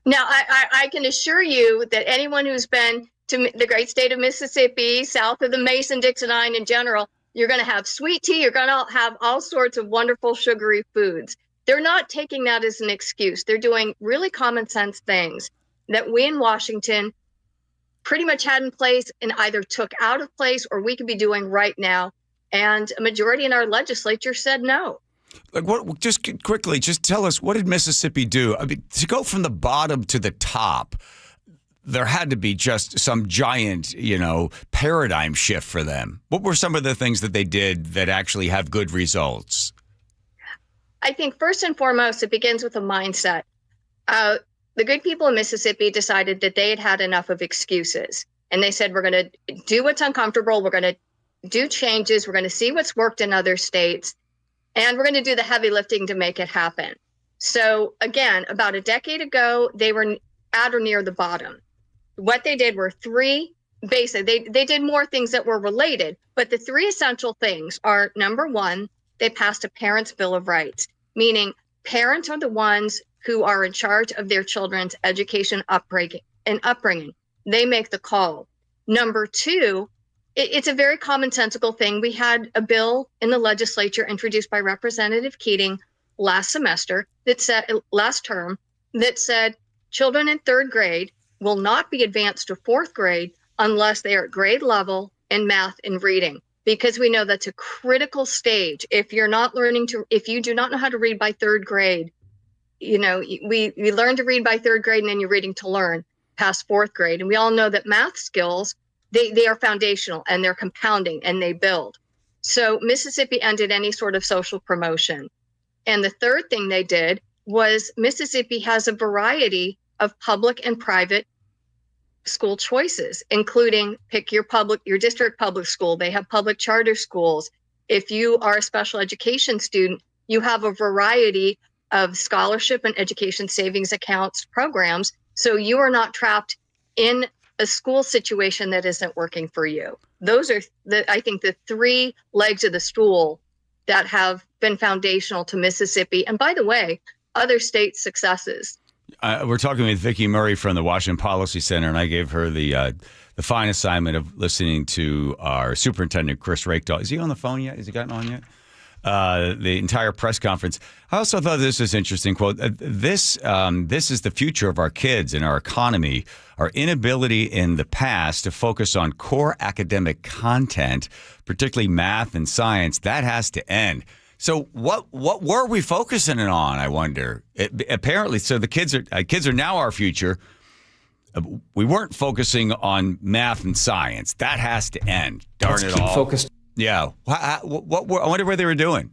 [SPEAKER 10] Now, I can assure you that anyone who's been to the great state of Mississippi, south of the Mason-Dixon line in general, you're going to have sweet tea. You're going to have all sorts of wonderful sugary foods. They're not taking that as an excuse. They're doing really common sense things that we in Washington pretty much had in place and either took out of place or we could be doing right now. And a majority in our legislature said no.
[SPEAKER 5] Like what? Just quickly, just tell us, what did Mississippi do? I mean, to go from the bottom to the top, there had to be just some giant, paradigm shift for them. What were some of the things that they did that actually have good results?
[SPEAKER 10] I think first and foremost, it begins with a mindset. The good people in Mississippi decided that they had had enough of excuses. And they said, we're going to do what's uncomfortable. We're going to do changes. We're going to see what's worked in other states. And we're going to do the heavy lifting to make it happen. So again, about a decade ago, they were at or near the bottom. What they did were three basic, they did more things that were related, but the three essential things are, number one, they passed a Parents' Bill of Rights, meaning parents are the ones who are in charge of their children's education upbringing. They make the call. Number two, it's a very commonsensical thing. We had a bill in the legislature introduced by Representative Keating last term that said children in third grade will not be advanced to fourth grade unless they are at grade level in math and reading, because we know that's a critical stage. If you do not know how to read by third grade, we learn to read by third grade and then you're reading to learn past fourth grade. And we all know that math skills, they are foundational and they're compounding and they build. So Mississippi ended any sort of social promotion. And the third thing they did was Mississippi has a variety of public and private school choices, including pick your district public school. They have public charter schools. If you are a special education student, you have a variety of scholarship and education savings accounts programs. So you are not trapped in a school situation that isn't working for you. Those are, I think, the three legs of the stool that have been foundational to Mississippi. And by the way, other states' successes.
[SPEAKER 5] We're talking with Vicki Murray from the Washington Policy Center, and I gave her the fine assignment of listening to our superintendent, Chris Rakedahl. Is he on the phone yet? Has he gotten on yet? The entire press conference. I also thought this was interesting. Quote, this is the future of our kids and our economy. Our inability in the past to focus on core academic content, particularly math and science, that has to end. So what were we focusing on, I wonder? Apparently, so the kids are now our future. We weren't focusing on math and science. That has to end. Darn it all.
[SPEAKER 6] Focused.
[SPEAKER 5] Yeah. I wonder what they were doing.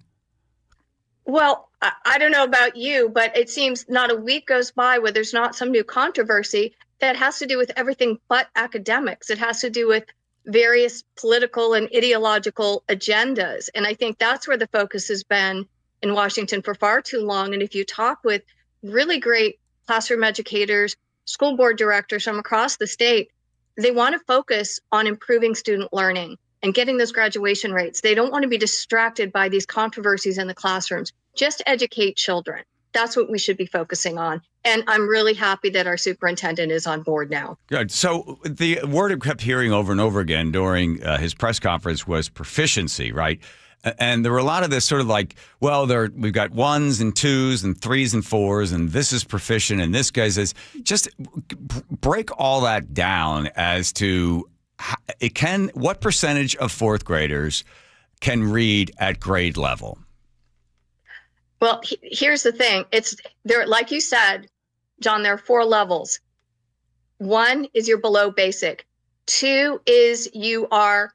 [SPEAKER 10] Well, I don't know about you, but it seems not a week goes by where there's not some new controversy that has to do with everything but academics. It has to do with various political and ideological agendas. And I think that's where the focus has been in Washington for far too long. And if you talk with really great classroom educators, school board directors from across the state, they want to focus on improving student learning and getting those graduation rates. They don't want to be distracted by these controversies in the classrooms. Just educate children. That's what we should be focusing on. And I'm really happy that our superintendent is on board now.
[SPEAKER 5] Good. So the word I kept hearing over and over again during his press conference was proficiency, right? And there were a lot of this sort of like, well, we've got 1s and 2s and 3s and 4s, and this is proficient, and this guy says, just break all that down as to what percentage of fourth graders can read at grade level?
[SPEAKER 10] Well, here's the thing. It's there, like you said, John, there are 4 levels. 1 is you're below basic. 2 is you are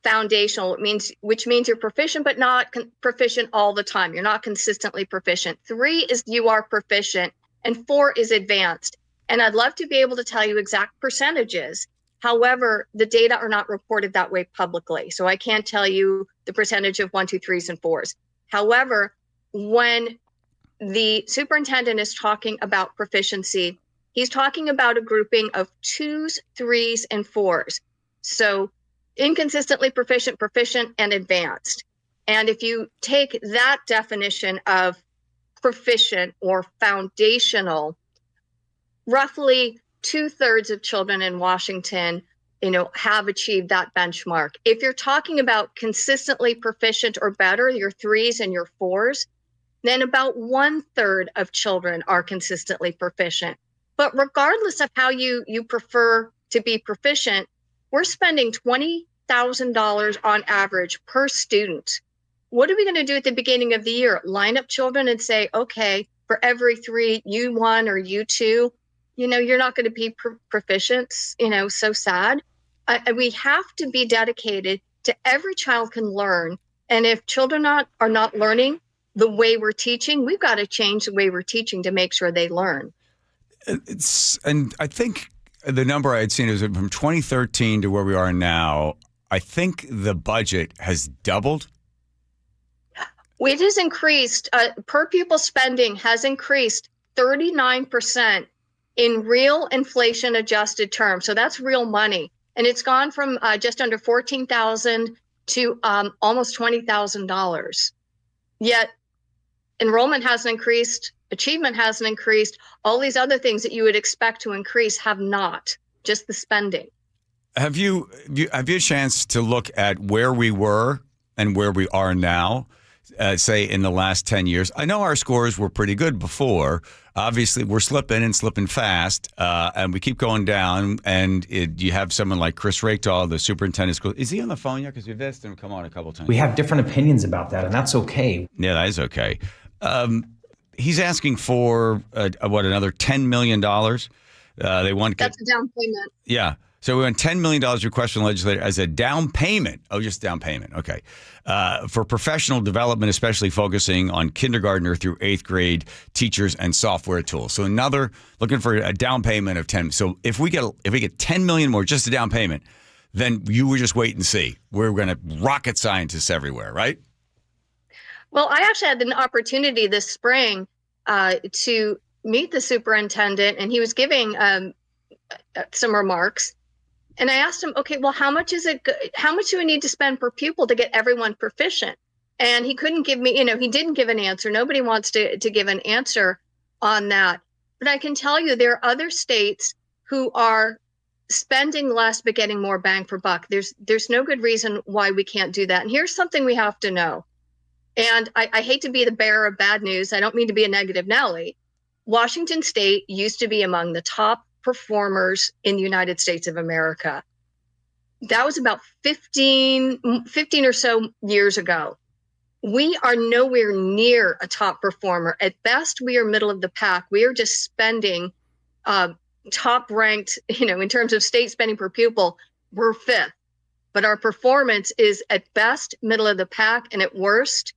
[SPEAKER 10] foundational, which means you're proficient, but not proficient all the time. You're not consistently proficient. 3 is you are proficient, and 4 is advanced. And I'd love to be able to tell you exact percentages. However, the data are not reported that way publicly. So I can't tell you the percentage of 1, 2, 3s, and 4s. However, when the superintendent is talking about proficiency, he's talking about a grouping of 2s, 3s, and 4s. So inconsistently proficient, proficient, and advanced. And if you take that definition of proficient or foundational, roughly 2/3 of children in Washington, have achieved that benchmark. If you're talking about consistently proficient or better, your 3s and your 4s, then about 1/3 of children are consistently proficient. But regardless of how you prefer to be proficient, we're spending $20,000 on average per student. What are we going to do at the beginning of the year? Line up children and say, okay, for every 3, you 1 or you 2, you're not going to be proficient, so sad. We have to be dedicated to every child can learn. And if children are not learning the way we're teaching, we've got to change the way we're teaching to make sure they learn.
[SPEAKER 6] And I think the number I had seen is from 2013 to where we are now, I think the budget has doubled.
[SPEAKER 10] It has increased, per pupil spending has increased 39% in real inflation adjusted terms. So that's real money. And it's gone from just under $14,000 to almost $20,000. Yet enrollment hasn't increased, achievement hasn't increased. All these other things that you would expect to increase have not, just the spending.
[SPEAKER 6] Have you had a chance to look at where we were and where we are now, say in the last 10 years? I know our scores were pretty good before. Obviously, we're slipping fast, and we keep going down. And you have someone like Chris Rakedahl, the superintendent. Is he on the phone yet? Because we've asked him to come on a couple times.
[SPEAKER 7] We have different opinions about that, and that's okay.
[SPEAKER 6] Yeah, that is okay. He's asking for, another $10 million? They want
[SPEAKER 10] That's a down payment.
[SPEAKER 6] Yeah. So we want $10 million request from the legislature as a down payment. Oh, just down payment. Okay. For professional development, especially focusing on kindergartner through 8th grade teachers and software tools. So looking for a down payment of 10. So if we get 10 million more, just a down payment, then you would just wait and see. We're going to rocket scientists everywhere, right?
[SPEAKER 10] Well, I actually had an opportunity this spring to meet the superintendent, and he was giving some remarks. And I asked him, okay, well, how much do we need to spend per pupil to get everyone proficient? And he couldn't give me, he didn't give an answer. Nobody wants to give an answer on that. But I can tell you there are other states who are spending less but getting more bang for buck. There's no good reason why we can't do that. And here's something we have to know. And I hate to be the bearer of bad news. I don't mean to be a negative Nelly. Washington State used to be among the top performers in the United States of America. That was about 15 or so years ago. We are nowhere near a top performer. At best, we are middle of the pack. We are just spending top ranked, in terms of state spending per pupil, we're 5th. But our performance is at best middle of the pack, and at worst,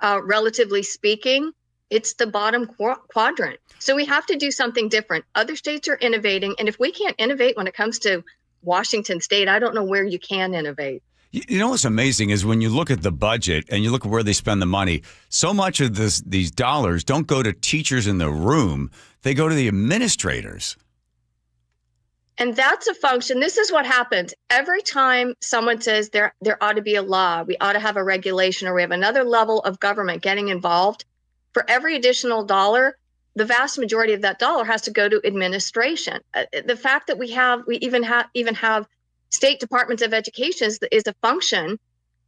[SPEAKER 10] relatively speaking, it's the bottom quadrant. So we have to do something different. Other states are innovating. And if we can't innovate when it comes to Washington State, I don't know where you can innovate.
[SPEAKER 6] You know what's amazing is when you look at the budget and you look at where they spend the money, so much of these dollars don't go to teachers in the room. They go to the administrators.
[SPEAKER 10] And that's a function. This is what happens. Every time someone says there ought to be a law, we ought to have a regulation, or we have another level of government getting involved, for every additional dollar, the vast majority of that dollar has to go to administration. The fact that we even have state departments of education is a function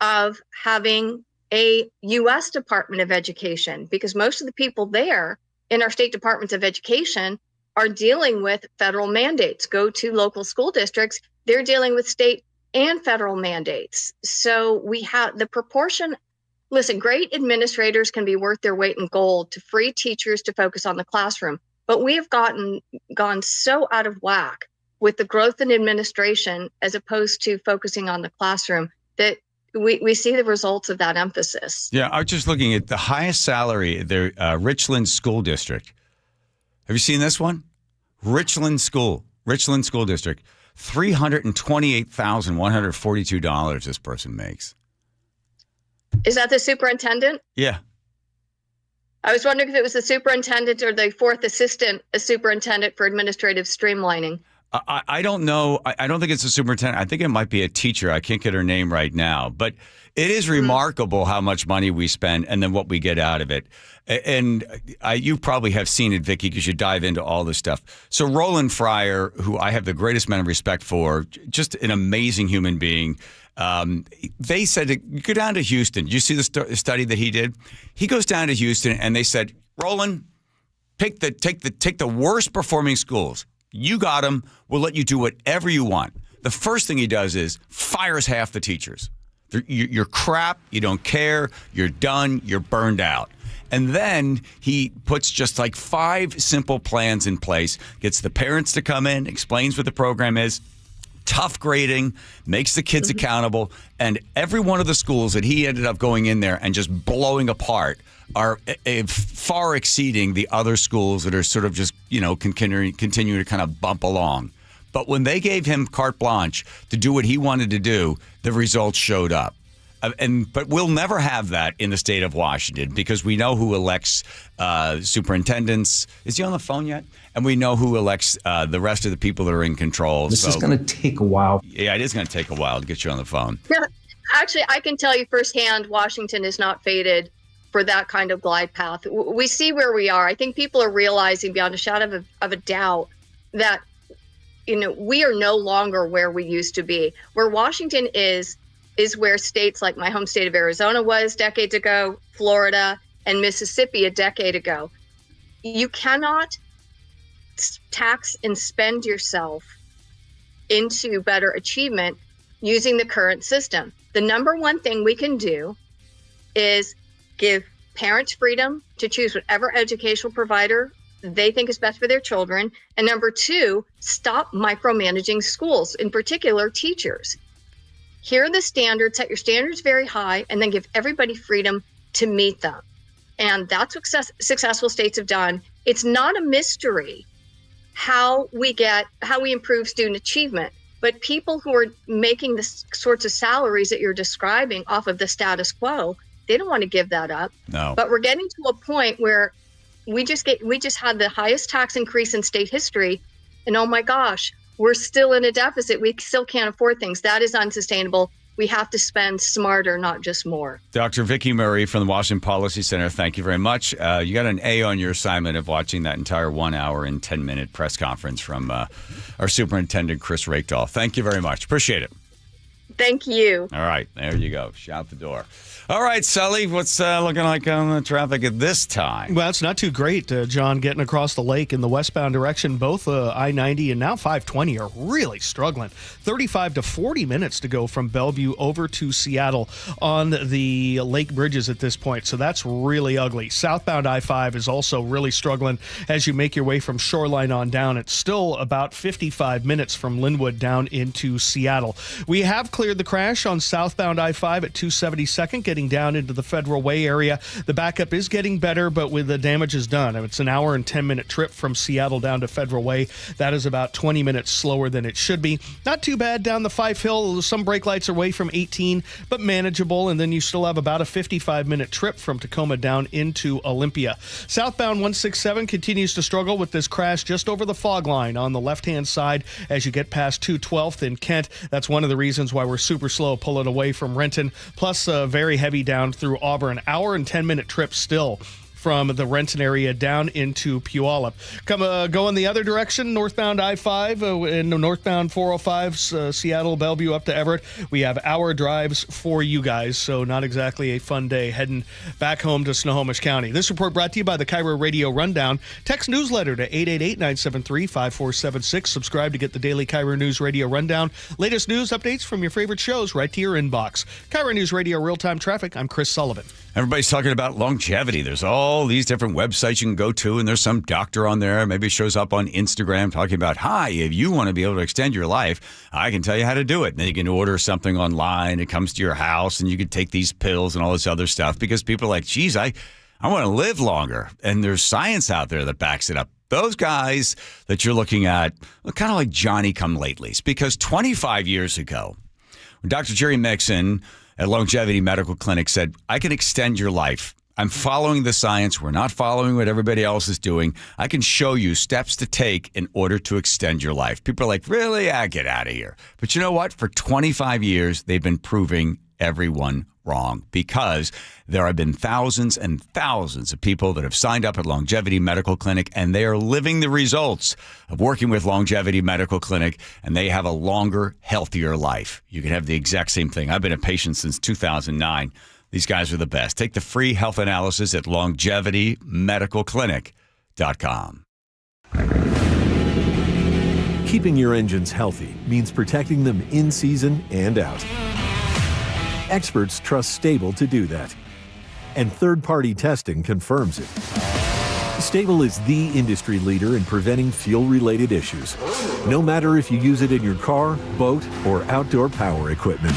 [SPEAKER 10] of having a U.S. Department of Education, because most of the people there in our state departments of education are dealing with federal mandates. Go to local school districts, they're dealing with state and federal mandates. So we have the proportion. Listen, great administrators can be worth their weight in gold to free teachers to focus on the classroom. But we have gone so out of whack with the growth in administration as opposed to focusing on the classroom that we see the results of that emphasis.
[SPEAKER 6] Yeah, I was just looking at the highest salary, the Richland School District. Have you seen this one? Richland School District, $328,142 this person makes.
[SPEAKER 10] Is that the superintendent?
[SPEAKER 6] Yeah.
[SPEAKER 10] I was wondering if it was the superintendent or the fourth assistant superintendent for administrative streamlining.
[SPEAKER 6] I don't know. I don't think it's a superintendent. I think it might be a teacher. I can't get her name right now. But it is remarkable how much money we spend and then what we get out of it. And you probably have seen it, Vicki, because you dive into all this stuff. So Roland Fryer, who I have the greatest amount of respect for, just an amazing human being. They said to go down to Houston. Did you see the study that he did? He goes down to Houston and they said, Roland, take the worst performing schools. You got them. We'll let you do whatever you want. The first thing he does is fires half the teachers. You're crap. You don't care. You're done. You're burned out. And then he puts just like 5 simple plans in place, gets the parents to come in, explains what the program is, tough grading, makes the kids accountable. And every one of the schools that he ended up going in there and just blowing apart are far exceeding the other schools that are sort of just, continue to kind of bump along. But when they gave him carte blanche to do what he wanted to do, the results showed up. But we'll never have that in the state of Washington because we know who elects superintendents. Is he on the phone yet? And we know who elects the rest of the people that are in control.
[SPEAKER 7] This is going to take a while.
[SPEAKER 6] Yeah, it is going to take a while to get you on the phone.
[SPEAKER 10] Yeah, actually, I can tell you firsthand, Washington is not fated for that kind of glide path. We see where we are. I think people are realizing beyond a shadow of a doubt that we are no longer where we used to be. Where Washington is where states like my home state of Arizona was decades ago, Florida, and Mississippi a decade ago. You cannot tax and spend yourself into better achievement using the current system. The number one thing we can do is give parents freedom to choose whatever educational provider they think is best for their children. And number 2, stop micromanaging schools, in particular teachers. Here are the standards, set your standards very high, and then give everybody freedom to meet them. And that's what successful states have done. It's not a mystery how we improve student achievement, but people who are making the sorts of salaries that you're describing off of the status quo, they don't want to give that up.
[SPEAKER 6] No.
[SPEAKER 10] But we're getting to a point where we just had the highest tax increase in state history, and oh my gosh, we're still in a deficit. We still can't afford things. That is unsustainable. We have to spend smarter, not just more.
[SPEAKER 6] Dr. Vicki Murray from the Washington Policy Center, thank you very much. You got an A on your assignment of watching that entire 1 hour and 10-minute press conference from our superintendent, Chris Rakedahl. Thank you very much. Appreciate it.
[SPEAKER 10] Thank you.
[SPEAKER 6] All right. There you go. Shout the door. All right, Sully, what's looking like on the traffic at this time?
[SPEAKER 1] Well, it's not too great, John, getting across the lake in the westbound direction. Both I-90 and now 520 are really struggling. 35 to 40 minutes to go from Bellevue over to Seattle on the lake bridges at this point, so that's really ugly. Southbound I-5 is also really struggling as you make your way from Shoreline on down. It's still about 55 minutes from Linwood down into Seattle. We have cleared the crash on southbound I-5 at 272nd, getting down into the Federal Way area. The backup is getting better, but with the damage is done. It's an hour and 10-minute trip from Seattle down to Federal Way. That is about 20 minutes slower than it should be. Not too bad down the Fife Hill. Some brake lights away from 18, but manageable. And then you still have about a 55-minute trip from Tacoma down into Olympia. Southbound 167 continues to struggle with this crash just over the fog line on the left-hand side as you get past 212th in Kent. That's one of the reasons why we're super slow pulling away from Renton. Plus, very heavy down through Auburn. Hour and 10-minute trip still from the Renton area down into Puyallup. Going the other direction, northbound I-5 and northbound 405, Seattle, Bellevue up to Everett. We have hour drives for you guys, so not exactly a fun day heading back home to Snohomish County. This report brought to you by the KIRO Radio Rundown. Text newsletter to 888-973-5476. Subscribe to get the daily KIRO News Radio Rundown. Latest news updates from your favorite shows right to your inbox. KIRO News Radio Real-Time Traffic. I'm Chris Sullivan.
[SPEAKER 6] Everybody's talking about longevity. There's all these different websites you can go to, and there's some doctor on there. Maybe shows up on Instagram talking about, hi, if you want to be able to extend your life, I can tell you how to do it. And then you can order something online. It comes to your house, and you can take these pills and all this other stuff because people are like, geez, I want to live longer. And there's science out there that backs it up. Those guys that you're looking at are kind of like Johnny-come-latelys, because 25 years ago, when Dr. Jerry Mixon at Longevity Medical Clinic said, I can extend your life. I'm following the science. We're not following what everybody else is doing. I can show you steps to take in order to extend your life. People are like, really? Get out of here. But you know what? For 25 years, they've been proving everyone wrong, because there have been thousands and thousands of people that have signed up at Longevity Medical Clinic, and they are living the results of working with Longevity Medical Clinic, and they have a longer, healthier life. You can have the exact same thing. I've been a patient since 2009. These guys are the best. Take the free health analysis at longevitymedicalclinic.com.
[SPEAKER 8] Keeping your engines healthy means protecting them in season and out. Experts trust Stable to do that. And third-party testing confirms it. Stable is the industry leader in preventing fuel-related issues, no matter if you use it in your car, boat, or outdoor power equipment.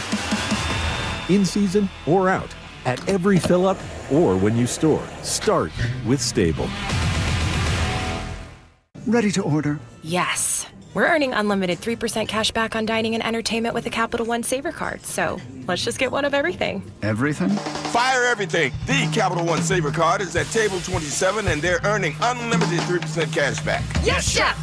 [SPEAKER 8] In season or out, at every fill-up or when you store, start with Stable.
[SPEAKER 9] Ready to order?
[SPEAKER 15] Yes. We're earning unlimited 3% cash back on dining and entertainment with a Capital One Saver card. So let's just get one of everything.
[SPEAKER 9] Everything?
[SPEAKER 16] Fire everything. The Capital One Saver card is at table 27, and they're earning unlimited 3% cash back.
[SPEAKER 15] Yes, Chef!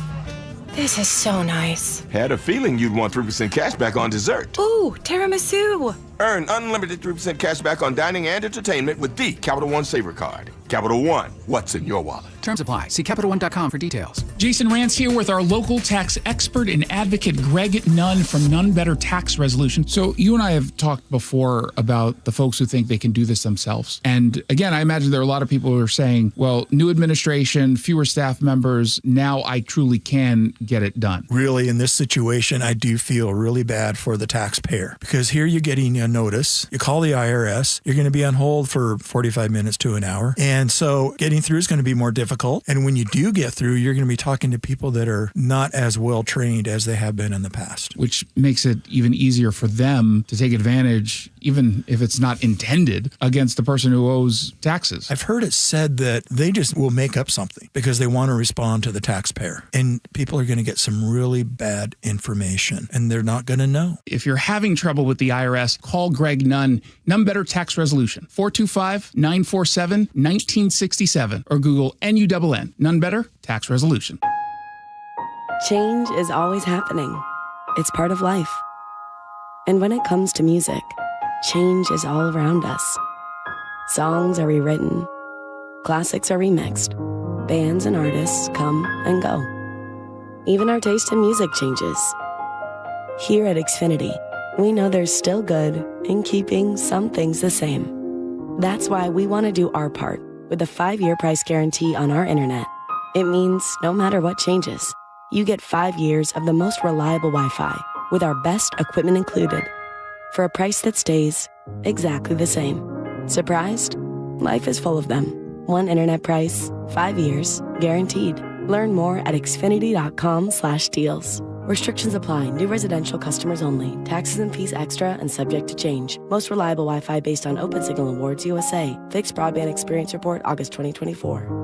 [SPEAKER 15] This is so nice.
[SPEAKER 16] Had a feeling you'd want 3% cash back on dessert.
[SPEAKER 15] Ooh, tiramisu.
[SPEAKER 16] Earn unlimited 3% cash back on dining and entertainment with the Capital One Saver card. Capital One, what's in your wallet?
[SPEAKER 17] Terms apply. See CapitalOne.com for details.
[SPEAKER 26] Jason Rance here with our local tax expert and advocate, Greg Nunn from None Better Tax Resolution. So you and I have talked before about the folks who think they can do this themselves. And again, I imagine there are a lot of people who are saying, well, new administration, fewer staff members, now I truly can get it done.
[SPEAKER 27] Really, in this situation, I do feel really bad for the taxpayer, because here you're getting a notice. You call the IRS, you're going to be on hold for 45 minutes to an hour. And so getting through is going to be more difficult. And when you do get through, you're going to be talking to people that are not as well trained as they have been in the past.
[SPEAKER 26] Which makes it even easier for them to take advantage, even if it's not intended, against the person who owes taxes.
[SPEAKER 27] I've heard it said that they just will make up something because they want to respond to the taxpayer. And people are going to get some really bad information, and they're not going to know.
[SPEAKER 26] If you're having trouble with the IRS, call Greg Nunn, None Better Tax Resolution, 425-947-1967, or Google NUNN, None Better Tax Resolution.
[SPEAKER 28] Change is always happening. It's part of life. And when it comes to music, change is all around us. Songs are rewritten, classics are remixed, bands and artists come and go. Even our taste in music changes. Here at Xfinity, we know there's still good in keeping some things the same. That's why we want to do our part with a 5-year price guarantee on our internet. It means no matter what changes, you get 5 years of the most reliable Wi-Fi with our best equipment included for a price that stays exactly the same. Surprised? Life is full of them. One internet price, 5 years, guaranteed. Learn more at xfinity.com/deals. Restrictions apply. New residential customers only. Taxes and fees extra and subject to change. Most reliable Wi-Fi based on Open Signal Awards USA. Fixed Broadband Experience Report, August 2024.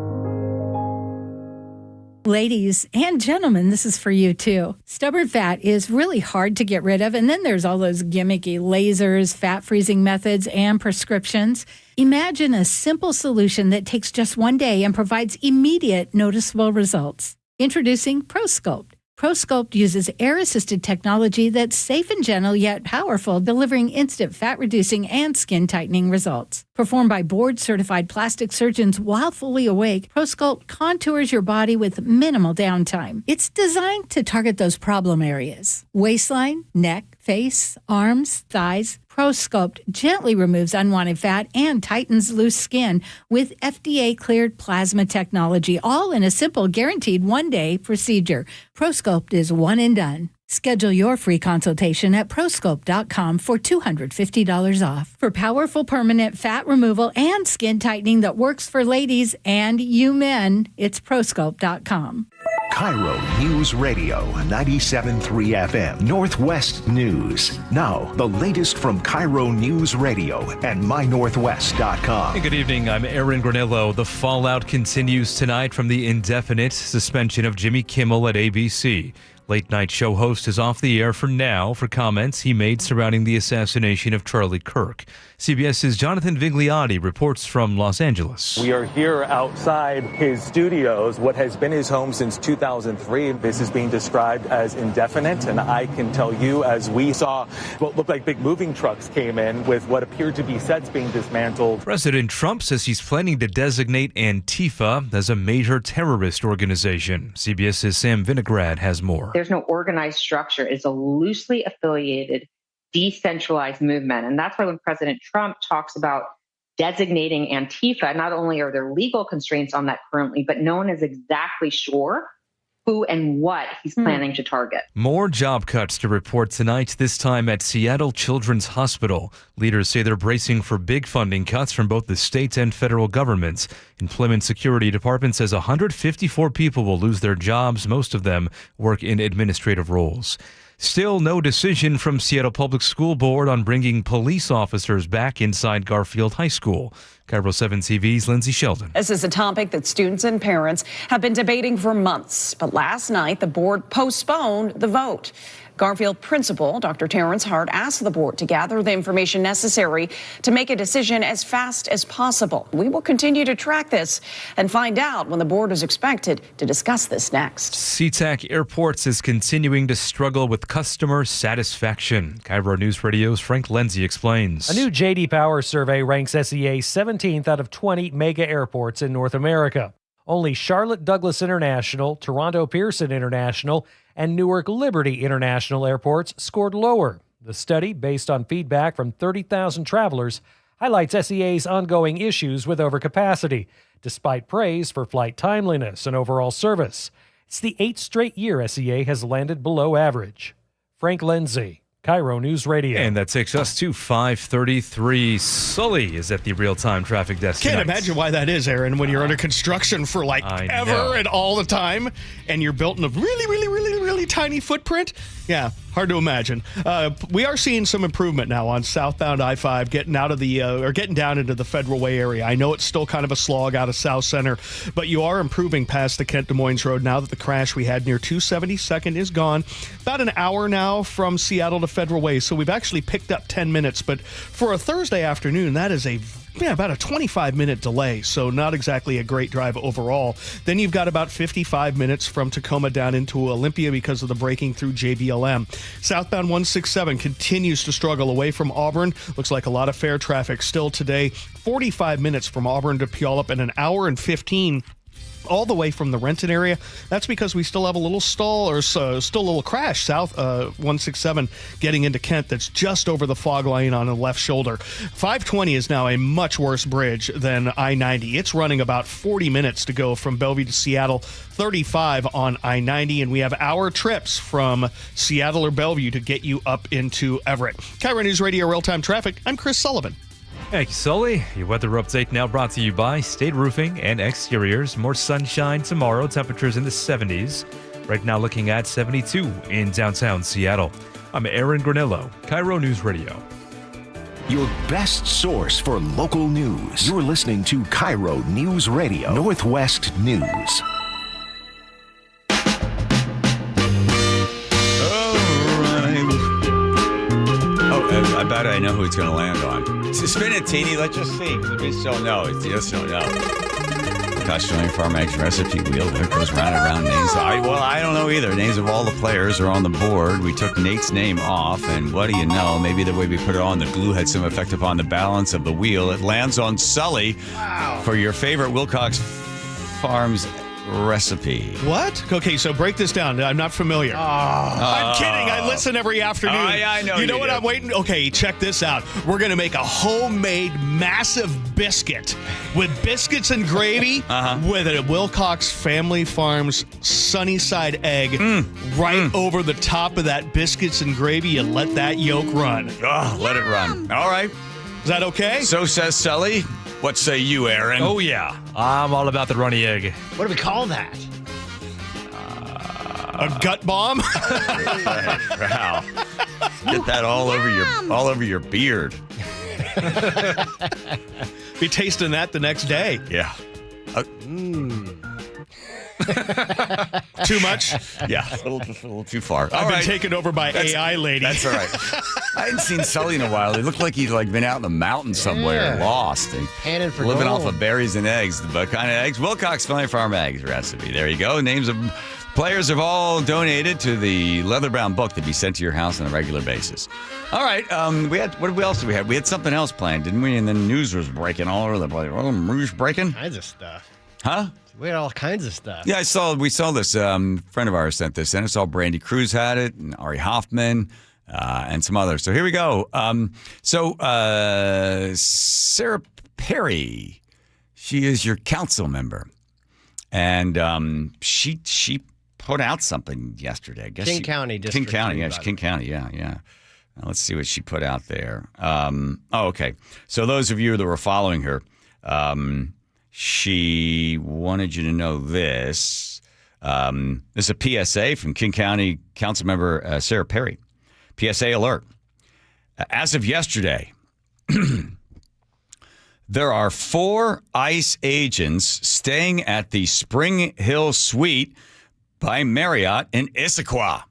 [SPEAKER 29] Ladies and gentlemen, this is for you too. Stubborn fat is really hard to get rid of, and then there's all those gimmicky lasers, fat freezing methods, and prescriptions. Imagine a simple solution that takes just one day and provides immediate noticeable results. Introducing ProSculpt. ProSculpt uses air-assisted technology that's safe and gentle yet powerful, delivering instant fat-reducing and skin-tightening results. Performed by board-certified plastic surgeons while fully awake, ProSculpt contours your body with minimal downtime. It's designed to target those problem areas: waistline, neck, face, arms, thighs. ProSculpt gently removes unwanted fat and tightens loose skin with FDA-cleared plasma technology, all in a simple, guaranteed one-day procedure. ProSculpt is one and done. Schedule your free consultation at prosculpt.com for $250 off. For powerful permanent fat removal and skin tightening that works for ladies and you men, it's prosculpt.com.
[SPEAKER 2] KIRO Newsradio 97.3 FM Northwest News. Now, the latest from KIRO Newsradio and mynorthwest.com.
[SPEAKER 18] Hey, good evening. I'm Aaron Granillo. The fallout continues tonight from the indefinite suspension of Jimmy Kimmel at ABC. Late-night show host is off the air for now for comments he made surrounding the assassination of Charlie Kirk. CBS's Jonathan Vigliotti reports from Los Angeles.
[SPEAKER 9] We are here outside his studios, what has been his home since 2003. This is being described as indefinite, and I can tell you, as we saw what looked like big moving trucks came in with what appeared to be sets being dismantled.
[SPEAKER 18] President Trump says he's planning to designate Antifa as a major terrorist organization. CBS's Sam Vinograd has more.
[SPEAKER 11] There's no organized structure. It's a loosely affiliated, decentralized movement. And that's why when President Trump talks about designating Antifa, not only are there legal constraints on that currently, but no one is exactly sure who and what he's planning to target.
[SPEAKER 18] More job cuts to report tonight, this time at Seattle Children's Hospital. Leaders say they're bracing for big funding cuts from both the state and federal governments. Employment Security Department says 154 people will lose their jobs. Most of them work in administrative roles. Still no decision from Seattle Public School Board on bringing police officers back inside Garfield High School. KIRO 7 TV's Lindsay Sheldon.
[SPEAKER 12] This is a topic that students and parents have been debating for months. But last night, the board postponed the vote. Garfield principal Dr. Terrence Hart asked the board to gather the information necessary to make a decision as fast as possible. We will continue to track this and find out when the board is expected to discuss this next.
[SPEAKER 18] SeaTac Airports is continuing to struggle with customer satisfaction. KIRO News Radio's Frank Lenzi explains.
[SPEAKER 13] A new J.D. Power survey ranks SEA 17th out of 20 mega airports in North America. Only Charlotte Douglas International, Toronto Pearson International, and Newark Liberty International airports scored lower. The study, based on feedback from 30,000 travelers, highlights SEA's ongoing issues with overcapacity, despite praise for flight timeliness and overall service. It's the 8th straight year SEA has landed below average. Frank Lenzi, KIRO News Radio.
[SPEAKER 18] And that takes us to 5:33. Sully is at the real-time traffic desk.
[SPEAKER 1] Can't imagine why that is, Aaron, when you're under construction for ever and all the time, and you're built in a really tiny footprint. Yeah, hard to imagine. We are seeing some improvement now on southbound I-5, getting out of the or getting down into the Federal Way area. I know it's still kind of a slog out of South Center, but you are improving past the Kent Des Moines Road now that the crash we had near 272nd is gone. About an hour now from Seattle to Federal Way, so we've actually picked up 10 minutes. But for a Thursday afternoon, that is about a 25-minute delay, so not exactly a great drive overall. Then you've got about 55 minutes from Tacoma down into Olympia because of the braking through JBLM. Southbound 167 continues to struggle away from Auburn. Looks like a lot of fair traffic still today. 45 minutes from Auburn to Puyallup and an hour and 15 all the way from the Renton area. That's because we still have a little stall or still a little crash south 167 getting into Kent that's just over the fog line on the left shoulder. 520 is now a much worse bridge than I-90. It's running about 40 minutes to go from Bellevue to Seattle, 35 on I-90, and we have hour trips from Seattle or Bellevue to get you up into Everett. KIRO News Radio Real-Time Traffic, I'm Chris Sullivan.
[SPEAKER 18] Thank you, Sully. Your weather update now brought to you by State Roofing and Exteriors. More sunshine tomorrow. Temperatures in the 70s. Right now looking at 72 in downtown Seattle. I'm Aaron Granillo, KIRO News Radio.
[SPEAKER 2] Your best source for local news. You're listening to KIRO News Radio, Northwest News.
[SPEAKER 6] I bet I know who it's going to land on. Spin it, Teeny. Let's just see. We still know. You just don't know. Australian Farm Eggs recipe wheel. There goes round and round names. I don't know either. Names of all the players are on the board. We took Nate's name off, and what do you know? Maybe the way we put it on, the glue had some effect upon the balance of the wheel. It lands on Sully for your favorite Wilcox Farms recipe.
[SPEAKER 1] What? Okay, so break this down. I'm not familiar. I'm kidding. I listen every afternoon.
[SPEAKER 6] I know
[SPEAKER 1] you know what I'm waiting? Okay, check this out. We're going to make a homemade massive biscuit with biscuits and gravy with a Wilcox Family Farms Sunnyside egg right over the top of that biscuits and gravy. You let that yolk run.
[SPEAKER 6] Let it run. All right.
[SPEAKER 1] Is that okay?
[SPEAKER 6] So says Sully. What say you, Aaron?
[SPEAKER 18] Oh, yeah. I'm all about the runny egg.
[SPEAKER 14] What do we call that?
[SPEAKER 1] A gut bomb?
[SPEAKER 6] Wow. Get that all over your beard.
[SPEAKER 1] Be tasting that the next day.
[SPEAKER 6] Yeah.
[SPEAKER 1] Too much?
[SPEAKER 6] Yeah, a little too far.
[SPEAKER 1] I've been taken over by AI lady.
[SPEAKER 6] That's all right. I hadn't seen Sully in a while. He looked like he'd been out in the mountains somewhere, lost, and
[SPEAKER 3] Panning for
[SPEAKER 6] living
[SPEAKER 3] gold.
[SPEAKER 6] off of berries and eggs. What kind of eggs? Wilcox Family Farm Eggs recipe. There you go. Names of players have all donated to the leather-bound book to be sent to your house on a regular basis. All right. What else did we have? We had something else planned, didn't we? And then news was breaking all over the place. Oh, news breaking?
[SPEAKER 3] Kinds of stuff.
[SPEAKER 6] Huh?
[SPEAKER 3] We had all kinds of stuff.
[SPEAKER 6] Yeah, we saw this. Friend of ours sent this in. I saw Brandy Cruz had it, and Ari Hoffman, and some others. So here we go. Sarah Perry, she is your council member, and she put out something yesterday. I guess
[SPEAKER 3] King County District.
[SPEAKER 6] King County, yeah, King County, yeah. Let's see what she put out there. Okay. So those of you that were following her. She wanted you to know this. This is a PSA from King County Councilmember Sarah Perry. PSA alert. As of yesterday, there are 4 ICE agents staying at the Spring Hill Suite by Marriott in Issaquah.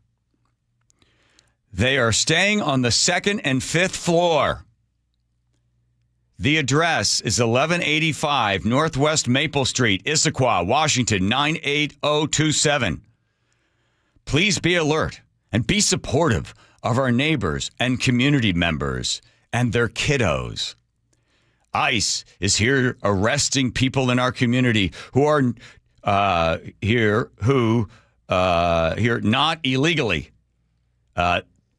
[SPEAKER 6] They are staying on the 2nd and 5th floor. The address is 1185 Northwest Maple Street, Issaquah, Washington, 98027. Please be alert and be supportive of our neighbors and community members and their kiddos. ICE is here arresting people in our community who are here not illegally.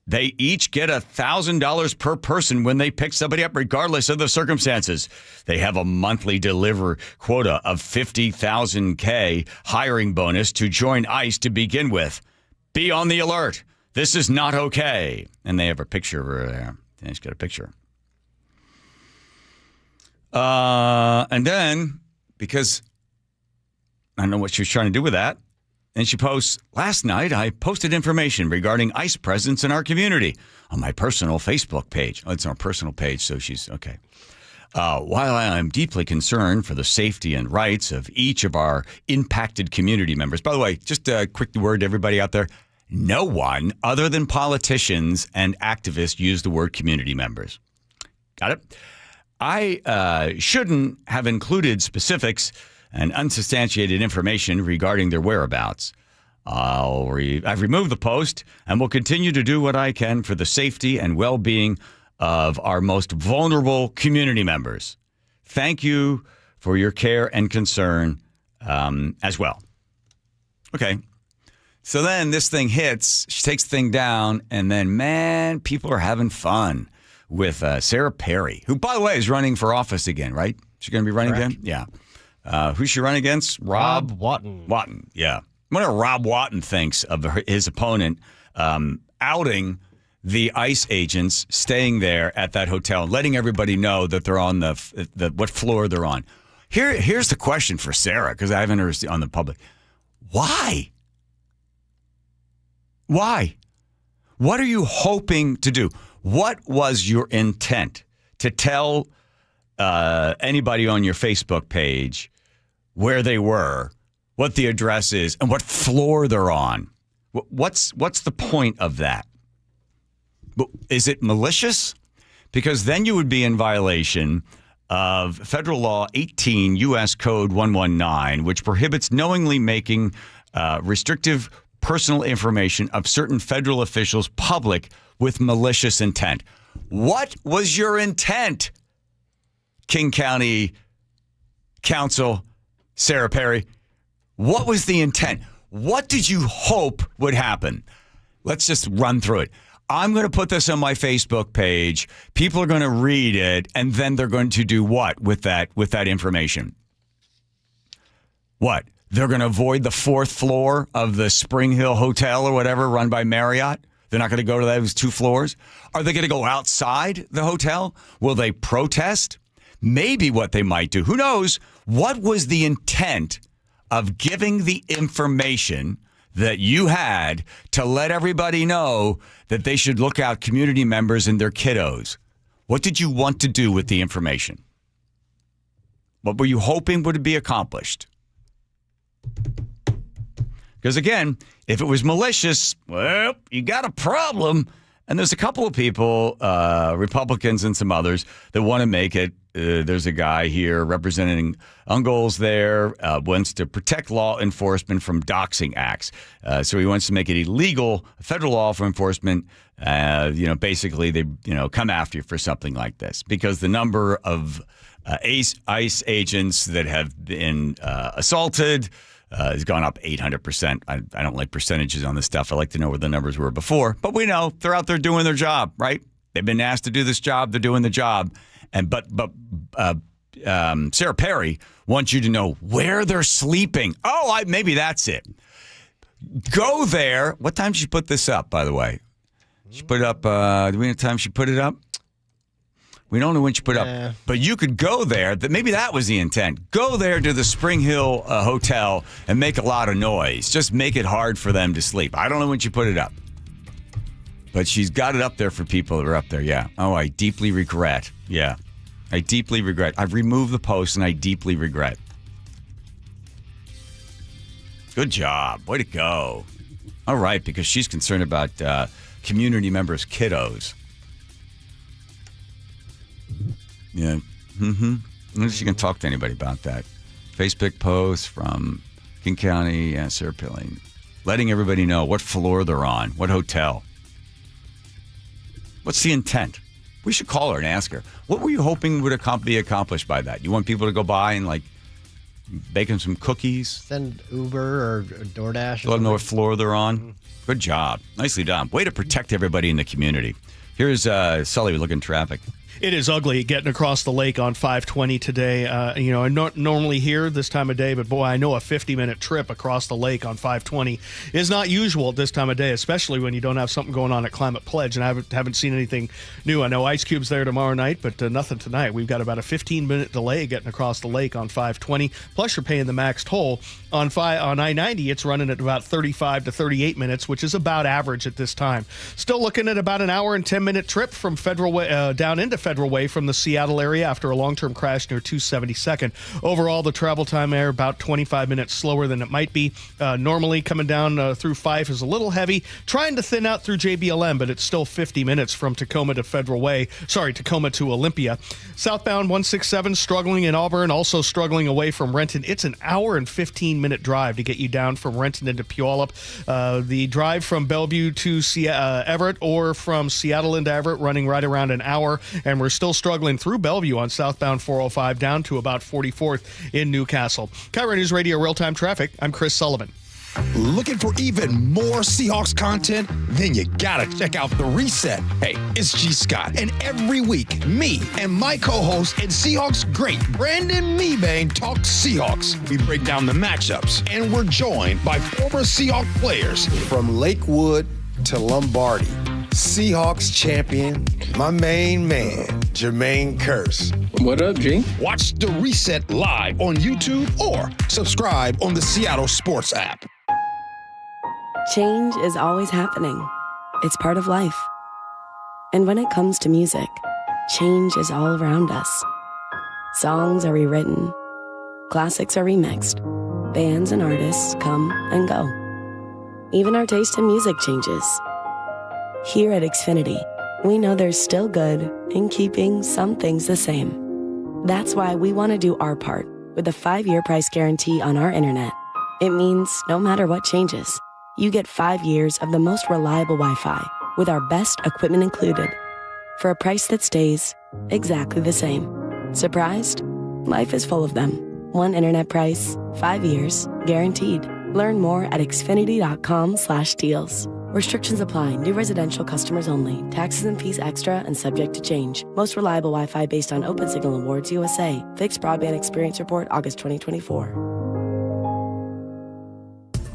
[SPEAKER 6] They each get $1,000 per person when they pick somebody up, regardless of the circumstances. They have a monthly deliver quota of 50,000 hiring bonus to join ICE to begin with. Be on the alert. This is not okay. And they have a picture of her there. She's got a picture. And then, because I don't know what she was trying to do with that, and she posts, last night I posted information regarding ICE presence in our community on my personal Facebook page. Oh, it's our personal page, so she's okay. While I am deeply concerned for the safety and rights of each of our impacted community members. By the way, just a quick word to everybody out there. No one other than politicians and activists use the word community members. Got it? I shouldn't have included specifics and unsubstantiated information regarding their whereabouts. I've removed the post and will continue to do what I can for the safety and well-being of our most vulnerable community members. Thank you for your care and concern as well. Okay. So then this thing hits, she takes the thing down, and then, man, people are having fun with Sarah Perry, who, by the way, is running for office again, right? She's going to be running again? Yeah. Who's she running against?
[SPEAKER 3] Rob Watton.
[SPEAKER 6] Watton, yeah. I wonder what Rob Watton thinks of his opponent outing the ICE agents staying there at that hotel, letting everybody know that they're on the what floor they're on. Here's the question for Sarah, because I haven't heard on the public. Why? Why? What are you hoping to do? What was your intent to tell anybody on your Facebook page where they were, what the address is, and what floor they're on? What's the point of that? Is it malicious? Because then you would be in violation of Federal Law 18 U.S. Code 119, which prohibits knowingly making restrictive personal information of certain federal officials public with malicious intent. What was your intent, King County Council Sarah Perry? What was the intent? What did you hope would happen? Let's just run through it. I'm going to put this on my Facebook page. People are going to read it, and then they're going to do what with that information? What? They're going to avoid the 4th floor of the Spring Hill Hotel or whatever run by Marriott? They're not going to go to those 2 floors? Are they going to go outside the hotel? Will they protest? Maybe what they might do. Who knows? What was the intent of giving the information
[SPEAKER 5] that you had to let everybody know that they should look out community members and their kiddos? What did you want to do with the information? What were you hoping would be accomplished? Because again, if it was malicious, well, you got a problem. And there's a couple of people, Republicans and some others, that want to make it. There's a guy here representing Ungles there, wants to protect law enforcement from doxing acts. So he wants to make it illegal, federal law for enforcement. Basically they, come after you for something like this because the number of ICE agents that have been assaulted has gone up 800%. I don't like percentages on this stuff. I like to know where the numbers were before. But we know they're out there doing their job, right? They've been asked to do this job. They're doing the job. But Sarah Perry wants you to know where they're sleeping. Oh, maybe that's it. Go there. What time did she put this up, by the way? She put it up. Do we know the time she put it up? We don't know when she put it up, but you could go there. Maybe that was the intent. Go there to the Spring Hill Hotel and make a lot of noise. Just make it hard for them to sleep. I don't know when she put it up, but she's got it up there for people that are up there. Yeah. Oh, I deeply regret. Yeah. I deeply regret. I've removed the post and I deeply regret. Good job. Way to go. All right, because she's concerned about community members' kiddos. Yeah. Mm-hmm. Unless she can talk to anybody about that. Facebook post from King County, Sarah Pilling, letting everybody know what floor they're on, what hotel. What's the intent? We should call her and ask her. What were you hoping would be accomplished by that? You want people to go by and bake them some cookies?
[SPEAKER 3] Send Uber or DoorDash.
[SPEAKER 5] Let them know what floor they're on. Good job. Nicely done. Way to protect everybody in the community. Here's Sully looking at traffic.
[SPEAKER 1] It is ugly getting across the lake on 520 today. I not normally here this time of day, but boy, I know a 50-minute trip across the lake on 520 is not usual at this time of day, especially when you don't have something going on at Climate Pledge. And I haven't seen anything new. I know Ice Cube's there tomorrow night, but nothing tonight. We've got about a 15-minute delay getting across the lake on 520. Plus, you're paying the max toll on I-90. It's running at about 35 to 38 minutes, which is about average at this time. Still looking at about an hour and 10-minute trip from Federal Way down into Federal Way from the Seattle area after a long-term crash near 272nd. Overall, the travel time there about 25 minutes slower than it might be. Normally coming down through Fife is a little heavy, trying to thin out through JBLM, but it's still 50 minutes from Tacoma to Tacoma to Olympia. Southbound 167 struggling in Auburn, also struggling away from Renton. It's an hour and 15-minute drive to get you down from Renton into Puyallup. The drive from Bellevue to Everett or from Seattle into Everett running right around an hour, and we're still struggling through Bellevue on southbound 405 down to about 44th in Newcastle. KIRO Newsradio real-time traffic. I'm Chris Sullivan.
[SPEAKER 4] Looking for even more Seahawks content? Then you gotta check out The Reset. Hey, it's G. Scott, and every week, me and my co-host and Seahawks great Brandon Meebane talk Seahawks. We break down the matchups, and we're joined by former Seahawks players.
[SPEAKER 14] From Lakewood to Lombardi, Seahawks champion, my main man, Jermaine Kearse.
[SPEAKER 4] What up, G? Watch The Reset live on YouTube or subscribe on the Seattle Sports app.
[SPEAKER 28] Change is always happening. It's part of life. And when it comes to music, change is all around us. Songs are rewritten. Classics are remixed. Bands and artists come and go. Even our taste in music changes. Here at Xfinity, we know there's still good in keeping some things the same. That's why we want to do our part with a 5-year price guarantee on our internet. It means no matter what changes, you get 5 years of the most reliable Wi-Fi with our best equipment included for a price that stays exactly the same. Surprised? Life is full of them. One internet price, 5 years, guaranteed. Learn more at xfinity.com/deals. Restrictions apply. New residential customers only. Taxes and fees extra and subject to change. Most reliable Wi-Fi based on Open Signal Awards USA. Fixed Broadband Experience Report, August 2024.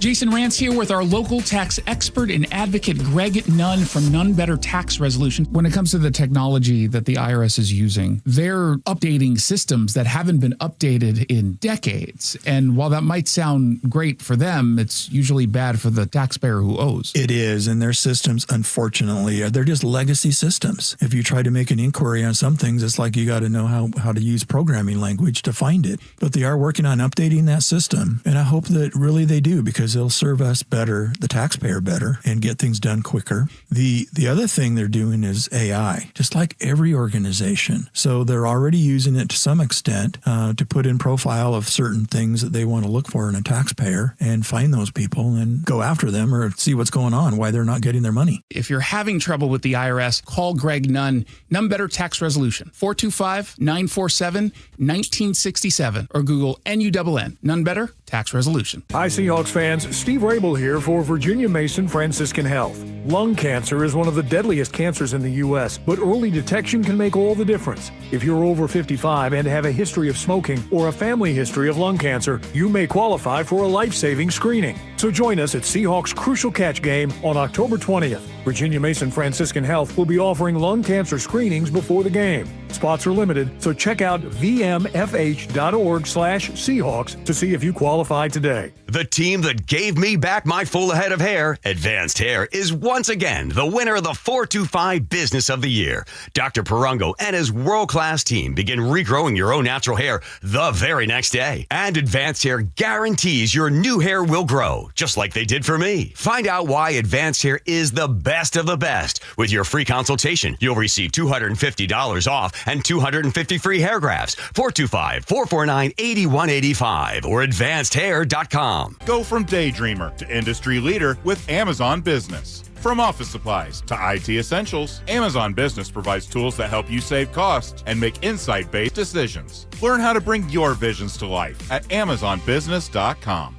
[SPEAKER 26] Jason Rance here with our local tax expert and advocate, Greg Nunn from None Better Tax Resolution. When it comes to the technology that the IRS is using, they're updating systems that haven't been updated in decades. And while that might sound great for them, it's usually bad for the taxpayer who owes.
[SPEAKER 27] It is, and their systems, unfortunately, they're just legacy systems. If you try to make an inquiry on some things, it's like you got to know how to use programming language to find it. But they are working on updating that system, and I hope that really they do, because they'll serve us better, the taxpayer better, and get things done quicker. The other thing they're doing is AI, just like every organization. So they're already using it to some extent to put in profile of certain things that they want to look for in a taxpayer and find those people and go after them or see what's going on, why they're not getting their money.
[SPEAKER 26] If you're having trouble with the IRS, call Greg Nunn, None Better Tax Resolution, 425-947-1967, or Google NUNN, None Better Tax Resolution.
[SPEAKER 7] Hi, Seahawks fans. Steve Rabel here for Virginia Mason Franciscan Health. Lung cancer is one of the deadliest cancers in the U.S., but early detection can make all the difference. If you're over 55 and have a history of smoking or a family history of lung cancer, you may qualify for a life-saving screening. So join us at Seahawks Crucial Catch Game on October 20th. Virginia Mason Franciscan Health will be offering lung cancer screenings before the game. Spots are limited, so check out vmfh.org/Seahawks to see if you qualify today.
[SPEAKER 10] The team that gave me back my full head of hair, Advanced Hair, is once again the winner of the 425 Business of the Year. Dr. Perungo and his world-class team begin regrowing your own natural hair the very next day. And Advanced Hair guarantees your new hair will grow, just like they did for me. Find out why Advanced Hair is the best of the best. With your free consultation, you'll receive $250 off and 250 free hair grafts. 425-449-8185 or advancedhair.com.
[SPEAKER 19] Go from daydreamer to industry leader with Amazon Business. From office supplies to IT essentials, Amazon Business provides tools that help you save costs and make insight-based decisions. Learn how to bring your visions to life at amazonbusiness.com.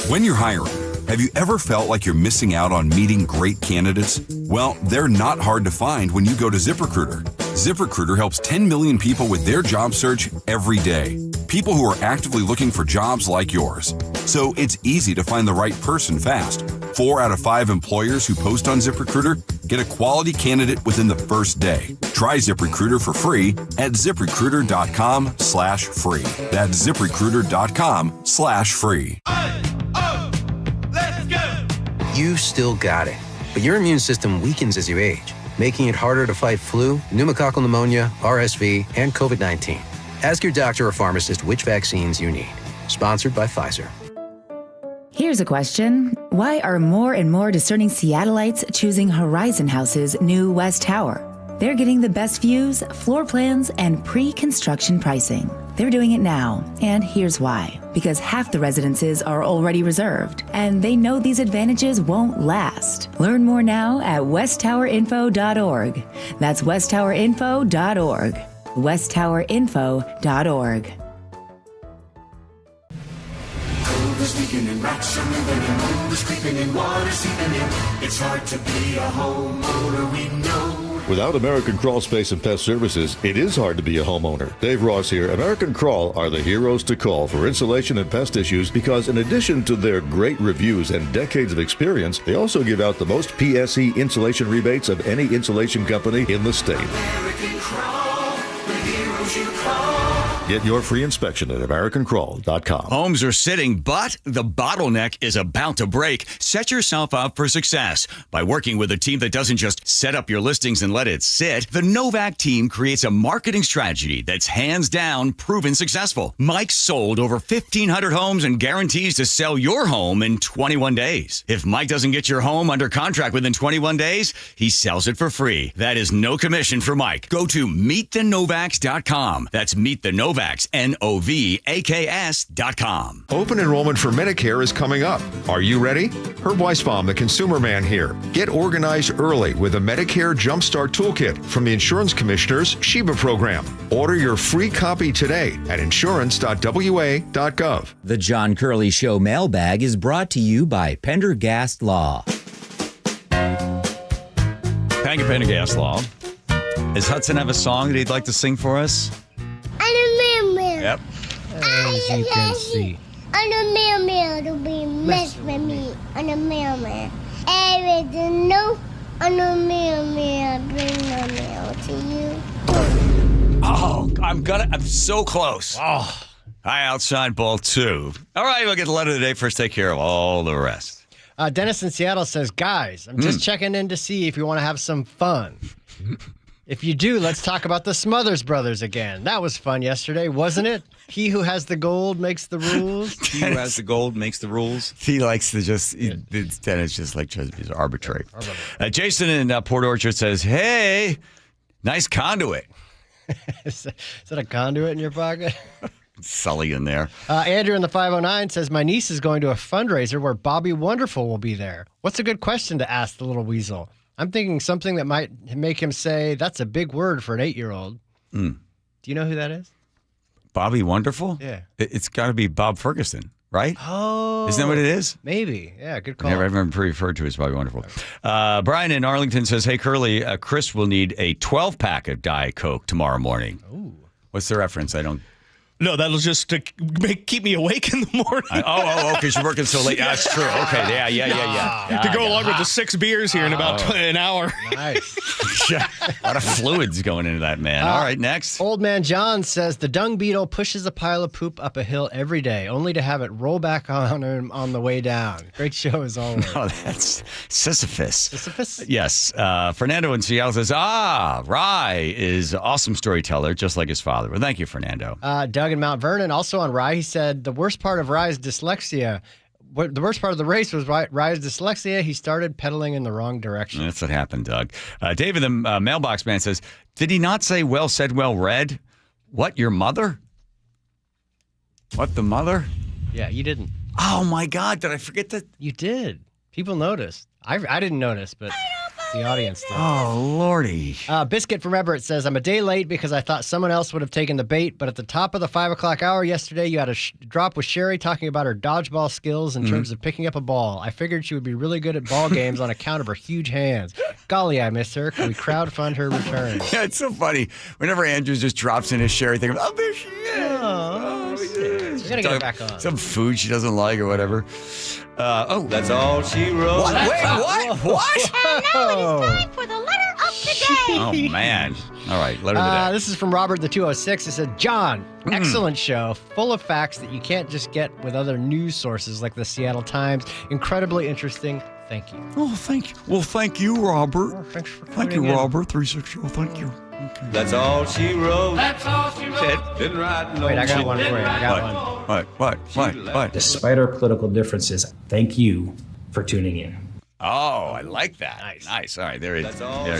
[SPEAKER 20] When you're hiring, have you ever felt like you're missing out on meeting great candidates? Well, they're not hard to find when you go to ZipRecruiter. ZipRecruiter helps 10 million people with their job search every day. People who are actively looking for jobs like yours. So it's easy to find the right person fast. 4 out of 5 employers who post on ZipRecruiter get a quality candidate within the first day. Try ZipRecruiter for free at ZipRecruiter.com/free. That's ZipRecruiter.com/free.
[SPEAKER 21] You still got it, but your immune system weakens as you age, making it harder to fight flu, pneumococcal pneumonia, RSV, and COVID-19. Ask your doctor or pharmacist which vaccines you need. Sponsored by Pfizer.
[SPEAKER 22] Here's a question. Why are more and more discerning Seattleites choosing Horizon House's new West Tower? They're getting the best views, floor plans, and pre-construction pricing. They're doing it now, and here's why. Because half the residences are already reserved, and they know these advantages won't last. Learn more now at westtowerinfo.org. That's westtowerinfo.org. westtowerinfo.org.
[SPEAKER 23] Coldest leaking in rocks are moving and mold is creeping and water seeping in. It's hard to be a homeowner, we know.
[SPEAKER 24] Without American Crawl Space and Pest Services, it is hard to be a homeowner. Dave Ross here. American Crawl are the heroes to call for insulation and pest issues because in addition to their great reviews and decades of experience, they also give out the most PSE insulation rebates of any insulation company in the state.
[SPEAKER 23] American Crawl, the heroes you call.
[SPEAKER 24] Get your free inspection at AmericanCrawl.com.
[SPEAKER 5] Homes are sitting, but the bottleneck is about to break. Set yourself up for success by working with a team that doesn't just set up your listings and let it sit. The Novak team creates a marketing strategy that's hands down proven successful. Mike sold over 1,500 homes and guarantees to sell your home in 21 days. If Mike doesn't get your home under contract within 21 days, he sells it for free. That is no commission for Mike. Go to meetthenovaks.com. That's meetthenovaks, NOVAKS.com.
[SPEAKER 25] Open enrollment for Medicare is coming up. Are you ready? Herb Weisbaum, the Consumer Man here. Get organized early with a Medicare Jumpstart Toolkit from the Insurance Commissioner's Sheba program. Order your free copy today at insurance.wa.gov.
[SPEAKER 30] The John Curley Show mailbag is brought to you by Pendergast Law.
[SPEAKER 6] Pendergast Law. Does Hudson have a song that he'd like to sing for us?
[SPEAKER 31] Yep.
[SPEAKER 3] As you can see.
[SPEAKER 2] On the mailman to be mess with me. On the mailman. Everything new. On the mailman, bring the mail to you.
[SPEAKER 6] Oh, I'm so close. Oh. High outside ball 2. All right, we'll get the letter of the day. First, take care of all the rest.
[SPEAKER 3] Dennis in Seattle says, guys, I'm just checking in to see if you want to have some fun. If you do, let's talk about the Smothers Brothers again. That was fun yesterday, wasn't it? He who has the gold makes the rules.
[SPEAKER 6] He who has the gold makes the rules. He likes to just, Dennis just like tries to be arbitrary. Jason in Port Orchard says, hey, nice conduit.
[SPEAKER 3] Is that a conduit in your pocket?
[SPEAKER 6] Sully in there.
[SPEAKER 3] Andrew in the 509 says, my niece is going to a fundraiser where Bobby Wonderful will be there. What's a good question to ask the little weasel? I'm thinking something that might make him say, that's a big word for an 8-year-old. Do you know who that is?
[SPEAKER 6] Bobby Wonderful?
[SPEAKER 3] Yeah.
[SPEAKER 6] It's got to be Bob Ferguson, right?
[SPEAKER 3] Oh.
[SPEAKER 6] Isn't that what it is?
[SPEAKER 3] Maybe. Yeah, good call.
[SPEAKER 6] Never been referred to as Bobby Wonderful. Brian in Arlington says, hey, Curly, Chris will need a 12-pack of Diet Coke tomorrow morning.
[SPEAKER 3] Ooh.
[SPEAKER 6] What's the reference? I don't...
[SPEAKER 1] No, that'll just keep me awake in the morning.
[SPEAKER 6] Because you're working so late. That's true. Okay, yeah.
[SPEAKER 1] To go along with the 6 beers here in about an hour.
[SPEAKER 3] Nice.
[SPEAKER 6] A lot of fluids going into that, man. All right, next.
[SPEAKER 3] Old Man John says the dung beetle pushes a pile of poop up a hill every day, only to have it roll back on him on the way down. Great show as always.
[SPEAKER 6] Oh, that's Sisyphus.
[SPEAKER 3] Sisyphus?
[SPEAKER 6] Yes. Fernando in Seattle says, Rye is an awesome storyteller, just like his father. Well, thank you, Fernando.
[SPEAKER 3] Doug in Mount Vernon, also on Rye, he said the worst part of Rye's dyslexia, the worst part of the race was Rye's dyslexia. He started pedaling in the wrong direction.
[SPEAKER 6] That's what happened, Doug. David, the mailbox man, says, did he not say well said, well read? What, your mother? What, the mother?
[SPEAKER 3] Yeah, you didn't.
[SPEAKER 6] Oh, my God. Did I forget that?
[SPEAKER 3] You did. People noticed. I didn't notice, but the audience did.
[SPEAKER 6] Oh, Lordy.
[SPEAKER 3] Biscuit from Everett says, I'm a day late because I thought someone else would have taken the bait, but at the top of the 5 o'clock hour yesterday, you had a drop with Sherry talking about her dodgeball skills in terms of picking up a ball. I figured she would be really good at ball games on account of her huge hands. Golly, I miss her. Can we crowdfund her return?
[SPEAKER 6] Yeah, it's so funny. Whenever Andrew just drops in his Sherry thing, oh, there she is.
[SPEAKER 3] Oh, we gotta get her back on.
[SPEAKER 6] Some food she doesn't like or whatever.
[SPEAKER 8] That's all she wrote.
[SPEAKER 6] What? Wait, what?
[SPEAKER 2] And now it is time for the letter of the day.
[SPEAKER 6] Oh, man. All right, letter of the day.
[SPEAKER 3] This is from Robert the 206. It said, John, excellent show, full of facts that you can't just get with other news sources like the Seattle Times. Incredibly interesting. Thank you.
[SPEAKER 6] Oh, thank you. Well, thank you, Robert.
[SPEAKER 3] Oh, thanks for
[SPEAKER 6] Thank you,
[SPEAKER 3] tuning in.
[SPEAKER 6] Robert. 360. Oh, thank you. Okay.
[SPEAKER 8] That's all she wrote. That's all she wrote. Didn't write no.
[SPEAKER 3] Wait, I got one for you. I got one.
[SPEAKER 6] What?
[SPEAKER 9] Despite our political differences, thank you for tuning in.
[SPEAKER 6] Oh, I like that. Nice. All right, there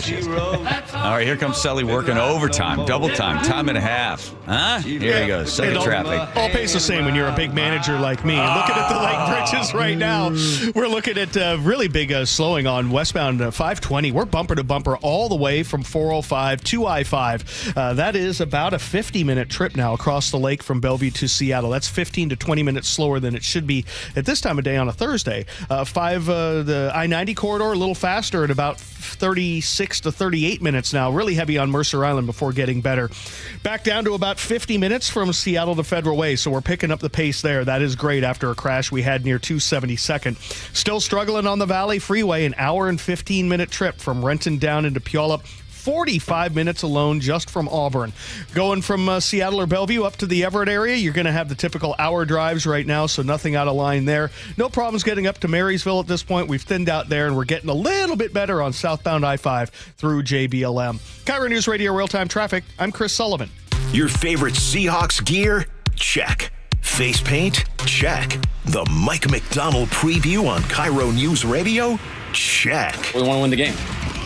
[SPEAKER 6] she is. All right, here comes Sully working overtime, double time, time and a half. Huh? Here he goes. Second traffic.
[SPEAKER 1] All pays the same when you're a big manager like me. Looking at the Lake Bridges right now, we're looking at really big slowing on westbound 520. We're bumper to bumper all the way from 405 to I-5. That is about a 50-minute trip now across the lake from Bellevue to Seattle. That's 15 to 20 minutes slower than it should be at this time of day on a Thursday. The I-90 corridor a little faster at about 36 to 38 minutes now. Really heavy on Mercer Island before getting better. Back down to about 50 minutes from Seattle to Federal Way, so we're picking up the pace there. That is great after a crash we had near 272nd. Still struggling on the Valley Freeway, an hour and 15-minute trip from Renton down into Puyallup. 45 minutes alone just from Auburn. Going from Seattle or Bellevue up to the Everett area, you're going to have the typical hour drives right now, so nothing out of line there. No problems getting up to Marysville at this point. We've thinned out there, and we're getting a little bit better on southbound I-5 through JBLM. KIRO Newsradio Real-Time Traffic, I'm Chris Sullivan.
[SPEAKER 11] Your favorite Seahawks gear? Check. Face paint? Check. The Mike McDonald preview on KIRO Newsradio? Check.
[SPEAKER 12] We want to win the game.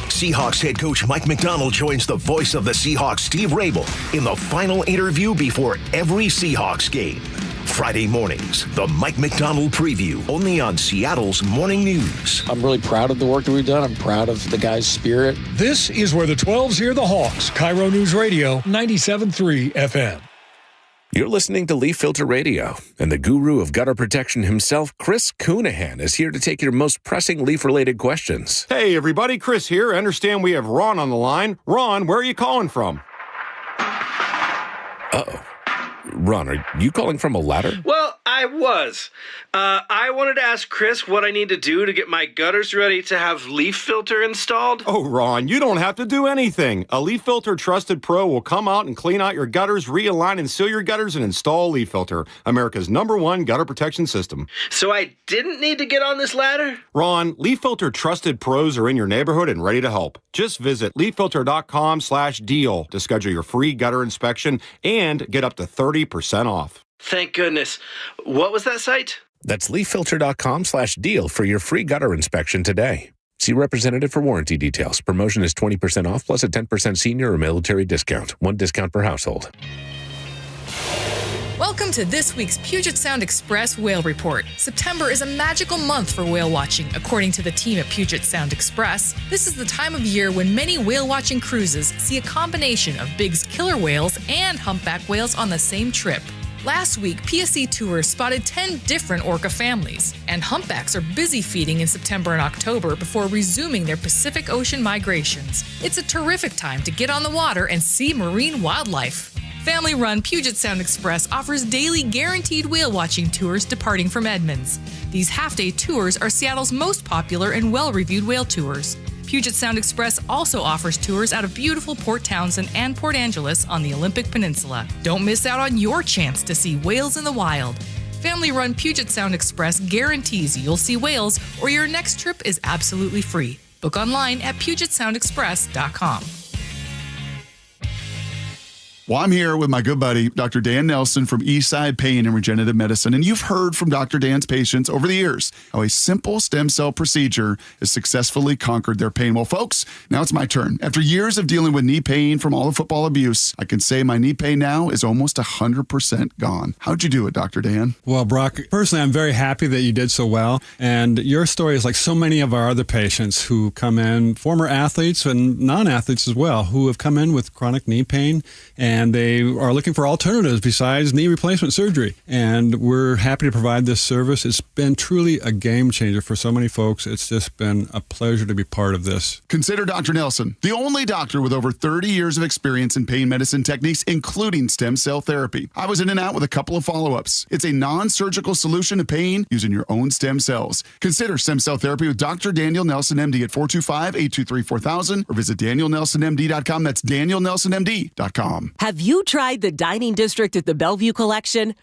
[SPEAKER 11] Seahawks head coach Mike McDonald joins the voice of the Seahawks, Steve Rabel, in the final interview before every Seahawks game. Friday mornings, the Mike McDonald preview, only on Seattle's Morning News.
[SPEAKER 12] I'm really proud of the work that we've done. I'm proud of the guys' spirit.
[SPEAKER 7] This is where the 12s hear the Hawks. KIRO Newsradio, 97.3 FM.
[SPEAKER 13] You're listening to Leaf Filter Radio, and the guru of gutter protection himself, Chris Coonahan, is here to take your most pressing leaf-related questions.
[SPEAKER 15] Hey, everybody, Chris here. I understand we have Ron on the line. Ron, where are you calling from?
[SPEAKER 13] Uh-oh. Ron, are you calling from a ladder?
[SPEAKER 4] Well, I was. I wanted to ask Chris what I need to do to get my gutters ready to have leaf filter installed.
[SPEAKER 15] Oh, Ron, you don't have to do anything. A Leaf Filter Trusted Pro will come out and clean out your gutters, realign and seal your gutters, and install Leaf Filter, America's #1 gutter protection system.
[SPEAKER 4] So I didn't need to get on this ladder?
[SPEAKER 15] Ron, Leaf Filter Trusted Pros are in your neighborhood and ready to help. Just visit leaffilter.com/deal to schedule your free gutter inspection and get up to 30% off.
[SPEAKER 4] Thank goodness. What was that site?
[SPEAKER 13] That's leaffilter.com/deal for your free gutter inspection today. See representative for warranty details. Promotion is 20% off plus a 10% senior or military discount. One discount per household.
[SPEAKER 10] Welcome to this week's Puget Sound Express Whale Report. September is a magical month for whale watching, according to the team at Puget Sound Express. This is the time of year when many whale watching cruises see a combination of Bigg's killer whales and humpback whales on the same trip. Last week, PSE Tours spotted 10 different orca families, and humpbacks are busy feeding in September and October before resuming their Pacific Ocean migrations. It's a terrific time to get on the water and see marine wildlife. Family-run Puget Sound Express offers daily guaranteed whale watching tours departing from Edmonds. These half-day tours are Seattle's most popular and well-reviewed whale tours. Puget Sound Express also offers tours out of beautiful Port Townsend and Port Angeles on the Olympic Peninsula. Don't miss out on your chance to see whales in the wild. Family-run Puget Sound Express guarantees you'll see whales or your next trip is absolutely free. Book online at PugetSoundExpress.com.
[SPEAKER 14] Well, I'm here with my good buddy, Dr. Dan Nelson from Eastside Pain and Regenerative Medicine. And you've heard from Dr. Dan's patients over the years how a simple stem cell procedure has successfully conquered their pain. Well, folks, now it's my turn. After years of dealing with knee pain from all the football abuse, I can say my knee pain now is almost 100% gone. How'd you do it, Dr. Dan?
[SPEAKER 16] Well, Brock, personally, I'm very happy that you did so well. And your story is like so many of our other patients who come in, former athletes and non-athletes as well, who have come in with chronic knee pain and they are looking for alternatives besides knee replacement surgery. And we're happy to provide this service. It's been truly a game changer for so many folks. It's just been a pleasure to be part of this.
[SPEAKER 14] Consider Dr. Nelson, the only doctor with over 30 years of experience in pain medicine techniques, including stem cell therapy. I was in and out with a couple of follow-ups. It's a non-surgical solution to pain using your own stem cells. Consider stem cell therapy with Dr. Daniel Nelson, MD at 425-823-4000 or visit danielnelsonmd.com. That's danielnelsonmd.com.
[SPEAKER 17] Have you tried the dining district at the Bellevue Collection?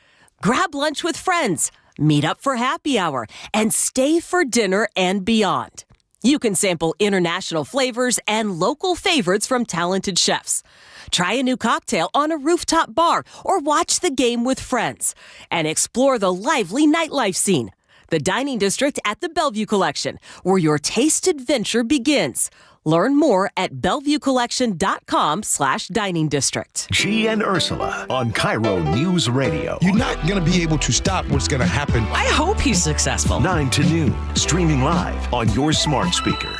[SPEAKER 17] Grab lunch with friends, meet up for happy hour, and stay for dinner and beyond. You can sample international flavors and local favorites from talented chefs. Try a new cocktail on a rooftop bar or watch the game with friends and explore the lively nightlife scene. The dining district at the Bellevue Collection, where your taste adventure begins. Learn more at BellevueCollection.com/dining district.
[SPEAKER 11] G and Ursula on KIRO News Radio.
[SPEAKER 18] You're not going to be able to stop what's going to happen.
[SPEAKER 17] I hope he's successful.
[SPEAKER 11] 9 to noon, streaming live on your smart speaker.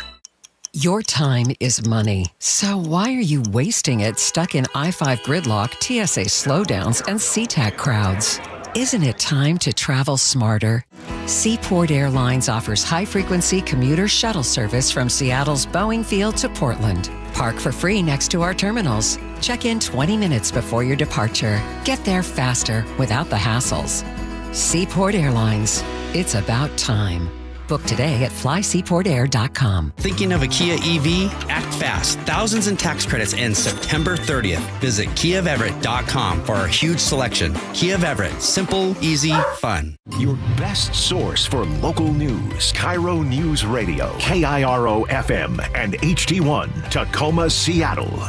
[SPEAKER 26] Your time is money. So why are you wasting it stuck in I-5 gridlock, TSA slowdowns, and SeaTac crowds? Isn't it time to travel smarter? Seaport Airlines offers high-frequency commuter shuttle service from Seattle's Boeing Field to Portland. Park for free next to our terminals. Check in 20 minutes before your departure. Get there faster without the hassles. Seaport Airlines. It's about time. Book today at flyseaportair.com.
[SPEAKER 27] Thinking of a Kia EV? Act fast. Thousands in tax credits end September 30th. Visit KiaofEverett.com for our huge selection. Kia of Everett. Simple, easy, fun.
[SPEAKER 11] Your best source for local news. KIRO News Radio. KIRO FM and HD1 Tacoma, Seattle.